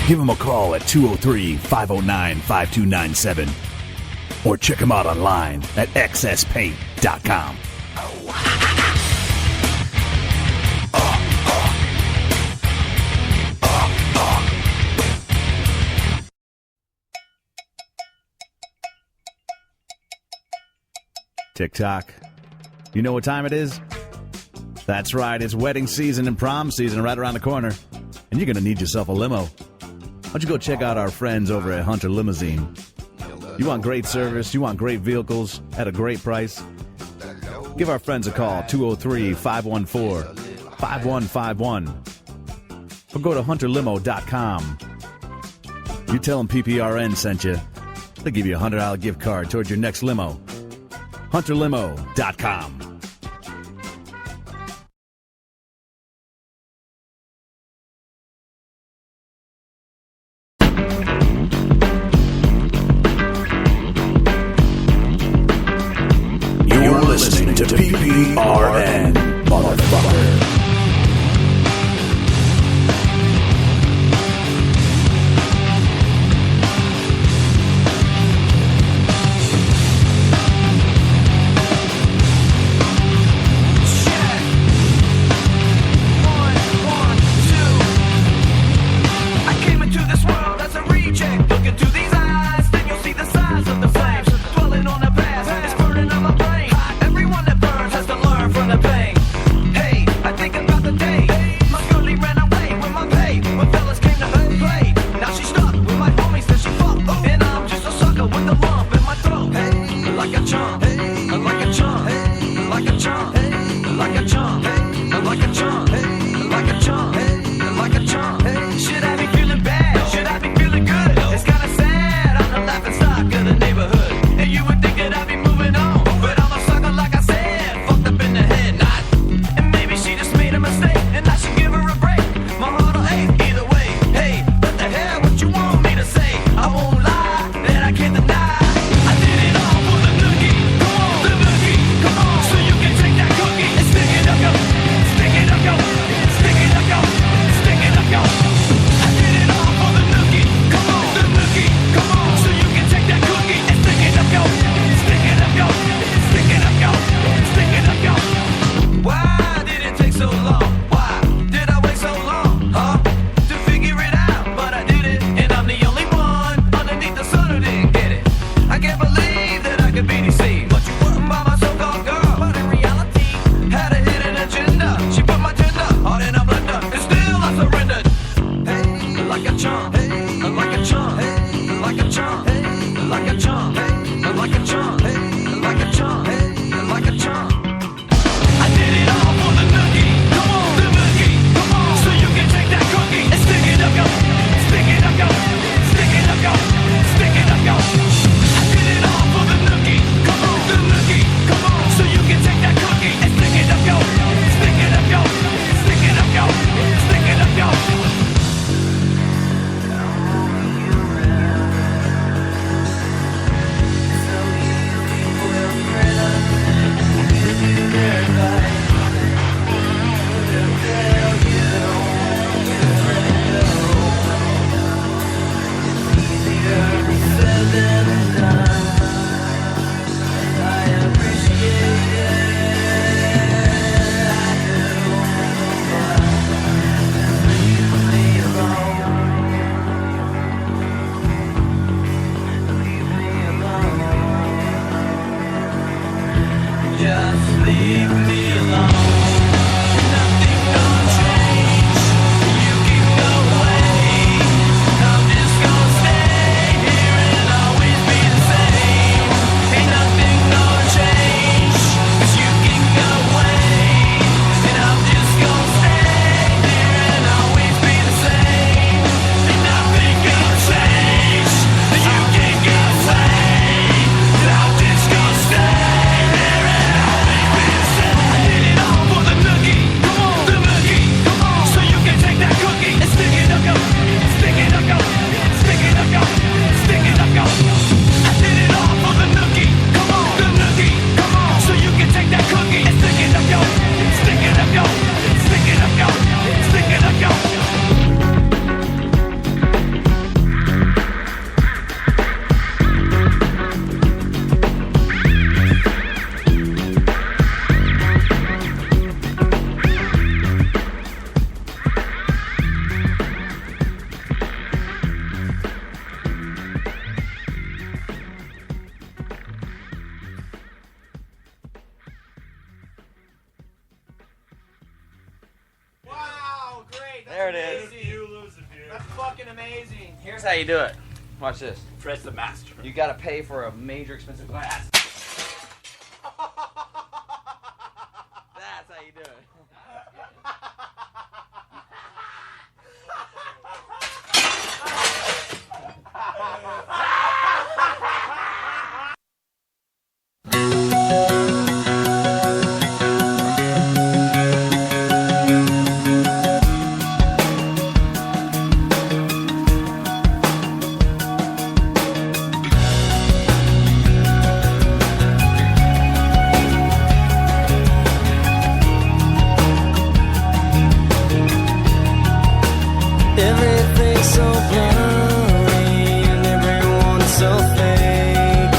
Give them a call at 203-509-5297 or check them out online at xspaint.com. TikTok. You know what time it is? That's right, it's wedding season and prom season right around the corner. And you're going to need yourself a limo. Why don't you go check out our friends over at Hunter Limousine? You want great service, you want great vehicles at a great price? Give our friends a call, 203-514-5151. Or go to hunterlimo.com. You tell them PPRN sent you. They'll give you a $100 gift card towards your next limo. hunterlimo.com. You're listening to PPRN, motherfucker. There it is. That's fucking amazing. Here's how you do it. Watch this. Fred's the master. You gotta pay for a major expensive glass. That's how you do it. Everything's so blurry and everyone's so fake,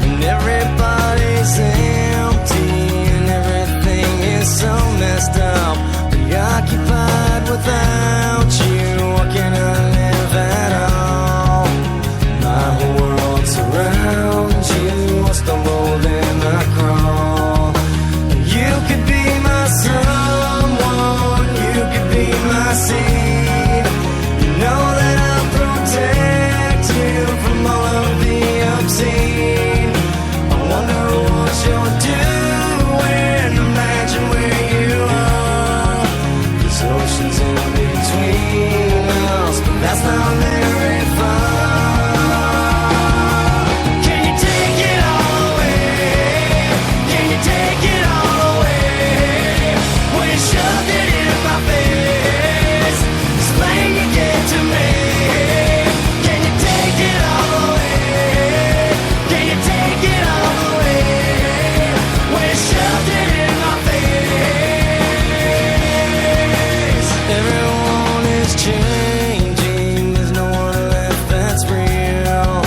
and everybody's empty and everything is so messed up, preoccupied without you. What can I live at all? My whole world surrounds you. I stumble then I crawl. You could be my someone, you could be my seed. Know that I'll protect you from all of the obscene. I wonder what you're doing. Imagine where you are. There's oceans in between us, but that's not very far. Can you take it all away? Can you take it all away? When you shoved it in my face, explain you get to me. Can you take it all away? Can you take it all away? When you shoved it in my face. Everyone is changing. There's no one left that's real.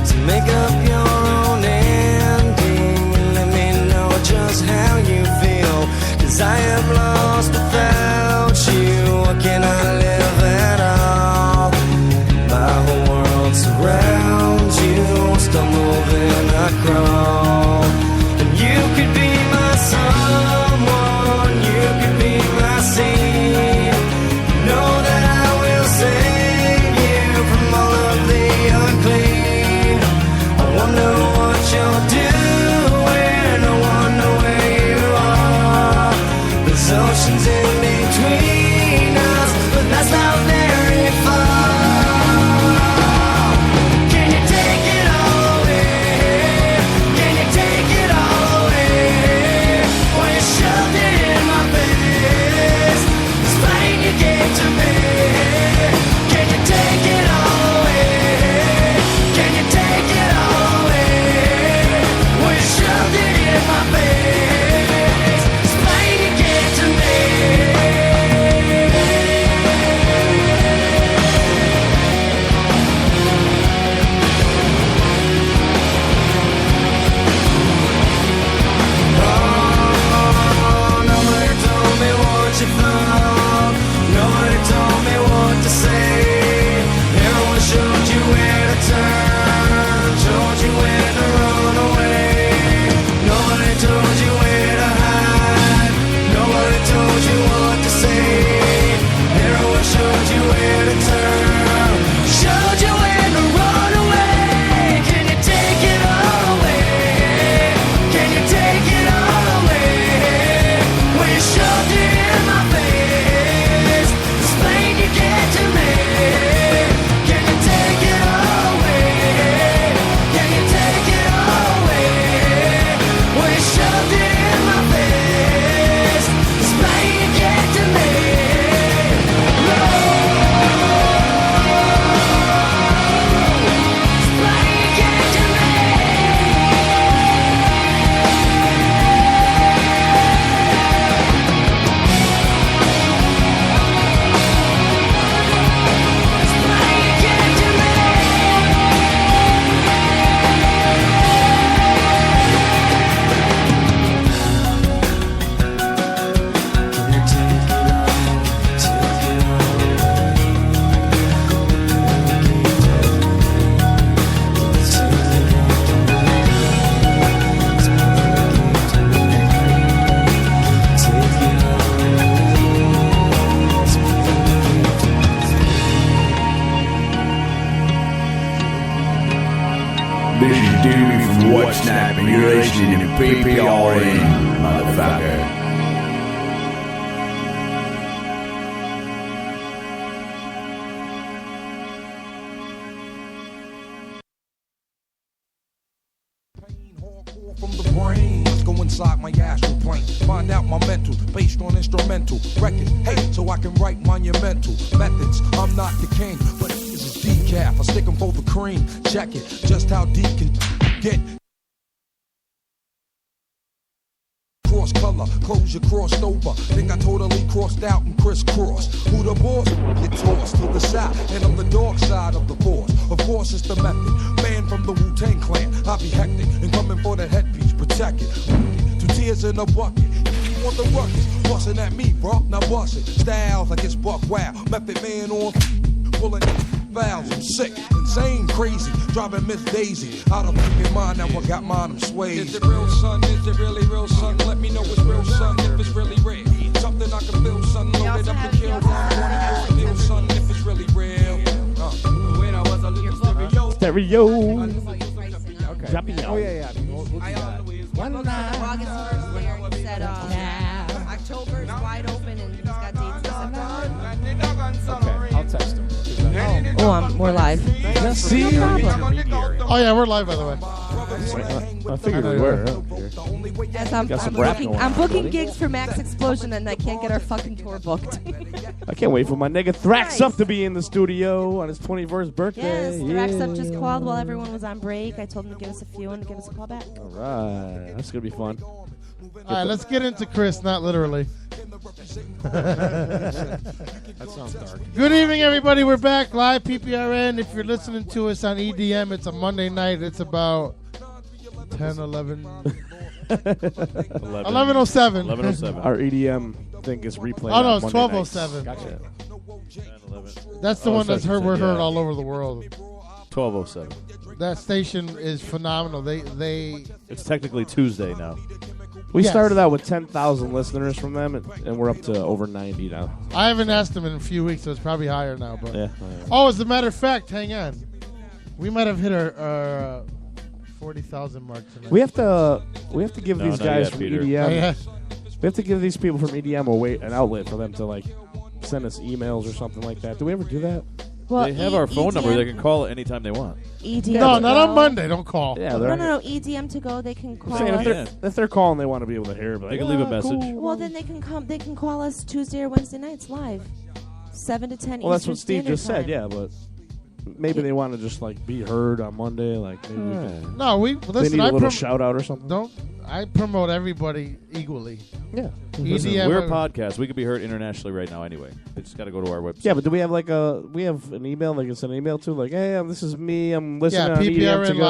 So make up your own ending and let me know just how you feel. 'Cause I have lost without you. What can I live at all? My whole world surrounds you. Stumble then I crawl. And you could be my someone, you could be my seed. Know that I will save you from all of the unclean. I wonder what you're doing. I wonder where you are. There's oceans in between us, but that's not very far. Can you take it all away? Can you take it all away? When you shoved it in my face, explain you gave to me. Can you take it all away? Can you take it all away? When you shoved it in my face, explain you gave to me. Nobody told me what you thought. Nobody told me what to say. Everyone showed you where to turn, showed you where to run away. Nobody told you where to hide. Nobody told you what to say. Everyone showed you where to turn, showed you where to run away. Can you take it all away? Can you take it all away? When you shoved it in my face. what's snapping? You're listening to PPRN, motherfucker. From the brain, let's go inside my astral plane. Find out my mental, based on instrumental record. Hey, so I can write monumental methods. I'm not the king, but this is decaf. I stick 'em for the cream. Check it, just how deep can get. Cross color, clothes you crossed over. Think I totally crossed out and crisscrossed. Who the boss? Get tossed to the side, and on the dark side of the force. Of course, it's the method. Man from the Wu-Tang Clan, I be hectic and coming for the headpiece, protect it. 2 tears in a bucket. You want the ruckus? Bustin' at me, bro. Now bust it. Styles like it's buck wow. Method man on pulling valves. I'm sick, insane, crazy. Driving Miss Daisy out of fucking mind. Now I got mine, I'm swayed. Is it real, son? Is it really real, son? Let me know it's real, son. If it's really real, something I can feel, son. Load it up and kill one. Want to feel, son. If it's really real. When I was a little stereo. Okay. Oh yeah. What you got? One night. August 1st there, and he said October's wide open, and he's got dates in September. Okay, I'll text him. We're live. See? Oh yeah, we're live by the way. I figured we were. Yes, I'm booking gigs for Maxx Explosion, and I can't get our fucking tour booked. I can't wait for my nigga Thrax Up to be in the studio on his 21st birthday. Yes, Thrax Up just called while everyone was on break. I told him to give us a few and to give us a call back. All right, that's gonna be fun. All right, let's get into Chris, not literally. That sounds dark. Good evening, everybody. We're back live, PPRN. If you're listening to us on EDM, it's a Monday night. It's about 10, 11... 11:07. 11:07. Our EDM thing is replayed. Oh, no, on it's Monday 12:07. nights. Gotcha. 10, 11. That's the one that's heard. We're heard all over the world. 12:07. That station is phenomenal. They. It's technically Tuesday now. We Yes. started out with 10,000 listeners from them, and we're up to over 90 now. I haven't asked them in a few weeks, so it's probably higher now. But Yeah. oh, as a matter of fact, hang on, we might have hit our 40,000 mark tonight. We have to give No, these not guys yet, from Peter. EDM. Oh, yeah. We have to give these people from EDM an outlet for them to like send us emails or something like that. Do we ever do that? Well, They have our phone number. They can call it anytime they want. EDM. No, not on Monday. Don't call. Yeah, No. EDM to go. They can call saying us. if they're calling, they want to be able to hear. But They can leave a message. Cool. Well, then they can come. They can call us Tuesday or Wednesday nights live, 7 to 10. Well, that's Eastern what Steve Standard just said. Time. Yeah, but maybe they want to just like be heard on Monday. Like maybe we can, No, we they listen. need a I little shout out or something. don't. I promote everybody equally. Yeah. Listen, EDM. we're a podcast. We could be heard internationally right now anyway. They just got to go to our website. Yeah, but do we have we have an email they can send an email to? Like, hey, this is me. I'm listening Yeah, on EDM to go.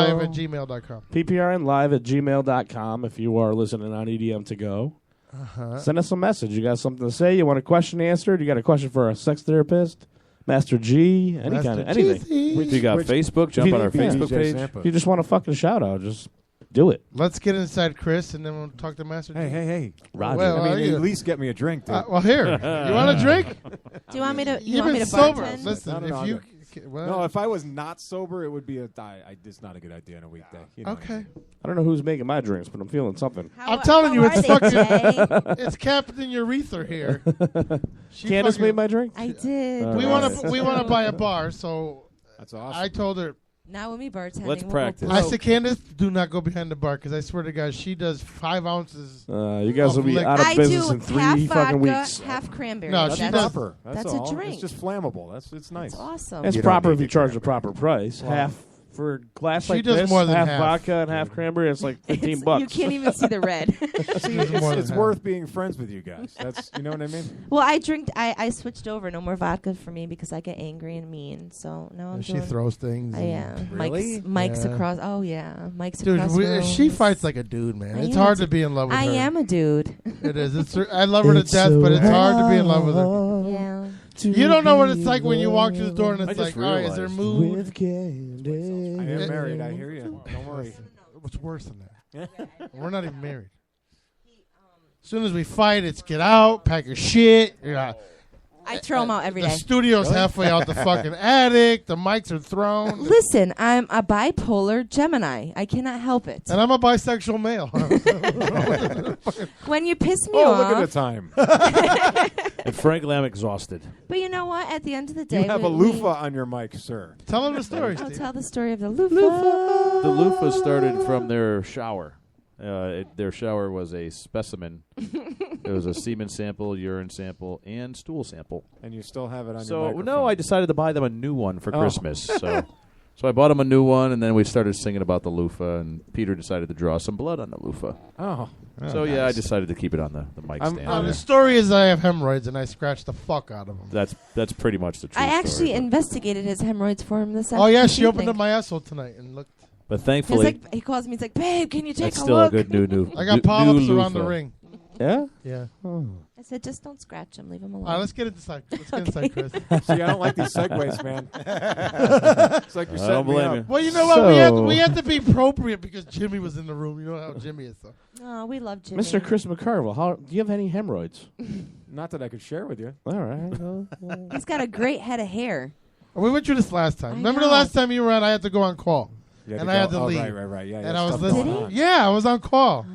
pprnlive@gmail.com. pprnlive@gmail.com if you are listening on EDM to go. Uh-huh. Send us a message. You got something to say? You want a question answered? You got a question for a sex therapist? Master G? Any kind of anything. If you got Facebook, jump on our Facebook page. If you just want a fucking shout out, just do it. Let's get inside Chris, and then we'll talk to Master G. Hey. Roger. Well, I mean, at least get me a drink, dude. well, here. You want a drink? Do you want me to? You Even want me to sober. bartend? Listen, No, if you. no. Well, No, if I was not sober, it would be it's not a good idea on a weekday. You know what I okay. mean? I don't know who's making my drinks, but I'm feeling something. I'm telling you, how it's are they, fucking. Jay? It's Captain Urethra here. She Candace fucking- made my drink? I did. All We right. want to buy a bar, so That's awesome. I told her. Not with me bartending. Let's We'll go practice. I broke. said, Candace, do not go behind the bar because I swear to God, she does 5 ounces. You guys will be liquor. out of I business do in 3 half fucking vodka, weeks. half cranberry. No, That's she does- proper. That's all. a drink. It's just flammable. It's nice. That's awesome. It's You don't proper need if you the charge the proper price. Half for a glass She like does this, more than half half. vodka and half cranberry. It's like $15. You can't even see the red. See, More than it's half. worth being friends with you guys. That's you know what I mean. Well, I switched over. No more vodka for me because I get angry and mean. So now I'm She doing. throws things. I am. Really? Mike's Yeah. across. Oh yeah, Mike's Dude, across. the she room. fights like a dude, man. I It's am a hard to dude. be in love with I her. am a dude. It is. I love her to death, but it's hard to be in love with her. Yeah. You don't know what it's like when you walk through the door and I it's just like, all right, is there realized. mood? I am married. I hear you. Don't worry. What's worse than that? We're not even married. As soon as we fight, it's get out, pack your shit. Yeah. I throw them out every The day. studio's halfway out the fucking attic. The mics are thrown. Listen, I'm a bipolar Gemini. I cannot help it. And I'm a bisexual male. When you piss me Oh, off. look at the time. And frankly, I'm exhausted. But you know what? At the end of the day, You have a loofah on your mic, sir. Tell him the story, I'll Steve. tell the story of the loofah. The loofah started from their shower. Their shower was a specimen. It was a semen sample, urine sample, and stool sample. And you still have it on your So microphone. no, I decided to buy them a new one for Oh. Christmas. So I bought them a new one, and then we started singing about the loofah, and Peter decided to draw some blood on the loofah. Oh. So yeah, I nice. decided to keep it on the mic stand. The story is I have hemorrhoids and I scratched the fuck out of them. That's pretty much the truth. I actually investigated his hemorrhoids for him this Oh yeah, afternoon. she opened up my asshole tonight and looked. But He's thankfully, like, he calls me. He's like, "Babe, can you take that's a still look?" a good new. I got new polyps around the loofah. ring. Yeah? Yeah. I said, "Just don't scratch him. Leave him alone." All right, let's get inside. Let's get inside, Chris. See, I don't like these segues, man. It's like you're I setting don't me blame up. you. Well, you know what? We had to be appropriate because Jimmy was in the room. You know how Jimmy is, though. Oh, we love Jimmy. Mr. Chris McCarville, do you have any hemorrhoids? Not that I could share with you. All right. He's got a great head of hair. We went through this last time. I Remember the know. last time you were on? I had to go on call. You had And to I had go- to oh, leave. Right. Yeah, and yeah, I was stuff going listening. on. Yeah, I was on call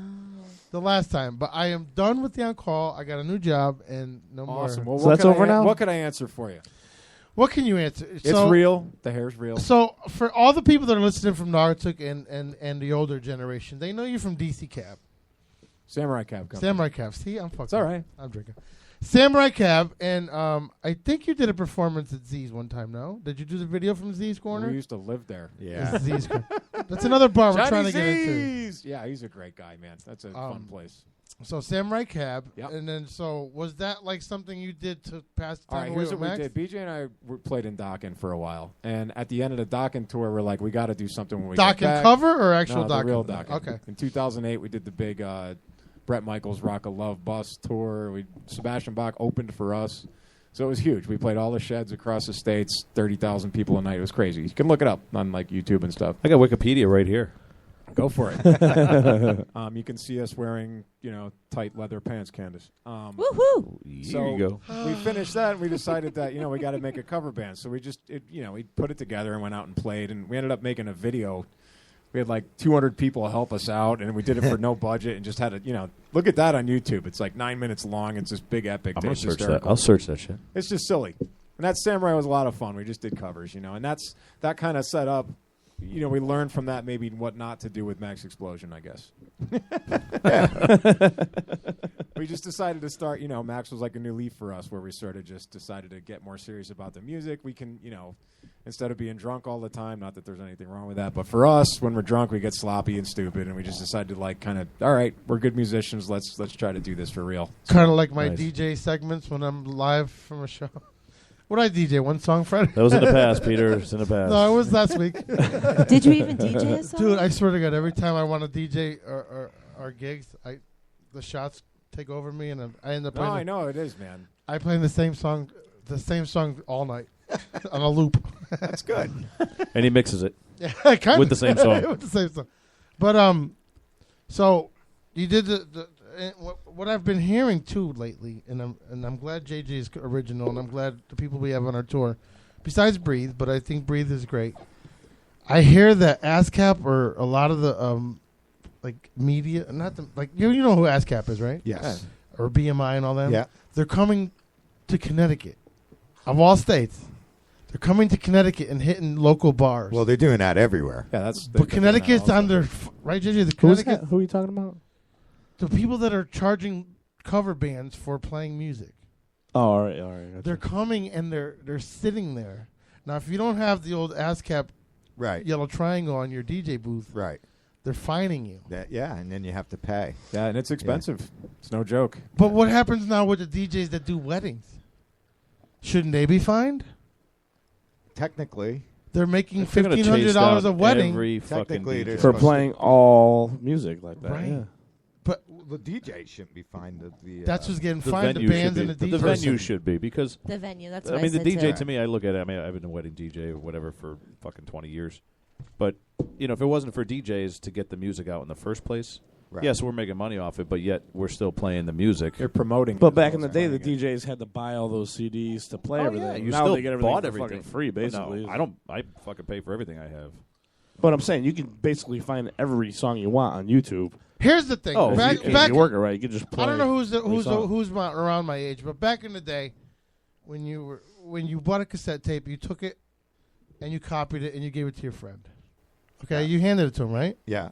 the last time. But I am done with the on call. I got a new job and no Awesome. more. Well, So what that's could I over an- now? What could I answer for you? What can you answer? It's real. The hair's real. So for all the people that are listening from Naruto and the older generation, they know you from DC Cab. Samurai Cab Company. Samurai Cab. See, I'm fucking. It's all right. I'm drinking. Samurai Cab, and I think you did a performance at Z's one time. No, did you do the video from Z's Corner? We used to live there. It's Z's Corner. That's another bar we're Johnny trying to get into. Z's! Yeah, he's a great guy, man. That's a fun place. So Samurai Cab, Yep. and then so was that like something you did to pass the All time right, away here's with what we Max? did. BJ and I played in Dokken for a while, and at the end of the Dokken tour, we're like, we got to do something when we Dokken get back. cover or actual no, the Dokken? real Dokken. Okay. In 2008, we did the big Bret Michaels Rock of Love bus tour. Sebastian Bach opened for us, so it was huge. We played all the sheds across the states, 30,000 people a night. It was crazy. You can look it up on like YouTube and stuff. I got Wikipedia right here. Go for it. You can see us wearing, tight leather pants, Candace. Woohoo! So you go. we finished that, and we decided that we got to make a cover band. So we just, we put it together and went out and played, and we ended up making a video. We had like 200 people help us out, and we did it for no budget, and just had a, look at that on YouTube. It's like 9 minutes long. It's this big epic. I'm gonna It's search that. hysterical. I'll search that shit. It's just silly. And that Samurai was a lot of fun. We just did covers, and that kind of set up. We learned from that maybe what not to do with Maxx Explosion, I guess. We just decided to start, Max was like a new leaf for us, where we sort of just decided to get more serious about the music. We can, instead of being drunk all the time, not that there's anything wrong with that, but for us, when we're drunk, we get sloppy and stupid, and we just decided to all right, we're good musicians, let's try to do this for real. Kind of like my Nice. DJ segments when I'm live from a show. What did I DJ? One song, Friday? That was in the past, Peter. It's in the past. No, it was last week. Did you even DJ a song? Dude, I swear to God, every time I want to DJ our gigs, the shots take over me, and I end up No, playing. I know it is, man. I play the same song all night on a loop. That's good. And he mixes it. Yeah, kind with the same song. With the same song. But so you did what I've been hearing too lately, and I'm glad JJ is original, and I'm glad the people we have on our tour, besides Breathe, but I think Breathe is great. I hear that ASCAP or a lot of the like media, not the like you know who ASCAP is, right? Yes. Or BMI and all that. Yeah. They're coming to Connecticut, of all states. They're coming to Connecticut and hitting local bars. Well, they're doing that everywhere. Yeah, that's. But Connecticut's on their right, JJ. The Who's Connecticut, that? Who are you talking about? the people that are charging cover bands for playing music. Oh, all right. Gotcha. They're coming and they're sitting there. Now, if you don't have the old ASCAP yellow triangle on your DJ booth, right, they're fining you. And then you have to pay. Yeah, and it's expensive. It's no joke. But what happens now with the DJs that do weddings? Shouldn't they be fined? Technically. They're making They're gonna chase $1,500 a down wedding. every fucking Technically, they're DJ. For playing all music like that. Right. Yeah. But the DJ shouldn't be fined. That's who's getting The fined. The venue should bands be. and the But DJs. the venue should be because The venue, that's I what mean, I the said DJ too. to me, I look at it. I mean, I've been a wedding DJ or whatever for fucking 20 years, but if it wasn't for DJs to get the music out in the first place, Right. Yes, we're making money off it, but yet we're still playing the music. You're promoting. But back in the day, the DJs had to buy all those CDs to play everything. Yeah, you now still they get everything bought for everything fucking free, basically. No, I don't. I fucking pay for everything I have. But I'm saying you can basically find every song you want on YouTube. Here's the thing. Oh, back, if you work it right, you can just play. I don't know who's every song. around my age, but back in the day, when you bought a cassette tape, you took it and you copied it and you gave it to your friend. Okay, you handed it to him, right? Yeah.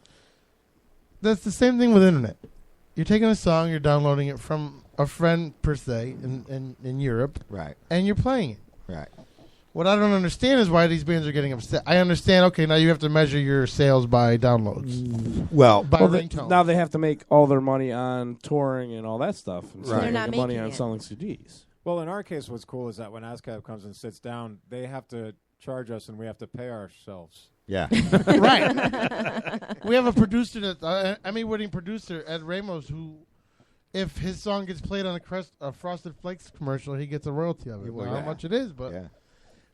That's the same thing with internet. You're taking a song, you're downloading it from a friend per se in Europe, right? And you're playing it, right? What I don't understand is why these bands are getting upset. I understand. Okay, now you have to measure your sales by downloads. Well, now they have to make all their money on touring and all that stuff. Instead of They're not making money making on it. selling CDs. Well, in our case, what's cool is that when ASCAP comes and sits down, they have to charge us, and we have to pay ourselves. Yeah. Right. We have a producer that Emmy-winning producer Ed Ramos, who, if his song gets played on a Frosted Flakes commercial, he gets a royalty of it. Well, How yeah. much it is, but Yeah.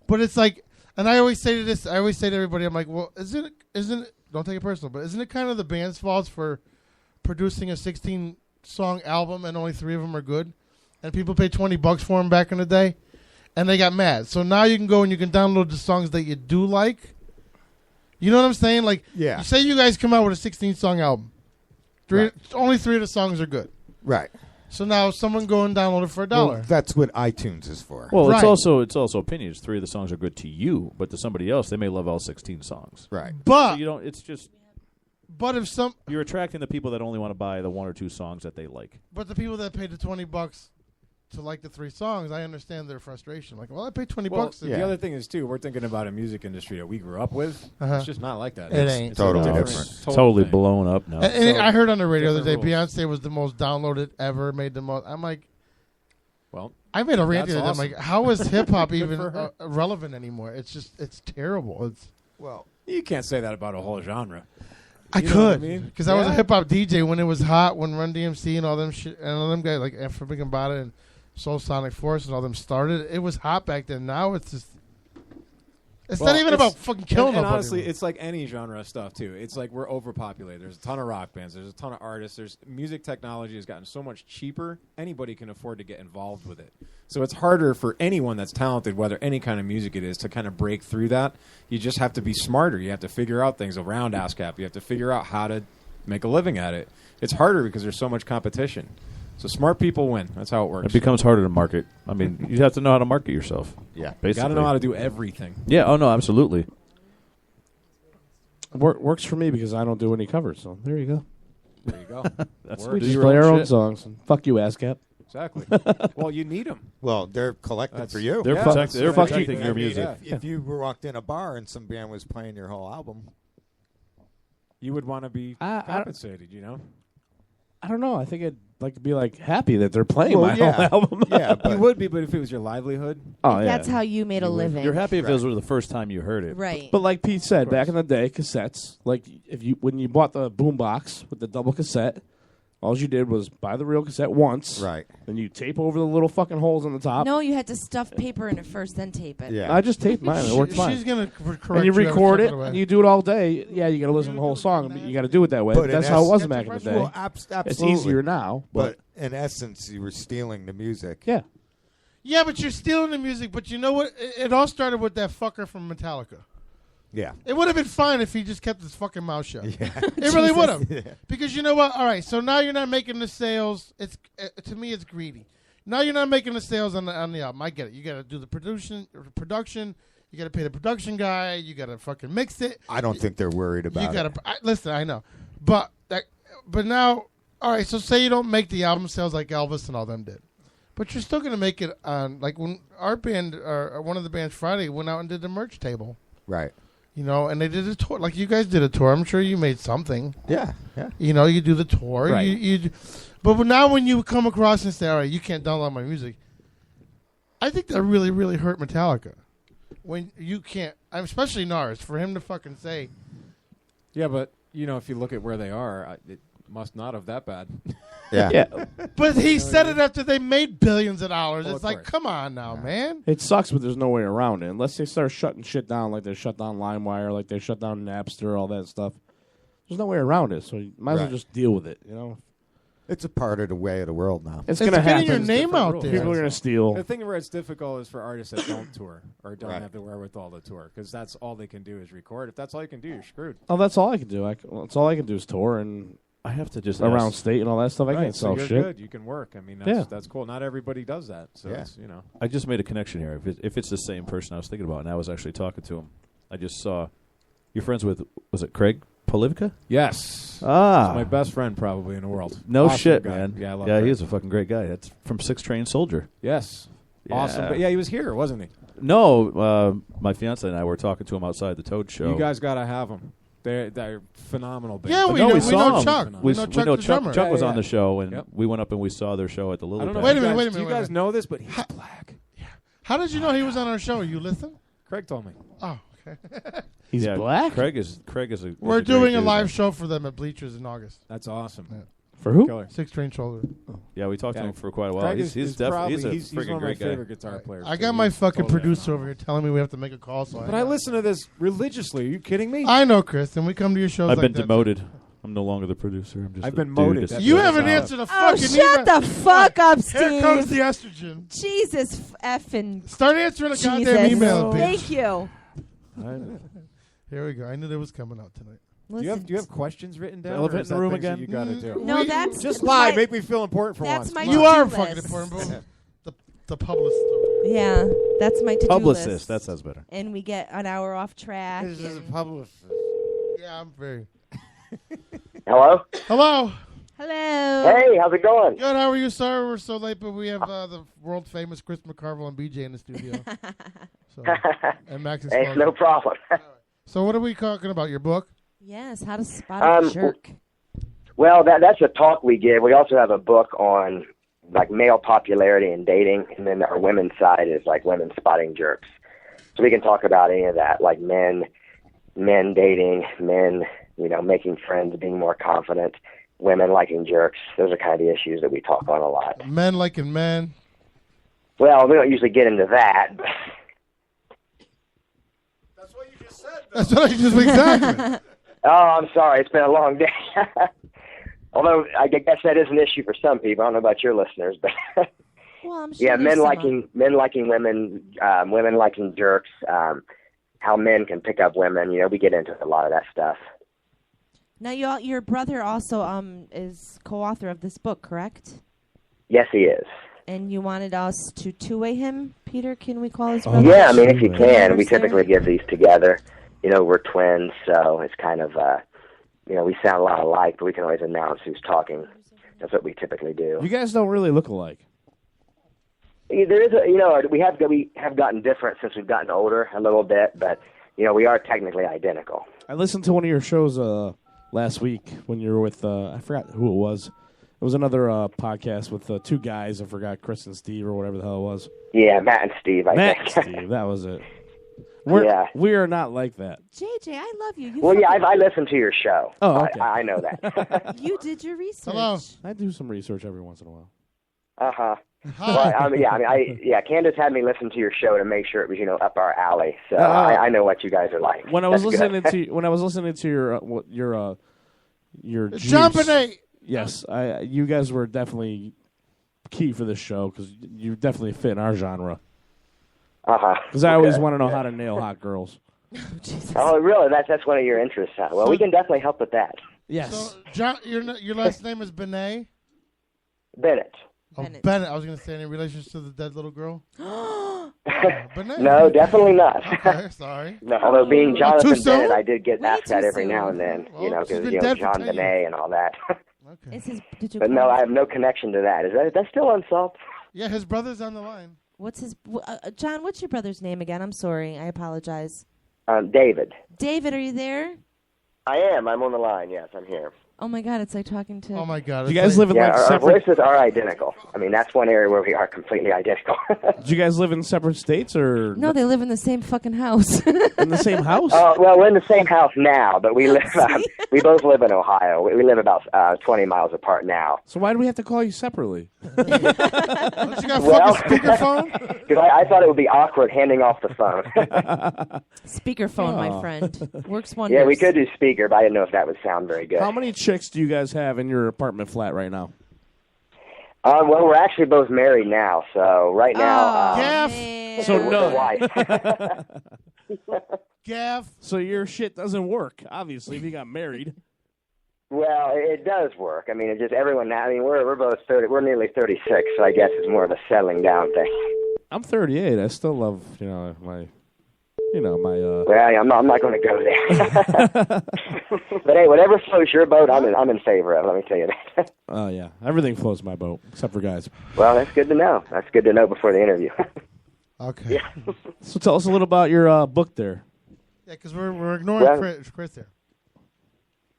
but it's like, and I always say to everybody, I'm like, well, isn't it? Don't take it personal, but isn't it kind of the band's fault for producing a 16-song album and only 3 of them are good, and people paid $20 for them back in the day, and they got mad. So now you can go and you can download the songs that you do like. You know what I'm saying? Like, Yeah. say you guys come out with a 16-song album. Only 3 of the songs are good. Right. So now someone go and download it for $1. Well, that's what iTunes is for. Well, Right. it's also opinions. 3 of the songs are good to you, but to somebody else, they may love all 16 songs. Right. But so you don't. It's just. But if you're attracting the people that only want to buy the 1 or 2 songs that they like. But the people that paid the $20 to like the 3 songs, I understand their frustration. Like, well, I paid $20. The other thing is, too, we're thinking about a music industry that we grew up with. Uh-huh. It's just not like that. It It's- ain't. it's Totally a different. Totally thing. blown up now. And I heard on the radio the other day, different Beyonce was the most downloaded ever, made the most. I'm like, well, I made a rant that's the other day. awesome. I'm like, how is hip hop Good even for her. relevant anymore? It's terrible. It's well, you can't say that about a whole genre. I You know what I could mean? because I was a Yeah. hip hop DJ when it was hot, when Run DMC and all them shit and all them guys like African Bambaataa and Soul Sonic Force and all them started. It was hot back then. Now it's just. It's Well, not even about fucking killing and nobody. honestly, it's like any genre of stuff too. It's like we're overpopulated. There's a ton of rock bands. There's a ton of artists. There's music technology has gotten so much cheaper. Anybody can afford to get involved with it. So it's harder for anyone that's talented, whether any kind of music it is, to kind of break through that. You just have to be smarter. You have to figure out things around ASCAP. You have to figure out how to make a living at it. It's harder because there's so much competition. So smart people win. That's how it works. It becomes harder to market. I mean, you have to know how to market yourself. Yeah. Basically. You got to know how to do everything. Yeah. Oh no, absolutely. Works for me because I don't do any covers. So there you go. There you go. That's We do just your play own our own shit. songs. And fuck you, ASCAP. Exactly. Well, you need them. Well, they're collecting for you. They're they're fuck protecting you. your I mean, music. If you walked in a bar and some band was playing your whole album, You would want to be I- compensated, you know? I don't know. I think I'd like to be like happy that they're playing Well, my yeah. whole album. yeah, You but would be, but if it was your livelihood. Oh yeah. That's how you made a living. You're happy if those were the first time you heard it. Right. But like Pete said, back in the day, cassettes. Like when you bought the boombox with the double cassette, all you did was buy the real cassette once, right? Then you tape over the little fucking holes on the top. No, you had to stuff paper in it first, then tape it. Yeah. I just taped mine. It worked fine. She's gonna correct And you every record step it, of the way. and you do it all day. Yeah, you got to listen to the whole song. But you got to do it that way. But But in that's how it was essence- back in the day. Well, It's absolutely. easier now, but in essence, you were stealing the music. Yeah. Yeah, but you're stealing the music. But you know what? It all started with that fucker from Metallica. Yeah. It would have been fine if he just kept his fucking mouth shut. Yeah. It really would have. Yeah. Because you know what? All right, so now you're not making the sales. It's to me, it's greedy. Now you're not making the sales on the album. I get it. You got to do the production. You got to pay the production guy. You got to fucking mix it. I don't think they're worried about You got it. to listen. I know, but now, all right. So say you don't make the album sales like Elvis and all them did, but you're still gonna make it on like when our band or one of the bands Friday went out and did the merch table. Right. You know, and they did a tour. Like you guys did a tour. I'm sure you made something. Yeah. Yeah. You know, you do the tour. Right. But now when you come across and say, all right, you can't download my music, I think that really, really hurt Metallica. When you can't, especially Nars, for him to fucking say. Yeah, but, you know, if you look at where they are, it must not have that bad. Yeah. But he said it after they made billions of dollars. Oh, It's of like, course. come on now, man. It sucks, but there's no way around it. Unless they start shutting shit down, like they shut down LimeWire, like they shut down Napster, all that stuff. There's no way around it, so you might as well Right. just deal with it. You know, It's a part of the way of the world now. it's going to happen. Getting your name out there. People are going to steal. The thing where it's difficult is for artists that don't tour or don't Right. have the wherewithal to tour, because that's all they can do is record. If that's all you can do, you're screwed. Oh, that's all I can do. That's all I can do is tour and I have to just around ask, state and all that stuff. I Right, can't so sell you're shit. good. You can work. I mean, Yeah. that's cool. Not everybody does that. So Yeah. it's, I just made a connection here. If it's the same person I was thinking about, and I was actually talking to him, I just saw you're friends with, was it Craig Polivka? Yes. Ah. He's my best friend probably in the world. No Awesome shit, guy. man. Yeah, I love yeah, Craig. he is a fucking great guy. That's from 6 Train Soldier. Yes. Yeah. Awesome. But yeah, he was here, wasn't he? No, my fiance and I were talking to him outside the Toad Show. You guys got to have him. They're phenomenal bands. Yeah, But we no, know- we we saw know him. Chuck. We know know Chuck the Chuck. drummer. Chuck was Yeah, on the show, and Yep. we went up and we saw their show at the I Lily don't know. Pad. Wait a if you minute, guys- wait a Do you minute, guys wait a know this? But he's black. How did you know he was on our show? You listen? Craig told me. Oh, okay. He's black? Craig is a. We're is doing great a dude, live man. show for them at Bleachers in August. That's awesome. For who? Killer. 6 Train Shoulder. Yeah, we talked to Yeah. him for quite a while. Craig He's is definitely probably- he's a one freaking of my great guy. favorite guitar players. I too. got my He's fucking totally producer over here telling me we have to make a call. So But I listen to this religiously. Are you kidding me? I know, Chris, and we come to your shows I've like been that. demoted. I'm no longer the producer. I'm just. I've a been dude moted. that's You doing haven't his answered a Oh, fucking shut email. the fuck up, Steve. Here comes the estrogen. Jesus effing. Start answering a goddamn Jesus. email, bitch. Thank you. Here we go. I knew that was coming out tonight. Do you have questions written down? Elephant or is in the that room things that again? You got to do. No, that's Just my- lie. Make me feel important for that's once. my Come You on. are to-do fucking list. important, bro. The publicist. over here. Yeah, that's my to-do Publicist. list. That sounds better. And we get an hour off track. This is a and- publicist. Yeah, I'm very. Hello? Hello. Hello. Hey, how's it going? Good. How are you, sir? We're so late, but we have the world famous Chris McCarville and BJ in the studio. So, and Maxx Hey, Explosion. no problem. So, what are we talking about? Your book? Yes, how to spot a jerk. Well, that's a talk we give. We also have a book on like male popularity and dating, and then our women's side is like women spotting jerks. So we can talk about any of that, like men dating, men, making friends, being more confident, women liking jerks. Those are kind of the issues that we talk on a lot. Men liking men. Well, we don't usually get into that. That's what I just exactly. Oh, I'm sorry. It's been a long day. Although I guess that is an issue for some people. I don't know about your listeners, but Well, I'm sure yeah, there's men some liking women, women liking jerks. How men can pick up women. We get into a lot of that stuff. Now, your brother also is co-author of this book, correct? Yes, he is. And you wanted us to two-way him, Peter? Can we call his brother? Yeah, I mean, if you can, we Sir? typically give these together. We're twins, so it's kind of, we sound a lot alike, but we can always announce who's talking. That's what we typically do. You guys don't really look alike. There is we have gotten different since we've gotten older a little bit, but we are technically identical. I listened to one of your shows last week when you were with I forgot who it was. It was another podcast with two guys. I forgot, Chris and Steve or whatever the hell it was. Yeah, Matt and Steve. I Matt think. and Steve, that was it. We are not like that. JJ, I love you. Well, yeah, I listen to your show. Oh, okay. I know that. You did your research. Hello. I do some research every once in a while. Uh-huh. Well, Candace had me listen to your show to make sure it was, up our alley. So I know what you guys are like. When I was That's listening good. to your John juice, Bonet. yes, you guys were definitely key for this show because you definitely fit in our genre. Uh-huh. Because I always want to know how to nail hot girls. Oh, really? That's one of your interests, huh? Well, we can definitely help with that. Yes. So, John, your last name is Benet? Bennett. Oh, Bennett. I was going to say, any relations to the dead little girl? Benet. No, definitely not. Okay, sorry. No, although being Jonathan Too soon? Bennett, I did get asked that too every soon. now and then, Well, she's because, been dead for John 10 Benet and all that. Okay. But no, I have no connection to that. Is that still unsolved? Yeah, his brother's on the line. What's his John? What's your brother's name again? I'm sorry. I apologize. David. David, are you there? I am. I'm on the line. Yes, I'm here. Oh my God, it's like talking to. Oh my God. Do you guys live in like our separate? voices are identical. I mean, that's one area where we are completely identical. Do you guys live in separate states or No, they live in the same fucking house. in the same house? Well, we're in the same house now, but we live. We both live in Ohio. We live about 20 miles apart now. So why do we have to call you separately? Don't you got Well, fucking speakerphone? Because I thought it would be awkward handing off the phone. Speakerphone, Oh. my friend. Works wonders. Yeah, we could do speaker, but I didn't know if that would sound very good. How many chicks do you guys have in your apartment flat right now? Well, we're actually both married now, so right now. So with none. the wife. Gav. So your shit doesn't work, obviously, if you got married. Well, it does work. I mean, it just everyone now. I mean, we're both 30. We're nearly 36, so I guess it's more of a settling down thing. I'm 38. I still love, my. Well, I'm not going to go there. But hey, whatever floats your boat, I'm in favor of. Let me tell you that. Oh yeah, everything floats my boat except for guys. Well, that's good to know. That's good to know before the interview. Okay. Yeah. So tell us a little about your book there. Yeah, because we're ignoring Chris there.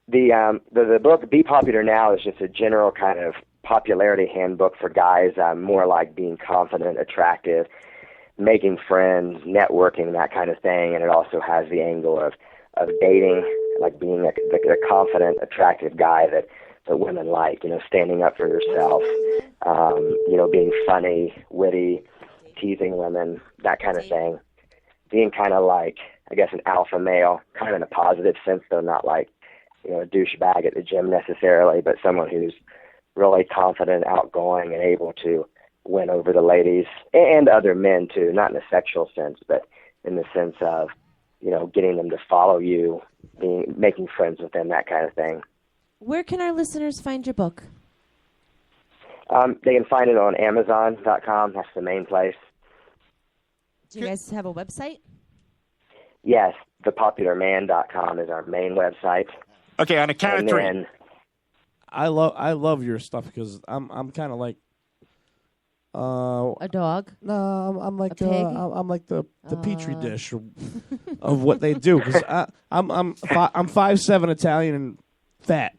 The book Be Popular Now is just a general kind of popularity handbook for guys, more like being confident, attractive, making friends, networking, that kind of thing. And it also has the angle of dating, like being a confident, attractive guy that women like, standing up for yourself, being funny, witty, teasing women, that kind of thing. Being kind of like, I guess, an alpha male, kind of in a positive sense, though not like, a douchebag at the gym necessarily, but someone who's really confident, outgoing, and able to win over the ladies and other men too, not in a sexual sense, but in the sense of, getting them to follow you, making friends with them, that kind of thing. Where can our listeners find your book? They can find it on Amazon.com. That's the main place. Do you guys have a website? Yes, thepopularman.com is our main website. Okay, on a count of three. Then, I love your stuff because I'm kind of like a dog. No, I'm like a pig? I'm like the petri dish of what they do because I'm 5'7" Italian and fat,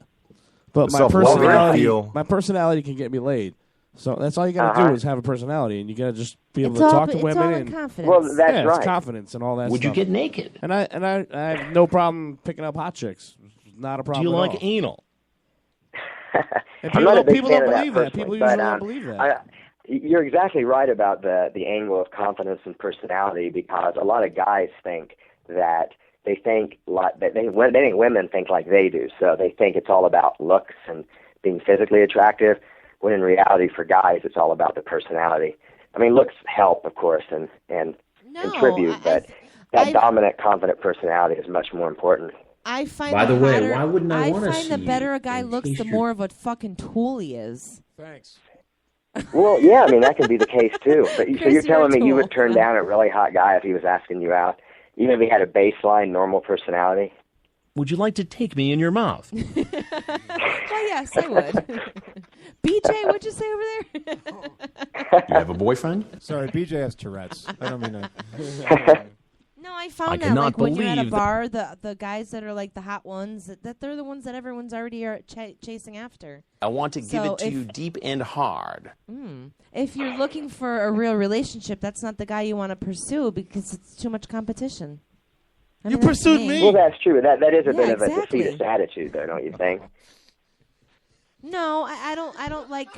but my personality can get me laid. So that's all you got to do is have a personality, and you got to just be able to talk to women. It's all in and confidence. Well, that's yeah, right. It's confidence and all that. Would stuff. you get naked? And I have no problem picking up hot chicks. Not a problem. Do you at like all. anal? And I'm not a big people fan don't of that believe that. personally, People but, usually don't believe that. You're exactly right about the angle of confidence and personality, because a lot of guys think that they think women think like they do, so they think it's all about looks and being physically attractive, when in reality for guys it's all about the personality. I mean, looks help, of course, and contribute, but that dominant, confident personality is much more important. I find By the the way, hotter- why wouldn't I wanna find the see better you a guy in looks, the t-shirt? more of a fucking tool he is. Thanks. Well, yeah, I mean, that can be the case, too. But, so Chris, you're telling you're a me you tool. would turn down a really hot guy if he was asking you out, even if he had a baseline, normal personality? Would you like to take me in your mouth? Well, yes, I would. BJ, what'd you say over there? You have a boyfriend? Sorry, BJ has Tourette's. I don't mean to. No, I I found that cannot like when you're at a believe bar, the guys that are like the hot ones, that they're the ones that everyone's already chasing after. I want to give So it to you deep and hard. If you're looking for a real relationship, that's not the guy you want to pursue because it's too much competition. I You mean, that's pursued me. Well, that's true. That is a Yeah, bit of a exactly. defeatist attitude, though, don't you think? No, I don't like.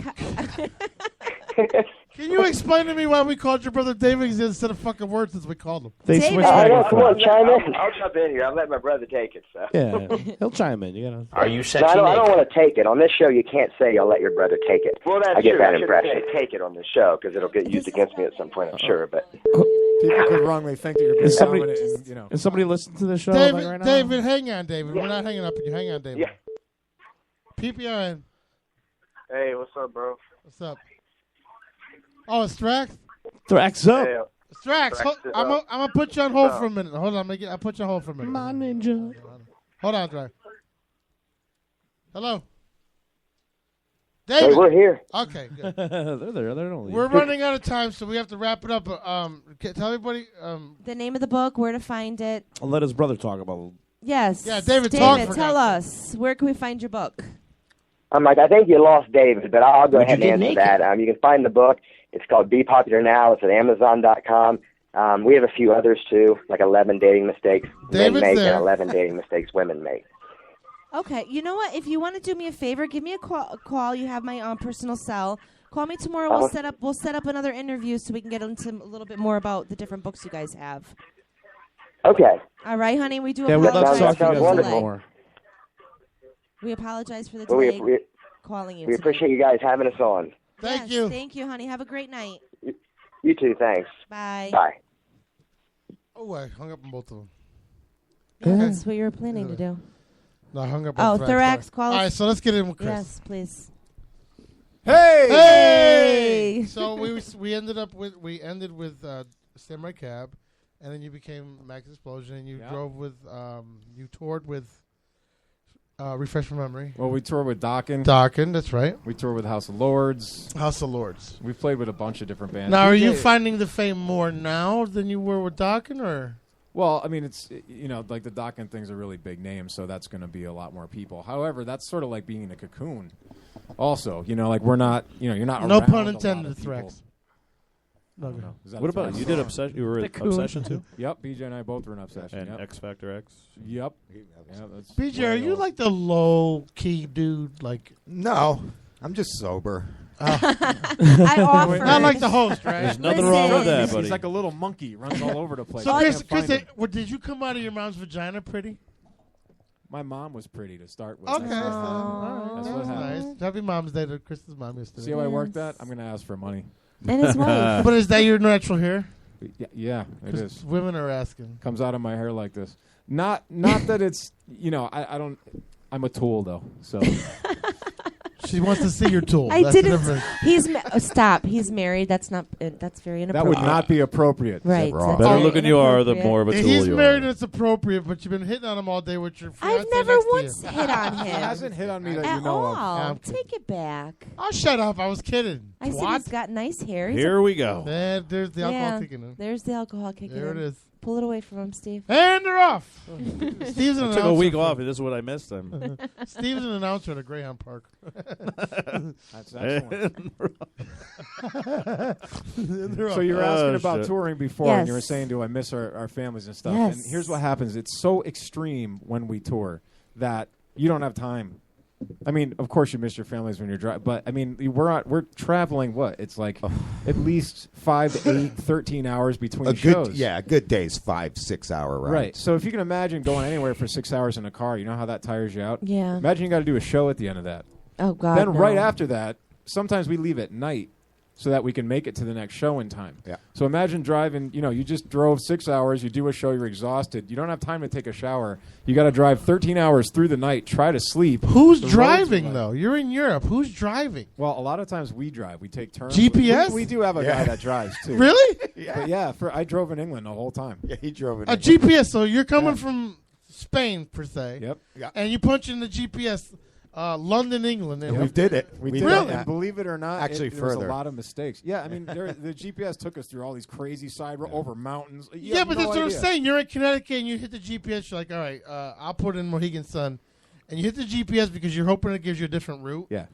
Can you explain to me why we called your brother David instead of fucking words since we called him? They David. switched I back know, and come on, forth. chime in. I'll jump in here. I'll let my brother take it. So. Yeah, he'll chime in. You gotta. Are you No, sexy I don't naked? want to take it. On this show, you can't say I'll let your brother take it. Well, that's I get true. that I shouldn't impression. say take it on this show because it'll get used against me at some point, I'm sure. But People could wrongly think that you're being Is somebody, dominant. And, you know. is somebody listening to the show David, like right now? David, hang on, David. We're not hanging up on you. Hang on, David. Yeah. PPRN. hey, what's up, bro? What's up? Oh, it's Strax? Thrax up. Hey, Strax, Strax, I'm gonna put you on hold for a minute. Hold on, I'll put you on hold for a minute. My ninja. Hold on, Strax. Hello? hey, David. we're here. Okay, good. They're there. They're only. We're running out of time, so we have to wrap it up. Tell everybody. The name of the book, where to find it. I'll let his brother talk about Yes. Yeah, David, talk for tell God's us, where can we find your book? Mike, I think you lost David, but I'll go Would ahead you and get answer naked? that. You can find the book. It's called Be Popular Now. It's at Amazon.com. We have a few others, too, like 11 Dating Mistakes Men David's Make there. and 11 Dating Mistakes Women Make. Okay, you know what? If you want to do me a favor, give me a call. You have my personal cell. Call me tomorrow. We'll set up another interview so we can get into a little bit more about the different books you guys have. Okay. All right, honey. We do Yeah, we'd apologize love to talk for to you the guys a delay. little more. We apologize for the Well, delay calling you. we today. appreciate you guys having us on. Thank you. Thank you, honey. Have a great night. You too. Thanks. Bye. Bye. Oh, I hung up on both of them. Yeah, that's what you were planning to do. No, I hung up Oh, on Thorax, call. call All us. right, so let's get in with Chris. Yes, please. Hey! So we ended with Samurai Cab, and then you became Maxx Explosion, and you drove with you toured with refresh my memory. Well, we toured with Dokken. Dokken, that's right. We toured with House of Lords. House of Lords. We've played with a bunch of different bands. Now, are you DJ finding the fame more now than you were with Dokken, or? Well, I mean, it's, like the Dokken thing's a really big name, so that's going to be a lot more people. However, that's sort of like being in a cocoon. Also, like we're not, you're not. No around pun a lot intended, of people. Threx. No, No. Is that What a about Threx? you? Did Obsession? You were in Obsession too? Yep, BJ and I both were in Obsession. And Yep. X Factor X. Yep. Yeah, that's BJ, are you like the low key dude? Like No, I'm just sober. I offered. Not like the host, right? There's nothing wrong with that, buddy. He's like a little monkey, runs all over the place. So, You Chris, can't find him. did you come out of your mom's vagina pretty? My mom was pretty to start with. Okay, That's, that's what happened. nice. Happy Mom's Day to Chris's mom yesterday. See how I worked that? I'm going to ask for money. And his wife. But is that your natural hair? Yeah, it 'Cause is. women are asking. Comes out of my hair like this. Not that it's, I don't, I'm a tool though, so. She wants to see your tool. I That's the didn't. difference. Stop. He's married. That's not. That's very That inappropriate. would not be appropriate. Right. Wrong. That's Better very looking you are, the inappropriate. more of a tool He's you married are. and it's appropriate, but you've been hitting on him all day with your I've fiance never next to once you. hit on He him. hasn't hit on me that At you know all. of. Take it back. Oh, shut up. I was kidding. I said he's got nice hair. He's Here we go. There's the alcohol yeah, kicking in. there's the alcohol kicking There in. it is. Pull it away from him, Steve. And they're off. Steve's an I took a announcer week for- off. This is what I missed. Steve's an announcer at a Greyhound Park. That's excellent. They're So off. you were asking Oh, about shit. touring before, and you were Yes. saying, do I miss our families and stuff? Yes. And here's what happens. It's so extreme when we tour that you don't have time. I mean, of course you miss your families when you're driving, but I mean, we're traveling, what? It's like at least 5 to 8, 13 hours between A shows. good day's 5-6 hour ride. Right. So if you can imagine going anywhere for 6 hours in a car, you know how that tires you out? Yeah. Imagine you got to do a show at the end of that. Oh God. Then no. right after that, sometimes we leave at night so that we can make it to the next show in time. Yeah. So imagine driving, you just drove 6 hours, you do a show, you're exhausted. You don't have time to take a shower. You got to drive 13 hours through the night, try to sleep. Who's The roads driving, are like- though? You're in Europe. Who's driving? Well, a lot of times we drive. We take turns. GPS? We do have a guy that drives, too. Really? But yeah, I drove in England the whole time. Yeah, he drove it. A GPS. So you're coming from Spain, per se. Yep. Yeah. And you punch in the GPS, London, England. And we did it. We did did Really? it, and believe it or not, Actually, there was further. a lot of mistakes. Yeah, I mean, the GPS took us through all these crazy side roads, over mountains. You Yeah, have but no that's what I'm idea. saying. You're in Connecticut and you hit the GPS. You're like, all right, I'll put in Mohegan Sun. And you hit the GPS because you're hoping it gives you a different route. Yeah.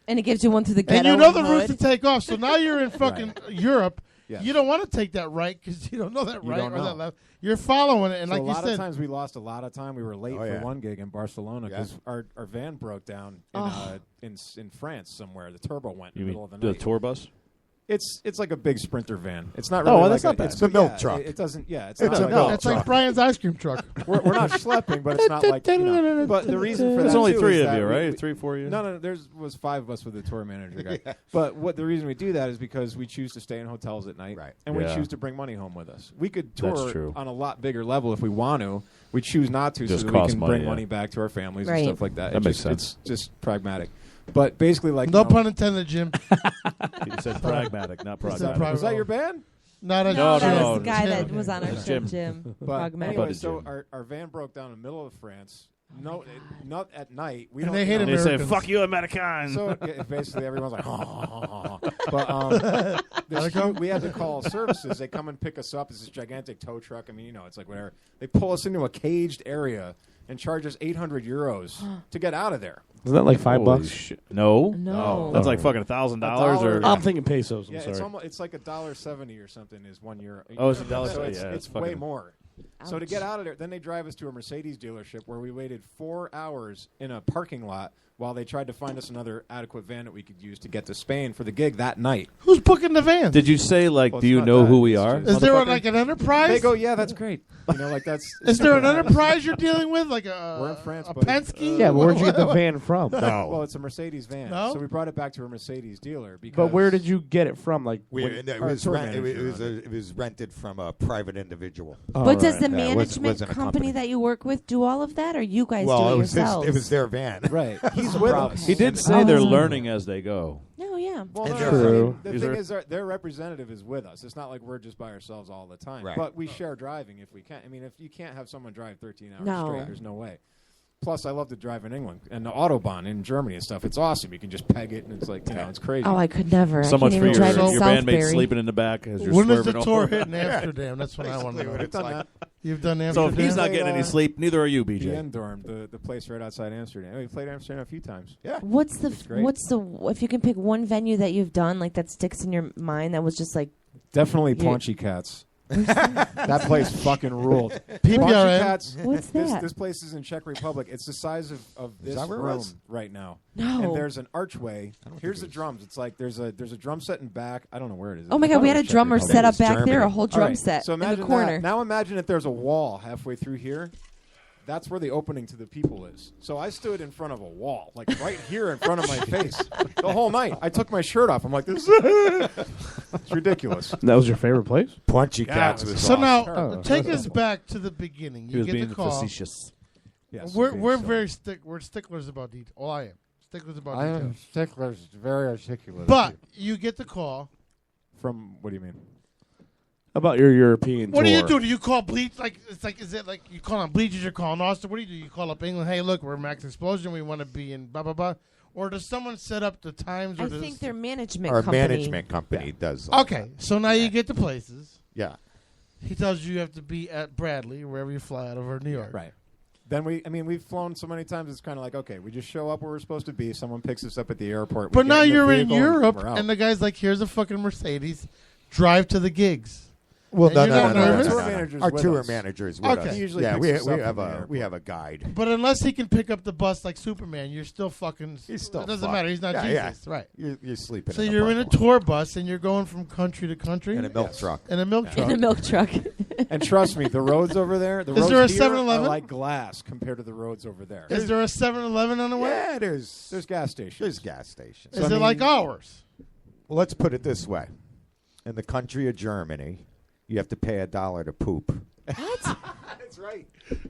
And it gives you one through the And ghetto. you know the and route to hood. take off. So now you're in fucking Europe. Yes. You don't want to take that right because you don't know that You right don't or know. that left. You're following it. And So like a you lot said, of times we lost a lot of time. We were late Oh, for yeah. one gig in Barcelona because our van broke down in France somewhere. The turbo went in You the middle mean of the the night. tour bus? It's like a big Sprinter van. It's not Oh, really well, like that's not bad. it's a milk yeah, truck. It doesn't. Yeah, it's It's not a like milk it's truck. like Brian's ice cream truck. we're not schlepping, but it's not like. But the reason for There's that only too 3 is of that you, we- right? 3, 4 of you? No, there was 5 of us with the tour manager guy. But what the reason we do that is because we choose to stay in hotels at night, Right. and we Yeah. choose to bring money home with us. We could That's tour true. on a lot bigger level if we want to. We choose not to, Just so that we costs can money, bring yeah. money back to our families Right. and stuff like that. That makes It's just pragmatic. But basically, like No pun intended, Jim. He said pragmatic, not He said pragmatic. was that your band? Not a No, that no, was the guy Jim. that was on our show, Jim. Jim. But Pragmatic. anyway, Buddy so Jim. our van broke down in the middle of France, No, not at night. We And don't. they hate They say, Americans. "Fuck you, American." So basically, everyone's like, but we had to call services. They come and pick us up. It's this gigantic tow truck. I mean, it's like whatever. They pull us into a caged area and charge us 800 euros to get out of there. Isn't that like Holy $5? shit. No. No. That's like fucking $1,000 or. I'm thinking pesos. I'm Yeah, sorry. it's like $1.70 or something is €1. Oh, it's $1.70. So it's, Yeah, it's it's way fucking- more. So to get out of there, then they drive us to a Mercedes dealership where we waited 4 hours in a parking lot while they tried to find us another adequate van that we could use to get to Spain for the gig that night. Who's booking the van? Did you say like, Well, do it's you not know that. who we It's are? Is there motherfucker? like an enterprise? They go, yeah, that's great. Like that's. Is there an enterprise you're dealing with, like We're in a France, a buddy. Penske? Yeah, but where'd you get the van from? Well, it's a Mercedes van. No? So we brought it back to a Mercedes dealer. Because But where did you get it from? Like, It was rented from a private individual. But does the Yeah, it management wasn't a company that you work with do all of that, or you guys Well, do it it was yourselves? it was their van. Right. He's with us. He did say they're learning as they go. No, yeah. Well, And no, True. The These thing are- is, their representative is with us. It's not like we're just by ourselves all the time. Right. But we share driving if we can. I mean, if you can't have someone drive 13 hours No. straight, there's no way. Plus, I love to drive in England and the Autobahn in Germany and stuff. It's awesome. You can just peg it, and it's like, it's crazy. Oh, I could never. So I much can't for even drive in your bandmate Southbury. sleeping in the back as you're When is swerving the tour over. hitting Amsterdam? That's what I want to know. We've done that. You've done So Amsterdam. if he's not getting any sleep, neither are you, BJ. Biendorm, the place right outside Amsterdam. We played Amsterdam a few times. Yeah. What's the great. if you can pick one venue that you've done like that sticks in your mind that was just like Definitely You- Paunchy Cats. That place fucking ruled. PPRN. Paunchy Cats. What's that? This place is in Czech Republic. It's the size of this that where it room was? right now. No. And there's an archway. Here's the drums. It's like there's a drum set in back. I don't know where it is. Oh my God, we had a drummer set up back there, a whole All drum right, set so in the imagine corner. That. Now imagine if there's a wall halfway through here. That's where the opening to the people is. So I stood in front of a wall, like right here in front of my face, the whole night. I took my shirt off. I'm like, this. It's ridiculous. That was your favorite place? Punchy Yeah, Cats it was was So awesome. now, Oh. take us back to the beginning. He You was get being the call. facetious. Yes, We're very we're sticklers about detail. Well, I am sticklers about detail. sticklers, very articulate. But you get the call. From what do you mean? About your European What tour. do you do? Do you call Bleach? Like it's like, is it like you call on Bleachers? You're calling Austin. What do? You call up England? Hey, look, we're Maxx Explosion. We want to be in blah blah blah. Or does someone set up the times? Or I does think their management Our company. management company does. all Okay, so now you get to places. Yeah. He tells you have to be at Bradley, wherever you fly out of, or New York. Right. Then we've flown so many times. It's kind of like, okay, we just show up where we're supposed to be. Someone picks us up at the airport. But we now get the you're in vehicle, Europe, we're out. and the guy's like, "Here's a fucking Mercedes. Drive to the gigs." Well, And no, you're no, not no, no, nervous? no, Tour no, no. manager's Our with tour us. manager's with Okay. us. He usually Yeah, picks we us up have from the a airport. we have a guide. But unless he can pick up the bus like Superman, you're still fucking. He's still It doesn't fucked. matter. He's not Yeah, Jesus, yeah. right? You're sleeping. So in you're a in a bus tour bus and you're going from country to country in a milk truck. In a milk truck. in a milk truck. And trust me, the roads over there, the Is roads there a here 7-Eleven? are like glass compared to the roads over there. Is there a 7-Eleven on the way? Yeah, there's gas stations. There's gas stations. Is it like ours? Well, let's put it this way: in the country of Germany, you have to pay $1 to poop. That's right.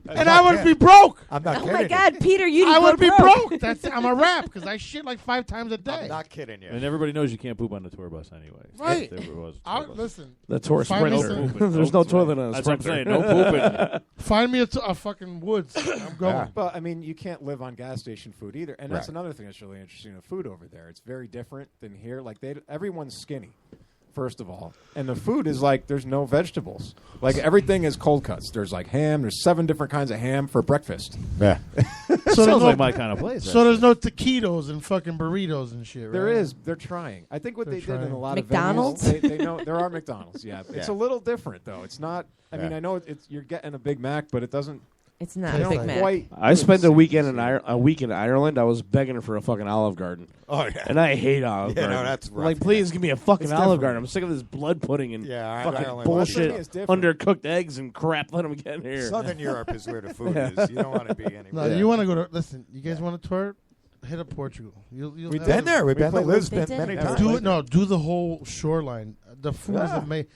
And I would be broke. I'm not Oh kidding. my God, Peter, you I go would be broke. broke. That's I'm a rap because I shit like 5 times a day. I'm not kidding you. And everybody knows you can't poop on the tour bus anyway. Right. If there was a I'll, tour bus. listen. The tour Find me sprinter. some- There's no toilet on a That's what I'm sprinter. saying. No pooping. Find me a fucking woods. I'm going. Yeah. But I mean, you can't live on gas station food either, and that's Right. another thing that's really interesting. The food over there, it's very different than here. Like everyone's skinny, first of all, and the food is like there's no vegetables. Like everything is cold cuts. There's like ham. There's 7 different kinds of ham for breakfast. Yeah. So Sounds like my kind of place. So there's no taquitos and fucking burritos and shit, right? There is. They're trying. I think what They're they did in trying. a lot McDonald's? of venues, they know there are McDonald's. Yeah, it's Yeah. a little different though. It's not. I mean, Yeah. I know you're getting a Big Mac, but it doesn't. It's not They a Big don't Mac. quite. I spent a weekend a week in Ireland. I was begging for a fucking Olive Garden. Oh yeah. And I hate Olive Yeah, no, Garden. that's I'm rough, like, yeah. please give me a fucking It's Olive different. Garden. I'm sick of this blood pudding and Yeah, fucking Ireland- bullshit, Well, it's different. undercooked eggs and crap. Let them get here. Southern Europe is where the food is. You don't want to be anywhere. No, you want to go to. Listen, you guys want to tour? Hit up Portugal. You'll We've have been a- there. We've been to played Lisbon Lisbon. many They times. did. Do it. No, do the whole shoreline. The food is Yeah. amazing.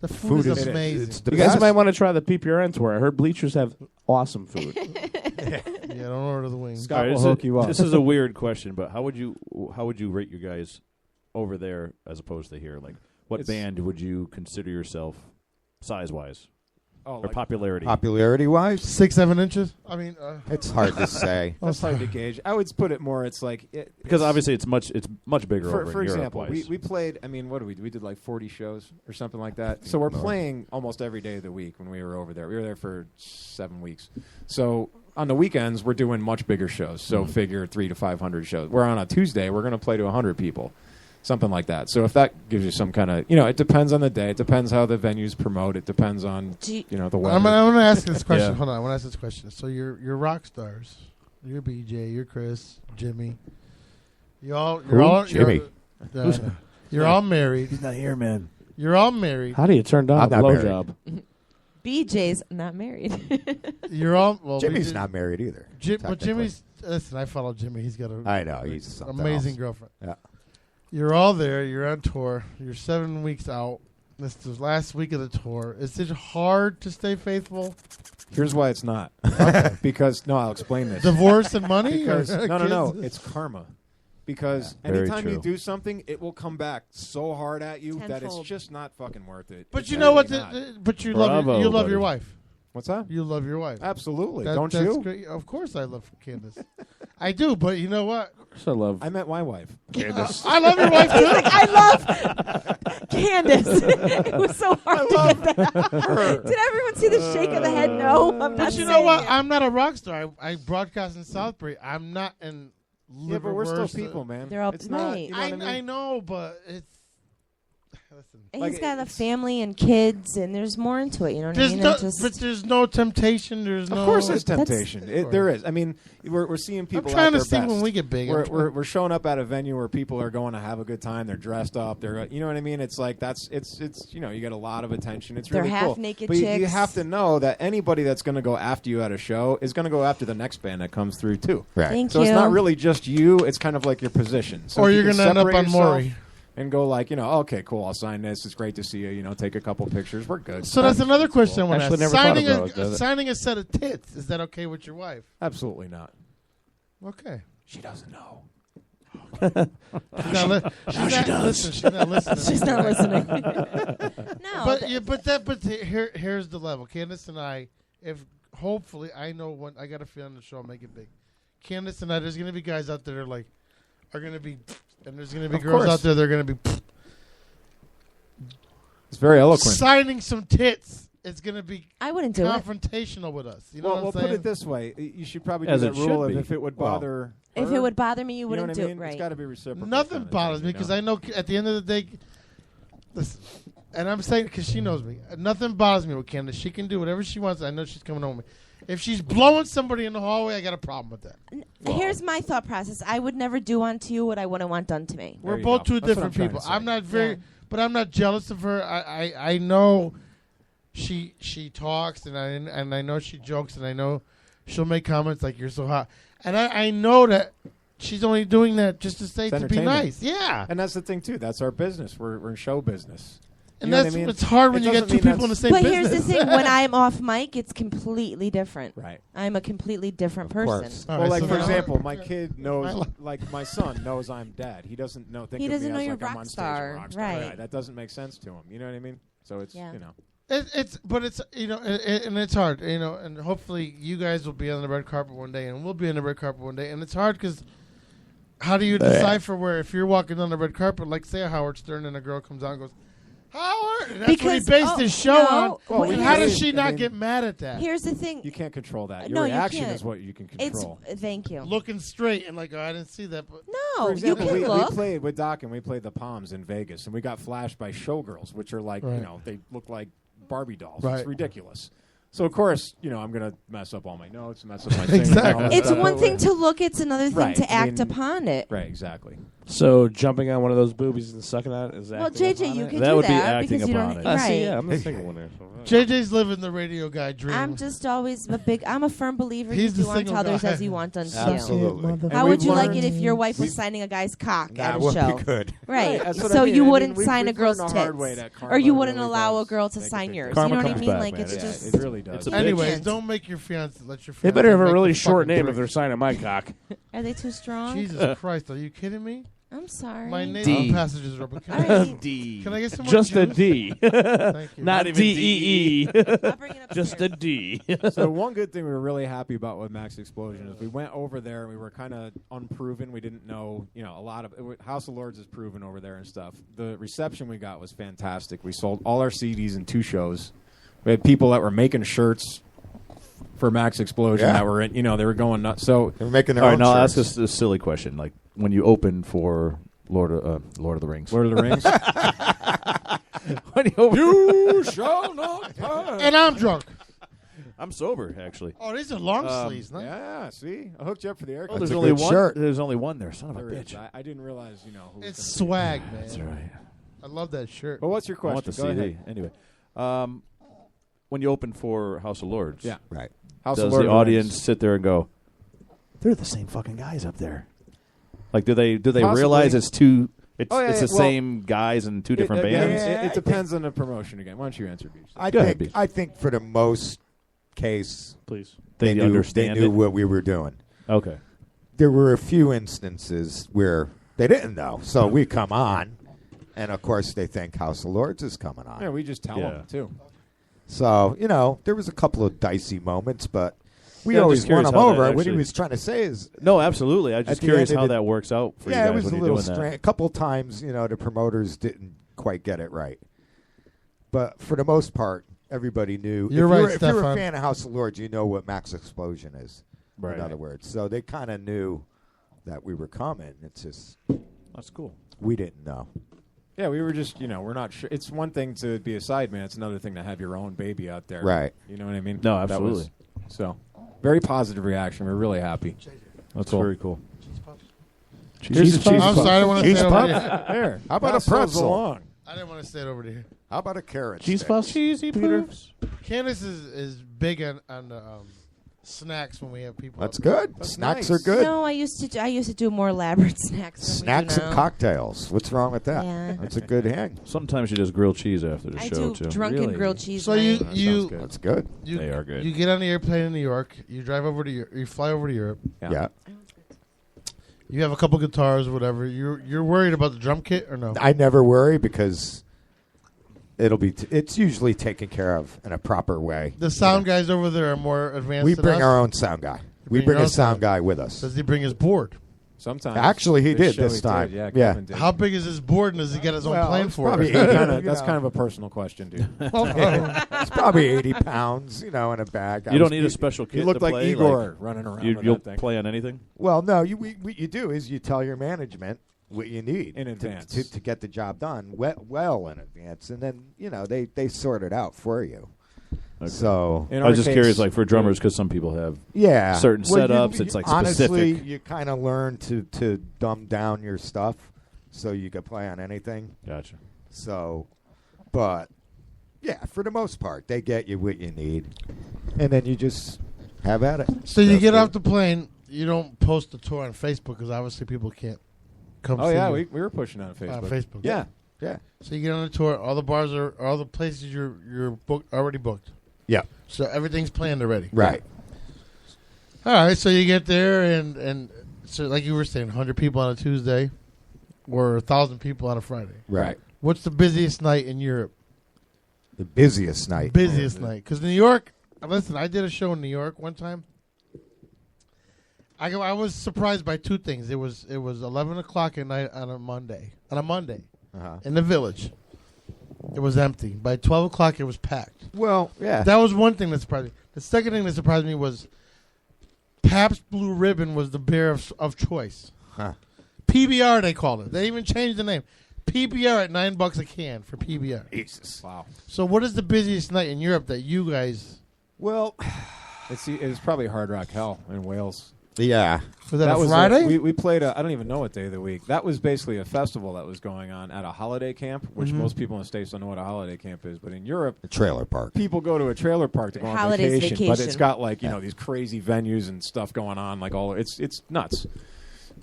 The food, Food is is- amazing. it's the You guys best. might want to try the PPRN tour. I heard Bleachers have awesome food. Yeah, don't order the wings. Scott All right, will this hook is- you up. This is a weird question, but how would you rate you guys over there as opposed to here? Like, what It's- band would you consider yourself size wise? Oh, or like popularity? Popularity-wise? 6-7 inches? I mean... it's hard to say. That's hard to gauge. I would put it more, it's like... Because obviously it's much bigger over For in example, Europe. we played, I mean, what did we do? We did like 40 shows or something like that. So we're playing almost every day of the week when we were over there. We were there for 7 weeks. So on the weekends, we're doing much bigger shows. So figure 300 to 500 shows. Where on a Tuesday, we're going to play to 100 people. Something like that. So if that gives you some kind of, it depends on the day. It depends how the venues promote. It depends on, the weather. I'm going to ask this question. Yeah. Hold on. I want to ask this question. So you're rock stars. You're BJ. You're Chris. Jimmy. You're all Jimmy. You're all married. He's not here, man. You're all married. How do you turn down a blowjob? BJ's not married. You're all Jimmy's not married either. But Jimmy's listen. I follow Jimmy. He's got I know he's something amazing else. girlfriend. Yeah. You're all there. You're on tour. You're 7 weeks out. This is the last week of the tour. Is it hard to stay faithful? Here's why it's not. Because, I'll explain this. Divorce and money? Because, no. Kids? It's karma. Because Very anytime true. you do something, it will come back so hard at you that it's Tenfold. just not fucking worth it. But It's you know what? really not. But you Bravo, love buddy. your wife. What's that? You love your wife. Absolutely. That's Don't you? Great. Of course I love Candace. I do, but you know what? I love. I met my wife. Candace. I love your wife too. He's like, I love Candace. It was so hard to get that. Did everyone see the shake of the head? No, I'm not. But you know saying what? it. I'm not a rock star. I broadcast in Southbury. I'm not in. Yeah, but we're still people, man. They're all it's not. right. You know what I mean? I know, but it's. Listen. And Like, he's got a family and kids, and there's more into it. You know what I There's mean? no, It's just- but there's no temptation. There's no. Of course, there's That's- temptation. There is. I mean, we're seeing people. trying at to their see best. when we get big. We're showing up at a venue where people are going to have a good time. They're dressed up. They're you know what I mean. It's like it's you get a lot of attention. It's They're really cool. half-naked But you chicks. have to know that anybody that's going to go after you at a show is going to go after the next band that comes through too. Right. Thank So you. it's not really just you. It's kind of like your position. So Or if you you're can gonna end up separate on yourself Maury. and go like, okay, cool. I'll sign this. It's great to see you. Take a couple pictures. We're good. So that's another question I want to Actually, ask. never thought of those. Signing a set of tits, is that okay with your wife? Absolutely not. Okay. She doesn't know. She's not listen, she's not listening. She's not listening. No, But here's the level. Candace and I, if hopefully I know when I got a feel on the show, I'll make it big. Candace and I, there's gonna be guys out there are gonna be, and there's gonna be Of girls course. out there that are gonna be It's very eloquent. signing some tits. It's gonna be I wouldn't do it. confrontational with us. You know Well, what I'm put saying? it this way: you should probably As do it that rule should of be. if it would Well, bother. If her, it would bother me, you know wouldn't what do I mean? it. Right. It's got to be reciprocal. Nothing kind of bothers thing, me you because know? I know at the end of the day, listen, and I'm saying because she knows me, nothing bothers me with Candace. She can do whatever she wants. I know she's coming home with me. If she's blowing somebody in the hallway, I got a problem with that. Here's my thought process. I would never do unto you what I wouldn't want done to me. We're you both go. two That's what different I'm trying to people. say. I'm not very, Yeah. but I'm not jealous of her. I know she talks and I know she jokes and I know she'll make comments like you're so hot, and I know that she's only doing that just to say It's to be entertainment. nice. Yeah, And that's the thing too. That's our business. We're in show business. and You know that's what I mean? it's hard when It you get doesn't two mean people in the that's- same But business. here's the thing: when I'm off mic, it's completely different. Right. I'm a completely different person. course. All Well, right, like so for now- example, my kid knows, My li- like my son knows I'm dad. He doesn't know. Think He of doesn't me know as you're like a I'm rock on stage star, a rock star. right. That doesn't make sense to him. You know what I mean? So it's Yeah. But it's and it's hard, and hopefully you guys will be on the red carpet one day, and we'll be on the red carpet one day, and it's hard because how do you decipher where if you're walking on the red carpet, like say a Howard Stern, and a girl comes out and goes, Howard, and that's what he Because- based his show no, on. well, and here's- how does she I not mean- get mad at that? Here's the thing. You can't control that. No, Your you reaction can't. is what you can It's control. thank you. Looking straight and like, oh, I didn't see that. But No, For example, you we can look. played with Doc and we played the Palms in Vegas, and we got flashed by showgirls, which are like, Right. they look like Barbie dolls. Right. It's ridiculous. So of course, I'm gonna mess up all my notes, mess up my singing. Exactly. all that It's stuff. one thing to look. It's another thing Right, to I act mean- upon it. Right, exactly. So jumping on one of those boobies and sucking on it is Well, acting JJ, upon you it? can That do would be that acting because you don't. upon it. Right. See, yeah, I'm the single one there. So, JJ's living the radio guy dream. I'm just always I'm a firm believer He's you the do unto single others guy. as you want unto you. Absolutely. And How would we've you like learned- it if your wife was signing a guy's cock That at a would show? be good. Right. that's what So I mean. you I mean, wouldn't we've sign a girl's learned the hard way tits, that karma or you wouldn't really allow a does girl to make a sign big yours. Karma you know what I comes mean? back, Like man. it's Yeah, just. it really does. It's a Anyways, bitch. don't make your fiance let your. They fiance better have a make really the short fucking name brick. if they're signing my cock. Are they too strong? Jesus Christ, are you kidding me? I'm sorry. My nasal D. passages are open. Can All I- right. D. Can I get some more Just a juice? D. Thank you. Not even D-E-E. I'll bring it Just a upstairs. D. So one good thing we were really happy about with Maxx Explosion is we went over there and we were kind of unproven. We didn't know, a lot of House of Lords is proven over there and stuff. The reception we got was fantastic. We sold all our CDs in 2 shows. We had people that were making shirts for Maxx Explosion that were in, they were going nuts. So They're making their All own right, now I'll shirts. ask us a silly question. Like, when you open for Lord of the Rings. Lord of the Rings. When you open You shall not pass. And I'm drunk. I'm sober, actually. Oh, these are long sleeves, no? Yeah, see? I hooked you up for the air Oh, That's there's a only good one. shirt. There's only one there. Son of a There is. bitch. I didn't realize, who was It's gonna be- swag, man. That's right. I love that shirt. Well, what's your I question? want the Go CD. ahead. Anyway, when you open for House of Lords, Yeah. Right. House of does Lord the of the audience Rings. sit there and go, "They're the same fucking guys up there"? Like, do they Possibly. realize it's two? It's Oh, yeah, it's the well, same guys in 2 different again, bands. It depends on the promotion again. Why don't you answer, Beach? I think for the most case, Please. they They knew understand it? what we were doing. Okay. There were a few instances where they didn't know, so we come on, and of course they think House of Lords is coming on. Yeah, we just tell Yeah. them, too. So, there was a couple of dicey moments, but we Yeah, I'm always just won curious them how over. that What he actually- was trying to say is, No, absolutely. I'm At just the curious end of how the- that works out for you yeah, guys it was when a you're little doing that. strange. A couple times, the promoters didn't quite get it right. But for the most part, everybody knew. You're if right, you're, if you're a Stefan. fan of House of Lords, you know what Maxx Explosion is, Right. in other words. So they kind of knew that we were coming. It's just That's cool. we didn't know. Yeah, we were just, we're not sure. It's one thing to be a sideman. It's another thing to have your own baby out there. Right. You know what I mean? No, That was- absolutely. so, very positive reaction. We're really happy. That's Cool. very cool. Here's the cheese I'm puff. sorry, I don't want to Cheese say it over puff? here. There. How about Pass a those pretzel? along. I didn't want to say it over here. How about a carrot Cheese stick? puffs? Cheesy puffs. Candace is big on the snacks when we have people. That's up. good. That's Snacks nice. are good. No, I used to do more elaborate snacks. Than Snacks we do and now. cocktails. What's wrong with that? Yeah. That's a good hang. Sometimes you just grill cheese after the I show, do too. drunken Really? grilled cheese. So night. you That's good. They are good. You get on the airplane in New York. You drive over to you fly over to Europe. Yeah. You have a couple guitars or whatever. You're worried about the drum kit or no? I never worry because it's usually taken care of in a proper way. The sound guys over there are more advanced. We than bring us. our own sound guy. We bring bring your a own sound sound. guy with us. Does he bring his board? Sometimes. Actually, he This did show this time. Yeah, Yeah. Kevin did. How big is his board, and does he get his own Well, plane it's for probably it? 80, That's kind of a personal question, dude. It's probably 80 pounds, in a bag. You don't need a special kit You look to like play? Igor running around with You'll that thing. play on anything? Well, no. What you do is you tell your management what you need In advance. to get the job done well in advance, and then they sort it out for you. Okay. So In I was our just case, curious, like for drummers, because some people have certain Well, setups. It's like honestly, specific. you kind of learn to dumb down your stuff so you can play on anything. Gotcha. So, but yeah, for the most part, they get you what you need, and then you just have at it. So you That's get good. off the plane. You don't post the tour on Facebook because obviously people can't come. Oh see yeah, you we were pushing on Facebook. on Facebook. Yeah, yeah, So you get on the tour. All the bars are all the places you're booked already booked. yeah. So everything's planned already. Right. All right. So you get there and so like you were saying, 100 people on a Tuesday, or 1,000 people on a Friday. Right. What's the busiest night in Europe? The busiest night. Busiest night, because New York. Listen, I did a show in New York one time. I was surprised by two things. It was 11 o'clock at night on a Monday. Uh-huh. In the Village, it was empty. By 12 o'clock, it was packed. Well, yeah. That was one thing that surprised me. The second thing that surprised me was Pabst Blue Ribbon was the beer of choice. Huh. PBR they called it. They even changed the name. PBR at $9 a can for PBR. Jesus. Wow. So what is the busiest night in Europe that you guys? Well, It's probably Hard Rock Hell in Wales. yeah. Was that a was Friday? we played I don't even know what day of the week. That was basically a festival that was going on at a holiday camp, which most people in the States don't know what a holiday camp is. But in Europe, A trailer park. people go to a trailer park to go on Holidays vacation, but vacation. it's got like these crazy venues and stuff going on, like all it's nuts.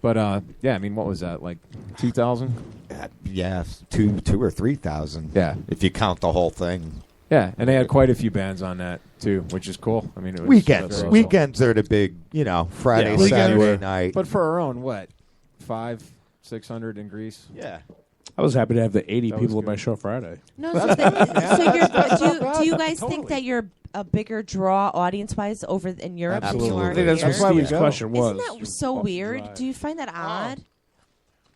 But yeah, I mean, what was that like 2,000? Yeah, two or 3,000. Yeah. If you count the whole thing. Yeah, and they had quite a few bands on that too, which is cool. I mean, it was Weekends. that's awesome. Weekends are the big, Friday, Yeah, Saturday weekends. night. But for our own, what, 5,000, 600 in Greece. Yeah. I was happy to have the 80 That people was at my good. show Friday. No, so, do you guys think that you're a bigger draw audience-wise over in Europe than you are I think that's here? what Steve's question was. Isn't that so weird? Do you find that odd?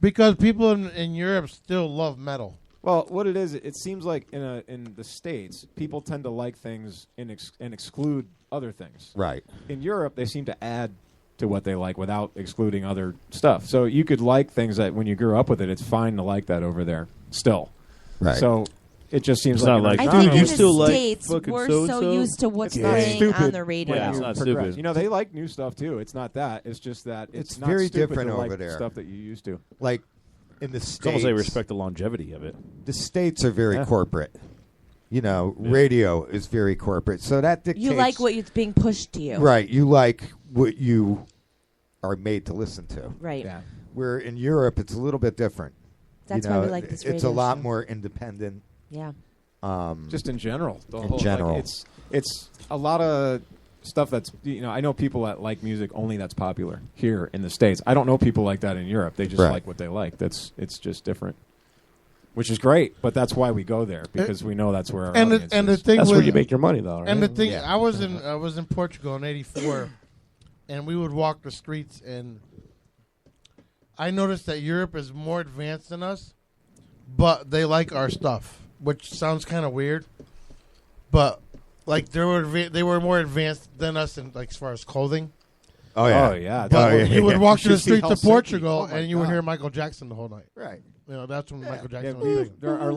Because people in Europe still love metal. Well, what it is, it seems like in the States, people tend to like things and exclude other things. Right. In Europe, they seem to add to what they like without excluding other stuff. So you could like things that when you grew up with it, it's fine to like that over there still. Right. So it just seems It's not like, I dude, think you in still the like States, fucking we're so-and-so? so used to what's It's not playing stupid on the radio. Yeah, it's not stupid. You know, they like new stuff too. It's not that. It's just that it's not very stupid different to over like there. stuff that you used to. Like in the States, It's almost like respect the longevity of it. The States are very Yeah. corporate. You know, radio is very corporate, so that dictates. You like what it's being pushed to you. Right. You like what you are made to listen to. Right. Yeah. Where in Europe, it's a little bit different. That's you why know, we like this It's a radio lot show. more independent. Yeah. Just in general. The In whole, general. Like, it's a lot of stuff that's, you know, I know people that like music only that's popular here in the States. I don't know people like that in Europe. They just Right. like what they like. It's just different. Which is great, but that's why we go there, because we know that's where our And audience the is. thing That's was, where you make your money, though, right? And the thing, Yeah. I was in Portugal in '84, and we would walk the streets, and I noticed that Europe is more advanced than us, but they like our stuff, which sounds kind of weird. But like they were more advanced than us in like as far as clothing. Oh yeah. Oh, yeah. But Oh, yeah, you would yeah. walk You through the should see streets of Helsinki. Portugal, Oh, my and you would God. hear Michael Jackson the whole night. Right. You know, that's when Michael Yeah, Jackson was big. our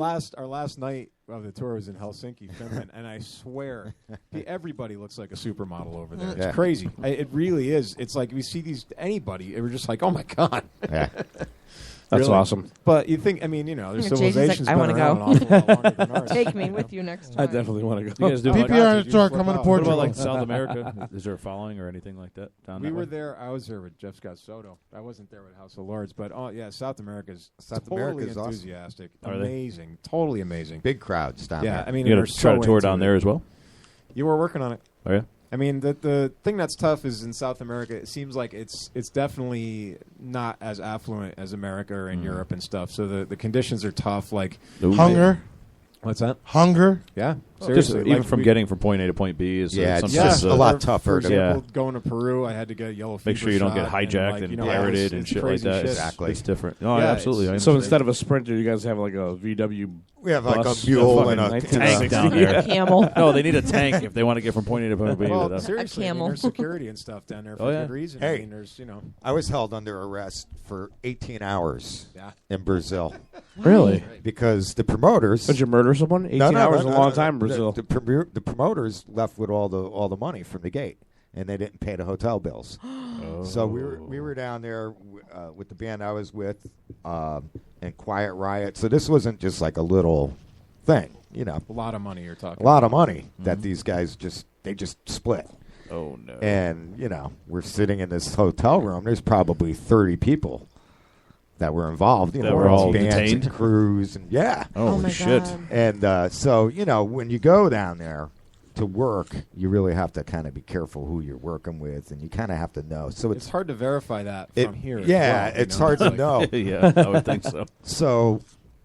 last night of the tour was in Helsinki, Finland, and I swear everybody looks like a supermodel over there. It's Yeah. crazy. It really is. It's like we see these anybody, and we're just like, oh my god. Yeah. That's Really. awesome. But you think, I mean, you know, their Jason's like, civilization's I been wanna around go. an awful lot longer than ours. Take me you know? with you next I time. definitely want to You go. guys do PPR like, in the store, flip coming to out. what Portugal. about like South America? Is there a following or anything like that down We that were way? there. I was there with Jeff Scott Soto. I wasn't there with House of Lords, but oh yeah, South America's totally America's awesome. enthusiastic, Are they? amazing, totally amazing. Big crowds down Yeah, there. I mean, You they're got to try so to tour into down it. there as well? You were working on it. Oh, yeah? I mean, the thing that's tough is in South America, it seems like it's definitely not as affluent as America or in Europe and stuff. So the conditions are tough. Like Hunger. What's that? Hunger. Yeah, Just seriously. even like from we- getting from point A to point B is Yeah, some it's sort just of a lot tougher For to- example, going to Peru, I had to get a yellow fever Make sure you don't get shot hijacked like, and you know, pirated and it's shit like crazy that. shit. Exactly. It's different. No, Yeah, absolutely. I it's- So understand. instead of a Sprinter, you guys have like a VW. We have like bus, a mule fucking and a 1960. tank down there. Camel. No, they need a tank if they want to get from point A to point B. Well, That's- seriously, I mean, camel. there's security and stuff down there for Oh, yeah. good reason. Hey. I mean, there's, you know. I was held under arrest for 18 hours Yeah. in Brazil Really? because the promoters. Did you murder someone? 18 hours is a long time in Brazil. The promoters left with all the money from the gate, and they didn't pay the hotel bills. So we were down there with the band I was with, and Quiet Riot. So this wasn't just like a little thing, you know. A lot of money you're talking A lot of about. money that these guys just split. Oh, no. And, you know, we're sitting in this hotel room. There's probably 30 people that were involved. You That know, were all bands detained? and crews. And, yeah. Oh, my shit. God. And so, you know, when you go down there to work, you really have to kind of be careful who you're working with, and you kind of have to know. So It's hard to verify that it- from here. as yeah, well, you it's know? hard to like- know. Yeah, I would think so. So,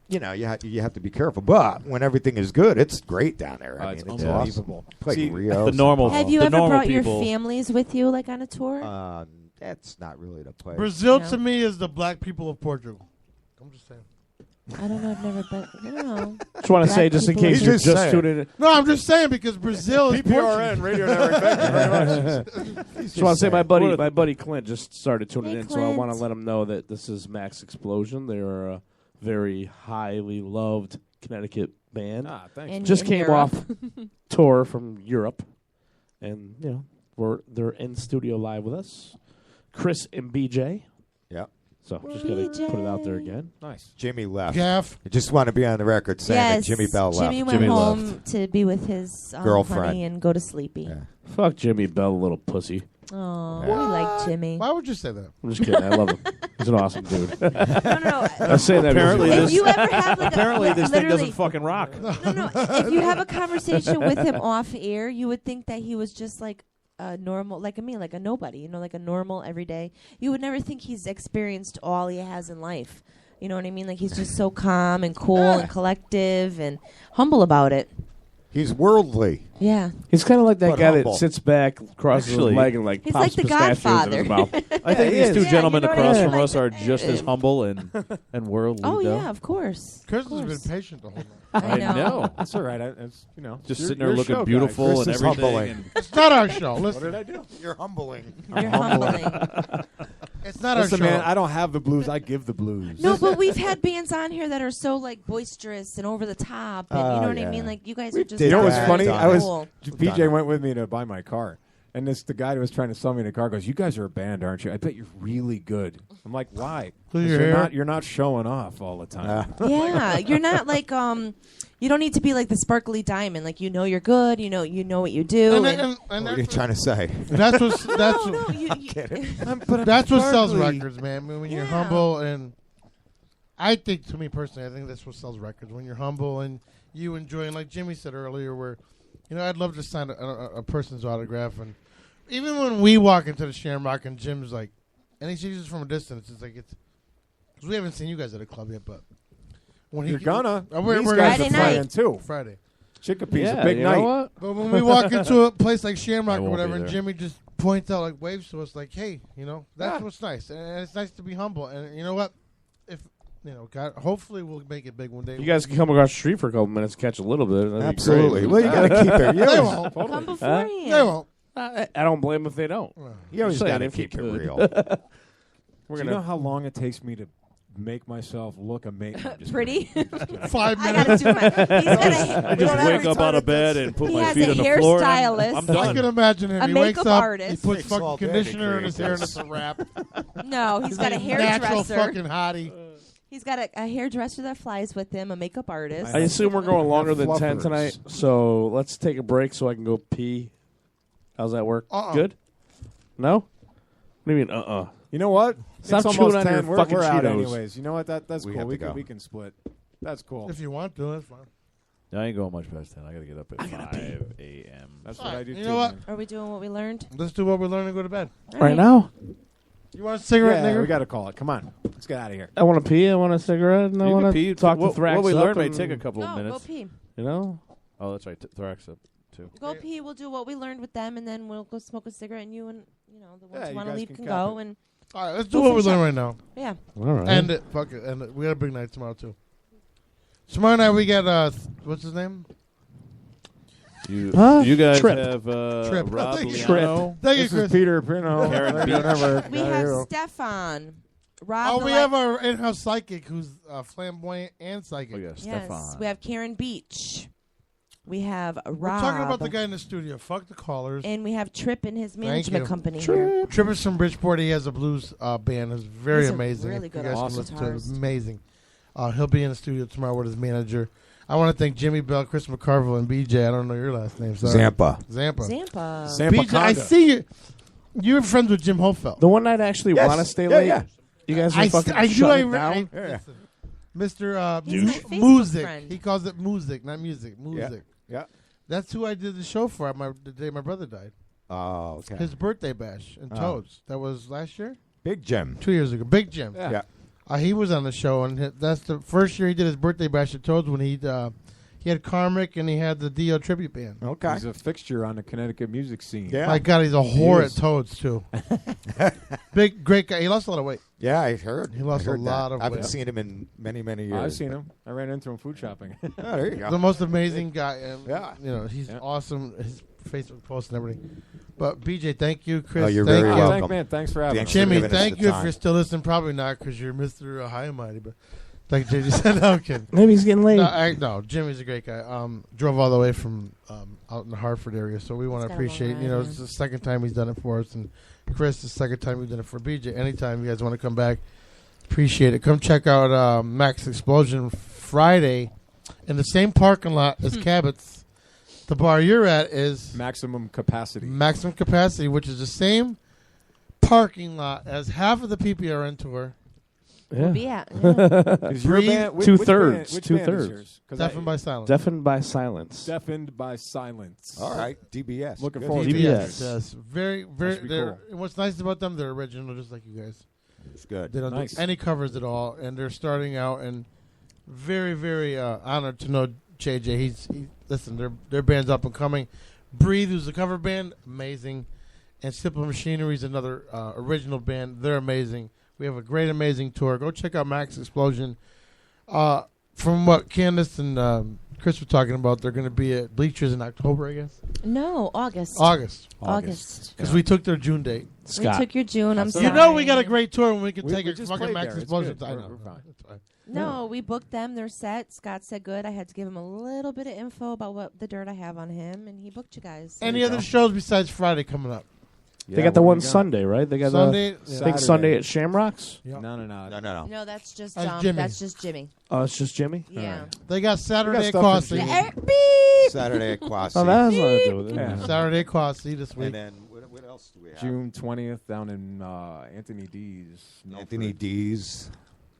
you know, you have to be careful. But when everything is good, it's great down there. I It's mean, it's unbelievable. awesome. Played See, Rio. the normal- Have you the ever normal brought your people- families with you, like on a tour? That's not really the place. Brazil No. to me is the black people of Portugal. I'm just saying. I don't know. I've never been. No. Just want to say, just in Black case people- you're He's just just tuning in. No, I'm just saying because Brazil is PPRN, Radio Network. Thank you very much. Just want to say, my buddy Clint just started tuning Hey, in, so I want to Clint. let him know that this is Maxx Explosion. They are a very highly loved Connecticut band. Ah, thanks. In- Just in came Europe. off tour from Europe, and you know they're in studio live with us, Chris and BJ. Yeah. So just gotta put it out there again. Nice. Jimmy left. Gaff. I just want to be on the record saying Yes, that Jimmy Bell left. Jimmy went home to be with his Girlfriend. honey and go to sleepy. Yeah. Fuck Jimmy Bell, little pussy. Oh, we like Jimmy. Why would you say that? I'm just kidding. I love him. He's an awesome dude. No. I was saying that Apparently because If you ever have like Apparently, a, this thing literally- doesn't fucking rock. No. If you have a conversation with him off air, you would think that he was just like a normal, like me, like a nobody, like a normal everyday. You would never think he's experienced all he has in life. You know what I mean? Like he's just so calm and cool and collective and humble about it. He's worldly. Yeah. He's kind of like that But guy humble. that sits back, crosses his leg, and He's pops like the pistachios Godfather. in his mouth. I think these two gentlemen you know what I across mean? from us are just as humble and worldly. Oh though. yeah, of course. Chris Of has course. been patient the whole night. I know. That's all right. It's Just your- sitting there your looking show, guys. beautiful Chris and is everything. humbling. and- It's not our show. What Listen, did I do? You're humbling. You're humbling. it's not Listen, our show. man, I don't have the blues. I give the blues. No, but we've had bands on here that are so like boisterous and over the top, and you know what I yeah. mean. Like you guys We are just. did You know what's that. funny? Done I was Cool. BJ went with me to buy my car, and the guy who was trying to sell me the car goes, "You guys are a band, aren't you? I bet you're really good." I'm like, "Why? 'Cause 'Cause you're you're here? not. You're not showing off all the time." Yeah, you're not like You don't need to be like the sparkly diamond. Like you're good. You know what you do. and What are you trying to say? That's what that's no, what, that's what sells sparkly. records, man. I mean, when you're Yeah. humble, and I think, to me personally, I think that's what sells records. When you're humble and you enjoy, and like Jimmy said earlier, where I'd love to sign a person's autograph, and even when we walk into the Shamrock and Jim's like, and he sees us from a distance, it's like because we haven't seen you guys at a club yet, but when You're gonna. we're These guys Friday are playing night. too. Friday. Chicopee Yeah, a big you night. know what? But when we walk into a place like Shamrock I or won't whatever, be and there. Jimmy just points out, like waves to us, like, "Hey, that's what's nice, and it's nice to be humble." And you know what? If God, hopefully we'll make it big one day. You guys can come across the street for a couple minutes, catch a little bit. That'd be Absolutely. great. Well, you got to keep it. They won't. Come beforehand. They won't. I don't blame them if they don't. You always Saying, got to if we keep it could. real. We're Do you gonna. know how long it takes me to make myself look amazing? Pretty. 5 I minutes. gotta do my. He's got I just wake up out of bed and put He my has feet a on the floor. And hairstylist. I'm I can done. imagine him. A He wakes makeup up, artist. he puts Takes all fucking day to conditioner in his create hair, and this. it's a wrap. No, he's got a Natural hairdresser. fucking hottie. He's got a hairdresser that flies with him, a makeup artist. I assume we're going longer than 10 fluffers. tonight, so let's take a break so I can go pee. How's that work? Good? No? What do you mean, You know what? Stop It's chewing almost on 10. your We're, fucking we're out Cheetos. anyways. You know what? That's We cool. have We to go. can split. That's cool. If you want to, that's fine. I ain't going much past 10. I got to get up at 5 a.m. That's All what right, I do you too. know what? man. Are we doing what we learned? Let's do what we learn and go to bed. Right now? You want a cigarette, Yeah, nigga? we got to call it. Come on. Let's get out of here. I want to pee, I want a cigarette, and I You can want pee. to talk what, to Thrax what we up learned may and- take a couple of No, minutes. go pee. You know? Oh, that's right. Thorax up, too. Go pee. We'll do what we learned with them, and then we'll go smoke a cigarette. And you and the ones Yeah, who you want to guys leave can can cap go. it. And All right, let's do We'll what we finish learn up. right now. yeah, All right. End it. Fuck it. End it. We got a big night tomorrow, too. Tomorrow night we got, what's his name? You, Huh? you guys Trip. have Trip. Rob Thank you. Liano. Thank you, This Chris. is Peter Pino. Karen Beach. we have Stefan, Rob. Oh, the we Light- have our in-house psychic who's flamboyant and psychic. Oh, yeah, Yes, Stefan. we have Karen Beach. We have Rob. We're talking about the guy in the studio. Fuck the callers. And we have Trip and his management you. company here. Trip is from Bridgeport. He has a blues band. It's very He's a amazing. really If you good guys can awesome listen to it, it's guitarist. amazing. He'll be in the studio tomorrow with his manager. I want to thank Jimmy Bell, Chris McCarville, and BJ. I don't know your last name. Sorry. Zampa. Zampa. Zampa. BJ, I see you. You're friends with Jim Hofeld. The one night I actually Yes. want to stay Yeah, late. yeah. You guys are I fucking knew shutting I, it down. listen, Mr. He's my Facebook Music. friend. He calls it music, not music. Music. Yeah. That's who I did the show for the day my brother died. Oh, okay. His birthday bash in Oh. Toads. That was last year? Big Jim. 2 years ago. Big Jim. Yeah. He was on the show, and that's the first year he did his birthday bash at Toads when he had Carmick and he had the Dio tribute band. Okay. He's a fixture on the Connecticut music scene. Yeah. My God, he's a whore is. at Toads too. Big, great guy. He lost a lot of weight. Yeah, I heard. He lost I heard a lot of I haven't weight. seen him in many, many years. I've seen him. I ran into him food shopping. Oh, there you go. The most amazing guy. And, Yeah. he's Yeah. awesome. His Facebook post and everything. But BJ, thank you. Chris, Oh, you're thank very you. welcome. Thanks for having Thanks us. for Jimmy, giving us thank the you if time. you're still listening. Probably not because you're Mr. High and Mighty. But like JJ said, no, I'm kidding. Maybe he's getting late. No, Jimmy's a great guy. Drove all the way from out in the Hartford area, so we want to He's got a long appreciate. ride, It's the second time he's done it for us, and Chris, the second time we've done it for BJ. Anytime you guys want to come back, appreciate it. Come check out Maxx Explosion Friday in the same parking lot as Cabot's. The bar you're at is Maximum capacity. Maximum Capacity, which is the same parking lot as half of the PPRN tour. We'll be at. Yeah. Is your band, which Two-thirds. Band, Two-thirds. Is yours? 'Cause Deafened by Silence. Deafened by Silence. Deafened by Silence. All right, DBS. Looking Good. forward to DBS. it. Yes, very, very. Must be They're, cool. What's nice about them? They're original, just like you guys. It's good. They don't Nice. do any covers at all, and they're starting out. And very, very honored to know JJ. Listen. Their band's up and coming. Breathe, who's a cover band, amazing, and Simple Machinery is another original band. They're amazing. We have a great, amazing tour. Go check out Maxx Explosion. From what Candace and Chris were talking about, they're going to be at Bleachers in October, I guess. No, August. August. August. Because we took their June date. We took your June. I'm sorry. You know we got a great tour when we can We take it. just Fucking played Maxx there. It's Explosion. good. I know. We're fine. It's fine. No, we booked them. They're set. Scott said good. I had to give him a little bit of info about what the dirt I have on him, and he booked you guys. Any other shows besides Friday coming up? They got the one Sunday, right? They got Sunday, I think Sunday at Shamrocks. Yeah. No. No, that's just That's Jimmy. That's just Jimmy. Oh, it's just Jimmy. Yeah. They got Saturday at stuff for Quasi. Jimmy. Saturday at Quasi. Oh, that has nothing to do with it. Yeah. Saturday at Quasi this week. And then what else do we have? June 20th down in Anthony D's. Anthony D's.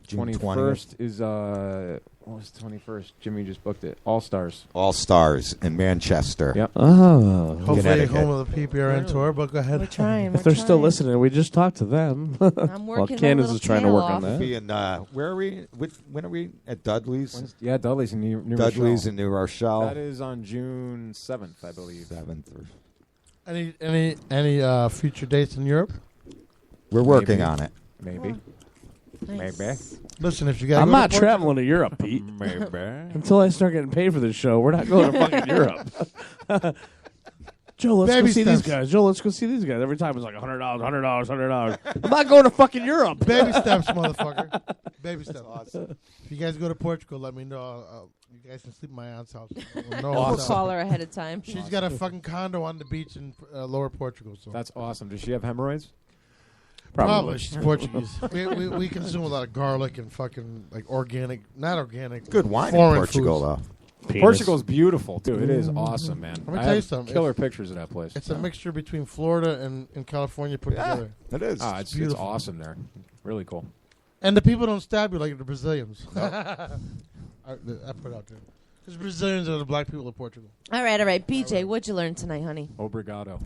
June 21st is what was 21st? Jimmy just booked it. All Stars. All Stars in Manchester. Yep. Oh. Hopefully Connecticut. home of the PPRN tour, but go ahead. We're trying. If they're still listening, we just talked to them. I'm Well, working my Candace little is trying to tail work off. on that. Be in, where are we? When are we? At Dudley's? Yeah, Dudley's in New Dudley's Rochelle. in New Rochelle. That is on June 7th, I believe. 7th. Any future dates in Europe? We're working Maybe. on it. Maybe. Nice. Maybe. Listen, if you guys I'm not traveling to Europe, Pete. Maybe. Until I start getting paid for this show, we're not going to fucking Europe. Joe, let's Baby go see steps. these guys. Joe, let's go see these guys. Every time it's like $100, $100. I'm not going to fucking Europe. Baby steps, motherfucker. Baby steps. Awesome. If you guys go to Portugal, let me know. You guys can sleep in my aunt's house. We'll call her ahead of time. She's got a fucking condo on the beach in Lower Portugal. So That's awesome. Does she have hemorrhoids? Probably. She's Portuguese. we consume a lot of garlic and fucking like organic, not organic. Good wine in foreign Portugal, foods. though. Portugal's beautiful, too. It is awesome, man. Let me I tell you have something. Killer pictures of that place. It's a mixture between Florida and California put together. It is. It's beautiful. awesome there. Really cool. And the people don't stab you like the Brazilians. I put it out there. Because Brazilians are the black people of Portugal. All right. BJ, what'd you learn tonight, honey? Obrigado.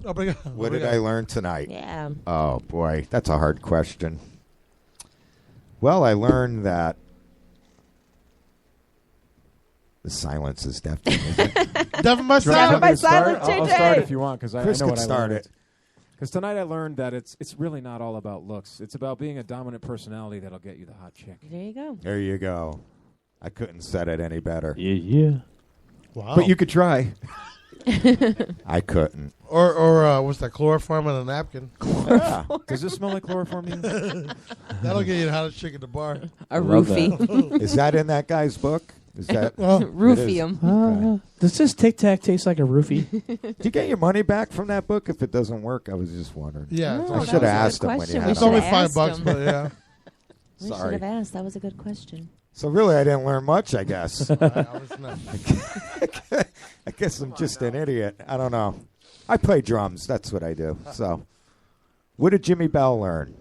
What did I learn tonight? Yeah. Oh, boy. That's a hard question. Well, I learned that the silence is deafening. Deafened by silence. I'll start if you want, because I Chris know could what I start learned. it. Because tonight I learned that it's really not all about looks. It's about being a dominant personality that'll get you the hot chick. There you go. There you go. I couldn't said it any better. Yeah. Wow. But you could try. I couldn't. Or what's that, chloroform on a napkin? Yeah. Does this smell like chloroform? That'll get you the hottest chick at the bar. A roofie. Is that in that guy's book? Is that Roofium. Does this Tic Tac taste like a roofie? Do you get your money back from that book if it doesn't work? I was just wondering. Yeah. Oh, I that should have was a asked good him when you question. had It's him. only Asked $5, him. but yeah. We should Sorry. have asked. That was a good question. So really, I didn't learn much, I guess. I was not. I guess I'm just an idiot. I don't know. I play drums. That's what I do. So, what did Jimmy Bell learn?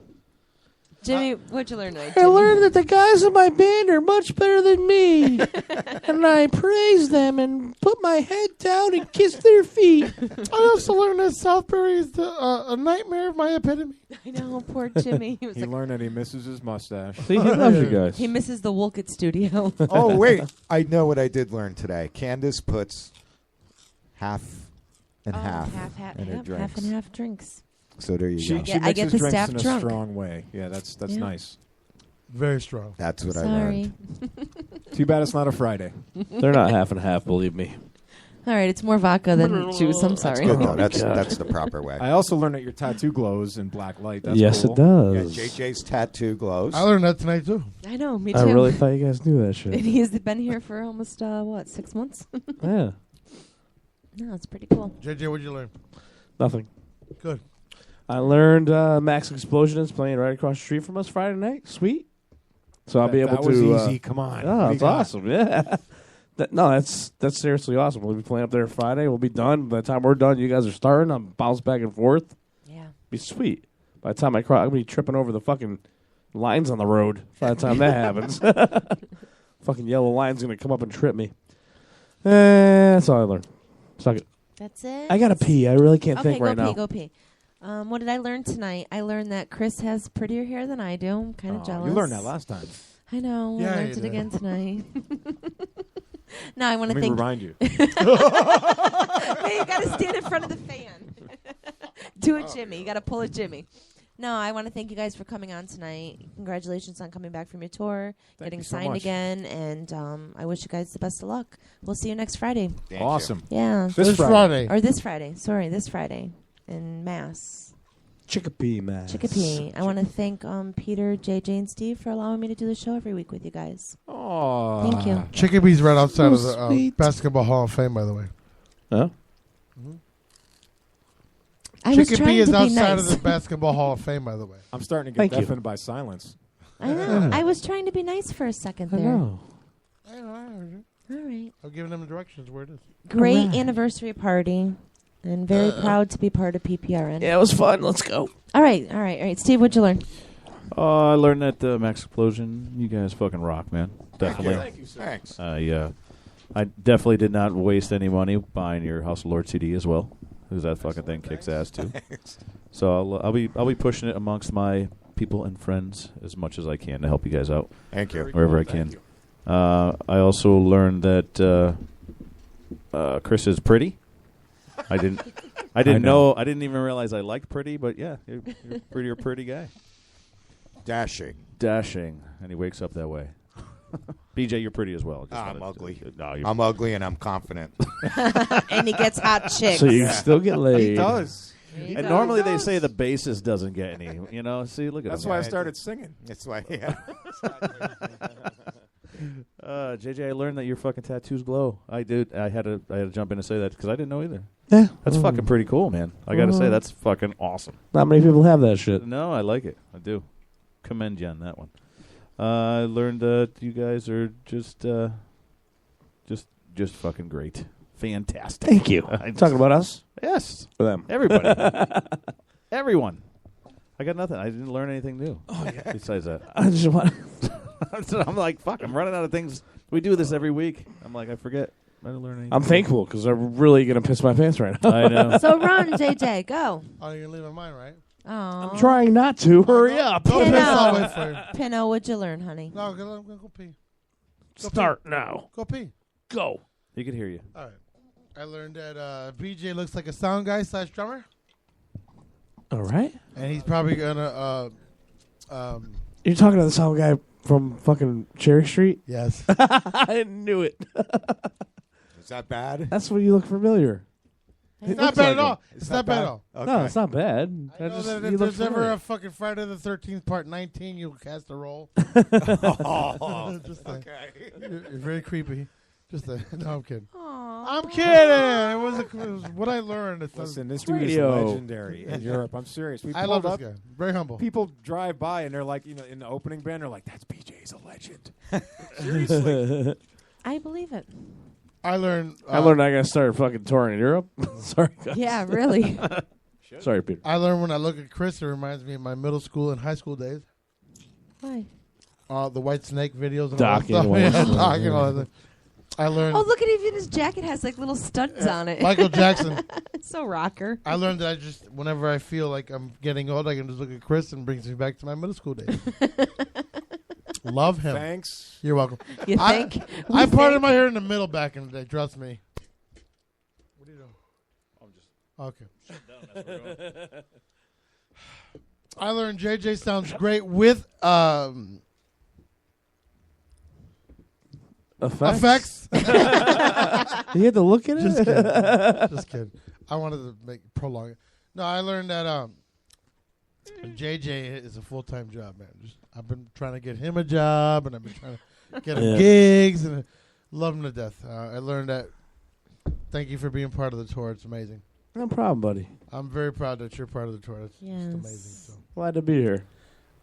Jimmy, what'd you learn tonight? I Jimmy? learned that the guys in my band are much better than me. And I praise them and put my head down and kiss their feet. I also learned that Southbury is a nightmare of my epitome. I know, poor Jimmy. He was He like, learned that he misses his mustache. See, he loves you guys. he misses the Wolcott studio. Oh, wait. I know what I did learn today. Candace puts half and half in her yep, drinks. half and half drinks. So there you She, go. she I get mixes the drinks staff in a drunk. strong way. Yeah, that's Yeah. nice. Very strong. That's what I Sorry. learned. Too bad it's not a Friday. They're not half and half, believe me. All right, it's more vodka than juice. I'm sorry. Good, though. That's the proper way. I also learned that your tattoo glows in black light. That's Yes, cool. it does. Yeah, JJ's tattoo glows. I learned that tonight, too. I know, me too. I really thought you guys knew that shit. And he's been here for almost, 6 months? Yeah. No, it's pretty cool. JJ, what'd you learn? Nothing. Good. I learned Maxx Explosion is playing right across the street from us Friday night. Sweet. So I'll be able that to. was easy. Come on. Oh, What do you it's got? awesome. Yeah. That's seriously awesome. We'll be playing up there Friday. We'll be done. By the time we're done, you guys are starting. I'm bounce back and forth. Yeah. Be sweet. By the time I'm going to be tripping over the fucking Lines on the road. By the time that happens. Fucking yellow line's going to come up and trip me. That's all I learned. Suck it. That's it? I got to pee. I really can't think right now. Go pee. What did I learn tonight? I learned that Chris has prettier hair than I do. I'm kind of jealous. You learned that last time. I know. Yeah, I learned you it did. again tonight. Now I want to Let me thank. remind you. Hey, you got to stand in front of the fan. Do it, Jimmy. You got to pull it, Jimmy. No, I want to thank you guys for coming on tonight. Congratulations on coming back from your tour, getting you so signed much. again, and I wish you guys the best of luck. We'll see you next Friday. Thank Awesome. You. Yeah. This Friday. Or this Friday. Sorry, this Friday in Mass. Chicopee, man. Chicopee. I want to thank Peter, JJ, and Steve for allowing me to do the show every week with you guys. Oh, thank you. Chickabee's right outside of the sweet. Basketball Hall of Fame, by the way. Huh? I was Chickapee trying is to be outside nice. of the Basketball Hall of Fame, by the way. I'm starting to Thank get you. deafened by silence. I know. I was trying to be nice for a second there. I heard you. All right. I'm giving them directions where it is. Great anniversary party, and very proud to be part of PPRN. Yeah, it was fun. Let's go. All right. Steve, what'd you learn? I learned that Maxx Explosion. You guys fucking rock, man. Definitely. Thank you, sir. Thanks. I definitely did not waste any money buying your House of Lord CD as well, because that fucking thing kicks ass too. So I'll be pushing it amongst my people and friends as much as I can to help you guys out. Thank you. Wherever I can. I also learned that Chris is pretty. I didn't know. I didn't even realize I liked pretty, but yeah, you're a pretty guy. Dashing, and he wakes up that way. BJ, you're pretty as well. I'm ugly. No, you're I'm ugly and I'm confident. And he gets hot chicks. So you still get laid. He does. And normally they say the bassist doesn't get any. You know, see, look at That's him. why I started singing. That's why. Yeah. JJ, I learned that your fucking tattoos glow. I did. I had to jump in and say that because I didn't know either. Yeah. That's fucking pretty cool, man. I got to say that's fucking awesome. Not many people have that shit. No, I like it. I do. Commend you on that one. I learned that you guys are just fucking great. Fantastic. Thank you. Talking about us? Yes. For them. Everybody. Everyone. I got nothing. I didn't learn anything new. Oh, yeah. Besides that. I just want. I'm like, fuck, I'm running out of things. We do this every week. I'm like, I forget. I didn't learn anything. I'm thankful because I'm really going to piss my pants right now. I know. So run, JJ, go. Oh, you're leaving mine, right? Oh. I'm trying not to. Hurry up. Go piss. I'll wait for you. Pinno, what'd you learn, honey? No, go pee. Start now. Go pee. Go. He could hear you. All right. I learned that BJ looks like a sound guy / drummer. All right. And he's probably gonna. You're talking to the sound guy from fucking Cherry Street? Yes. I knew it. Is that bad? That's when you look familiar. It's not bad at all. It's not bad at all. Okay. No, it's not bad. I know that if there's ever a fucking Friday the 13th part 19, you'll cast a role. Just okay. You're very creepy. No, I'm kidding. I'm kidding. It was what I learned. Listen, this dude is radio. legendary in Europe. I'm serious. We I love pulled this up. guy. Very humble. People drive by and they're like, in the opening band, they're like, "That's BJ's a legend." Seriously. I believe it. I learned. I got to start fucking touring in Europe. Sorry, guys. Yeah, really. Sorry, Peter. I learned when I look at Chris, it reminds me of my middle school and high school days. Why? The White Snake videos and Doc all that and stuff. White Snake, Doc and yeah. all that. I learned. Oh, look at even his jacket has like little studs on it. Michael Jackson. It's so rocker. I learned that whenever I feel like I'm getting old, I can just look at Chris and brings me back to my middle school days. Love him. Thanks. You're welcome. You think? I parted my hair in the middle back in the day. Trust me. What are you doing? I'm just okay. I learned JJ sounds great with effects. You had to look at it? Just kidding. Just kidding. I wanted to prolong it. No, I learned that JJ is a full-time job, man. I've been trying to get him a job, and I've been trying to get him gigs, and love him to death. I learned that. Thank you for being part of the tour. It's amazing. No problem, buddy. I'm very proud that you're part of the tour. It's Yes. just amazing. So. Glad to be here.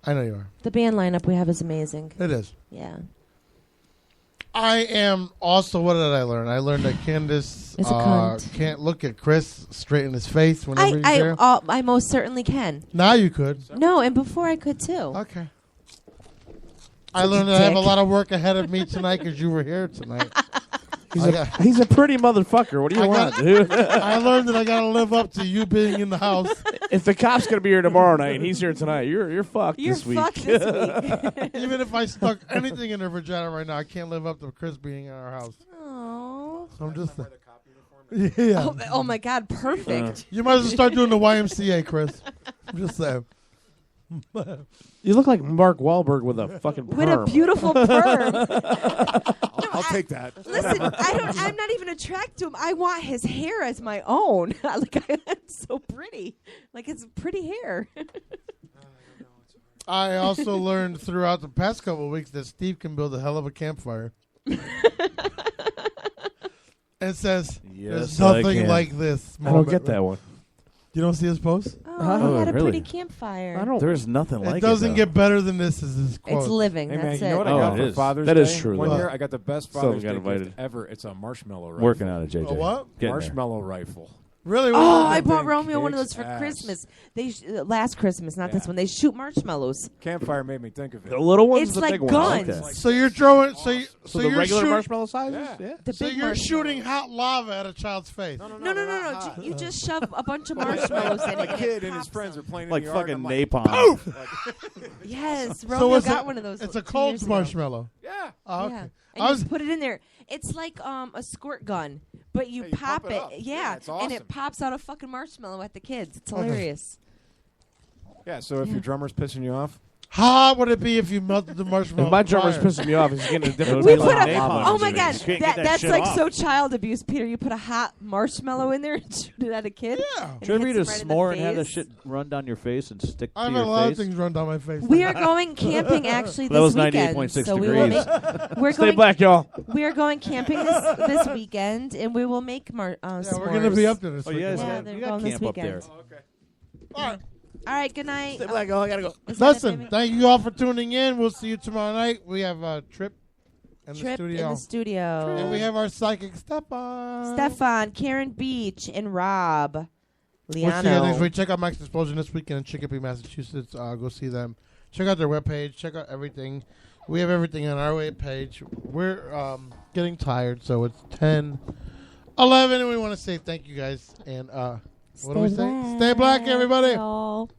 I know you are. The band lineup we have is amazing. It is. Yeah. I am also. What did I learn? I learned that Candace Is a cunt. can't look at Chris straight in his face whenever he's there. I most certainly can. Now you could. No, and before I could too. Okay. I learned that I have a lot of work ahead of me tonight because you were here tonight. He's a pretty motherfucker. What do you want, dude? I learned that I got to live up to you being in the house. If the cop's gonna be here tomorrow night and he's here tonight, you're fucked this week. Even if I stuck anything in her vagina right now, I can't live up to Chris being in our house. Oh. So I'm just yeah. Oh my God, perfect. You might as well start doing the YMCA, Chris. I'm just saying. You look like Mark Wahlberg with a fucking perm. With a beautiful perm. I'll take that. Listen, I'm not even attracted to him. I want his hair as my own. It's so pretty. Like, it's pretty hair. I also learned throughout the past couple of weeks that Steve can build a hell of a campfire. It says, there's nothing like this. I don't get that one. You don't see his post? Oh, he had a pretty campfire. There's nothing like it. It doesn't get better than this. Is his quote? It's living. Hey, man, That's you know it. what I got for Father's Day? That is true. One though. year, I got the best Still Father's Day got invited. gift ever. It's a marshmallow rifle. Working on it, JJ. A what? Getting Marshmallow rifle. Really? Oh, I bought Romeo one of those Kicks for ass. Christmas. They last Christmas, not this one. They shoot marshmallows. Campfire made me think of it. The little ones, It's the like big guns. ones. Okay. So you're throwing. So the you're regular shoot- marshmallow sizes. Yeah. The So big you're marshmallow. shooting hot lava at a child's face. No. You just shove a bunch of marshmallows in it. My and kid it and his pops friends up. are playing Like in the yard. fucking I'm like, napalm. Yes, So Romeo it's got a- one of those. It's a 2 cold years ago. marshmallow. Yeah. Oh, okay. Yeah. I And was you put it in there. It's like a squirt gun, but you pop pump it it. up. Yeah, Yeah, it's and awesome. it pops out a fucking marshmallow at the kids. It's hilarious. Yeah, so if your drummer's pissing you off, how would it be if you melted the marshmallow? If my drummer's prior? pissing me off, he's getting a different We type put of a, lava. oh my God, You can't get that that's shit like off. so child abuse, Peter. You put a hot marshmallow in there and shoot it at a kid. Yeah. and Should it we eat hits a him right in the s'more and have that face? shit run down your face and stick I've to had your a lot face? of things run down my face. We are going camping actually That this was weekend. 98.6 so we will degrees. make, we're Stay going, black, y'all. We are going camping this weekend, and we will make Yeah, s'mores. we're gonna be up there this Oh, you guys weekend. Yeah, got, they're you got going this camp up there. weekend. All right. All right, good night. Stay black, y'all. I gotta go. Is that it, Listen, baby? thank you all for tuning in. We'll see you tomorrow night. We have a trip in the Trip studio. in the studio. And we have our psychic Stefan. Stefan, Karen Beach, and Rob We'll see you next Liano. week. Check out Maxx Explosion this weekend in Chicopee, Massachusetts. Go see them. Check out their webpage. Check out everything. We have everything on our webpage. We're getting tired, so it's 10:11, and we want to say thank you guys. And what do we say? Stay black, everybody. Y'all.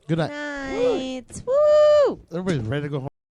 Good night. Night. Woo! Everybody's ready to go home.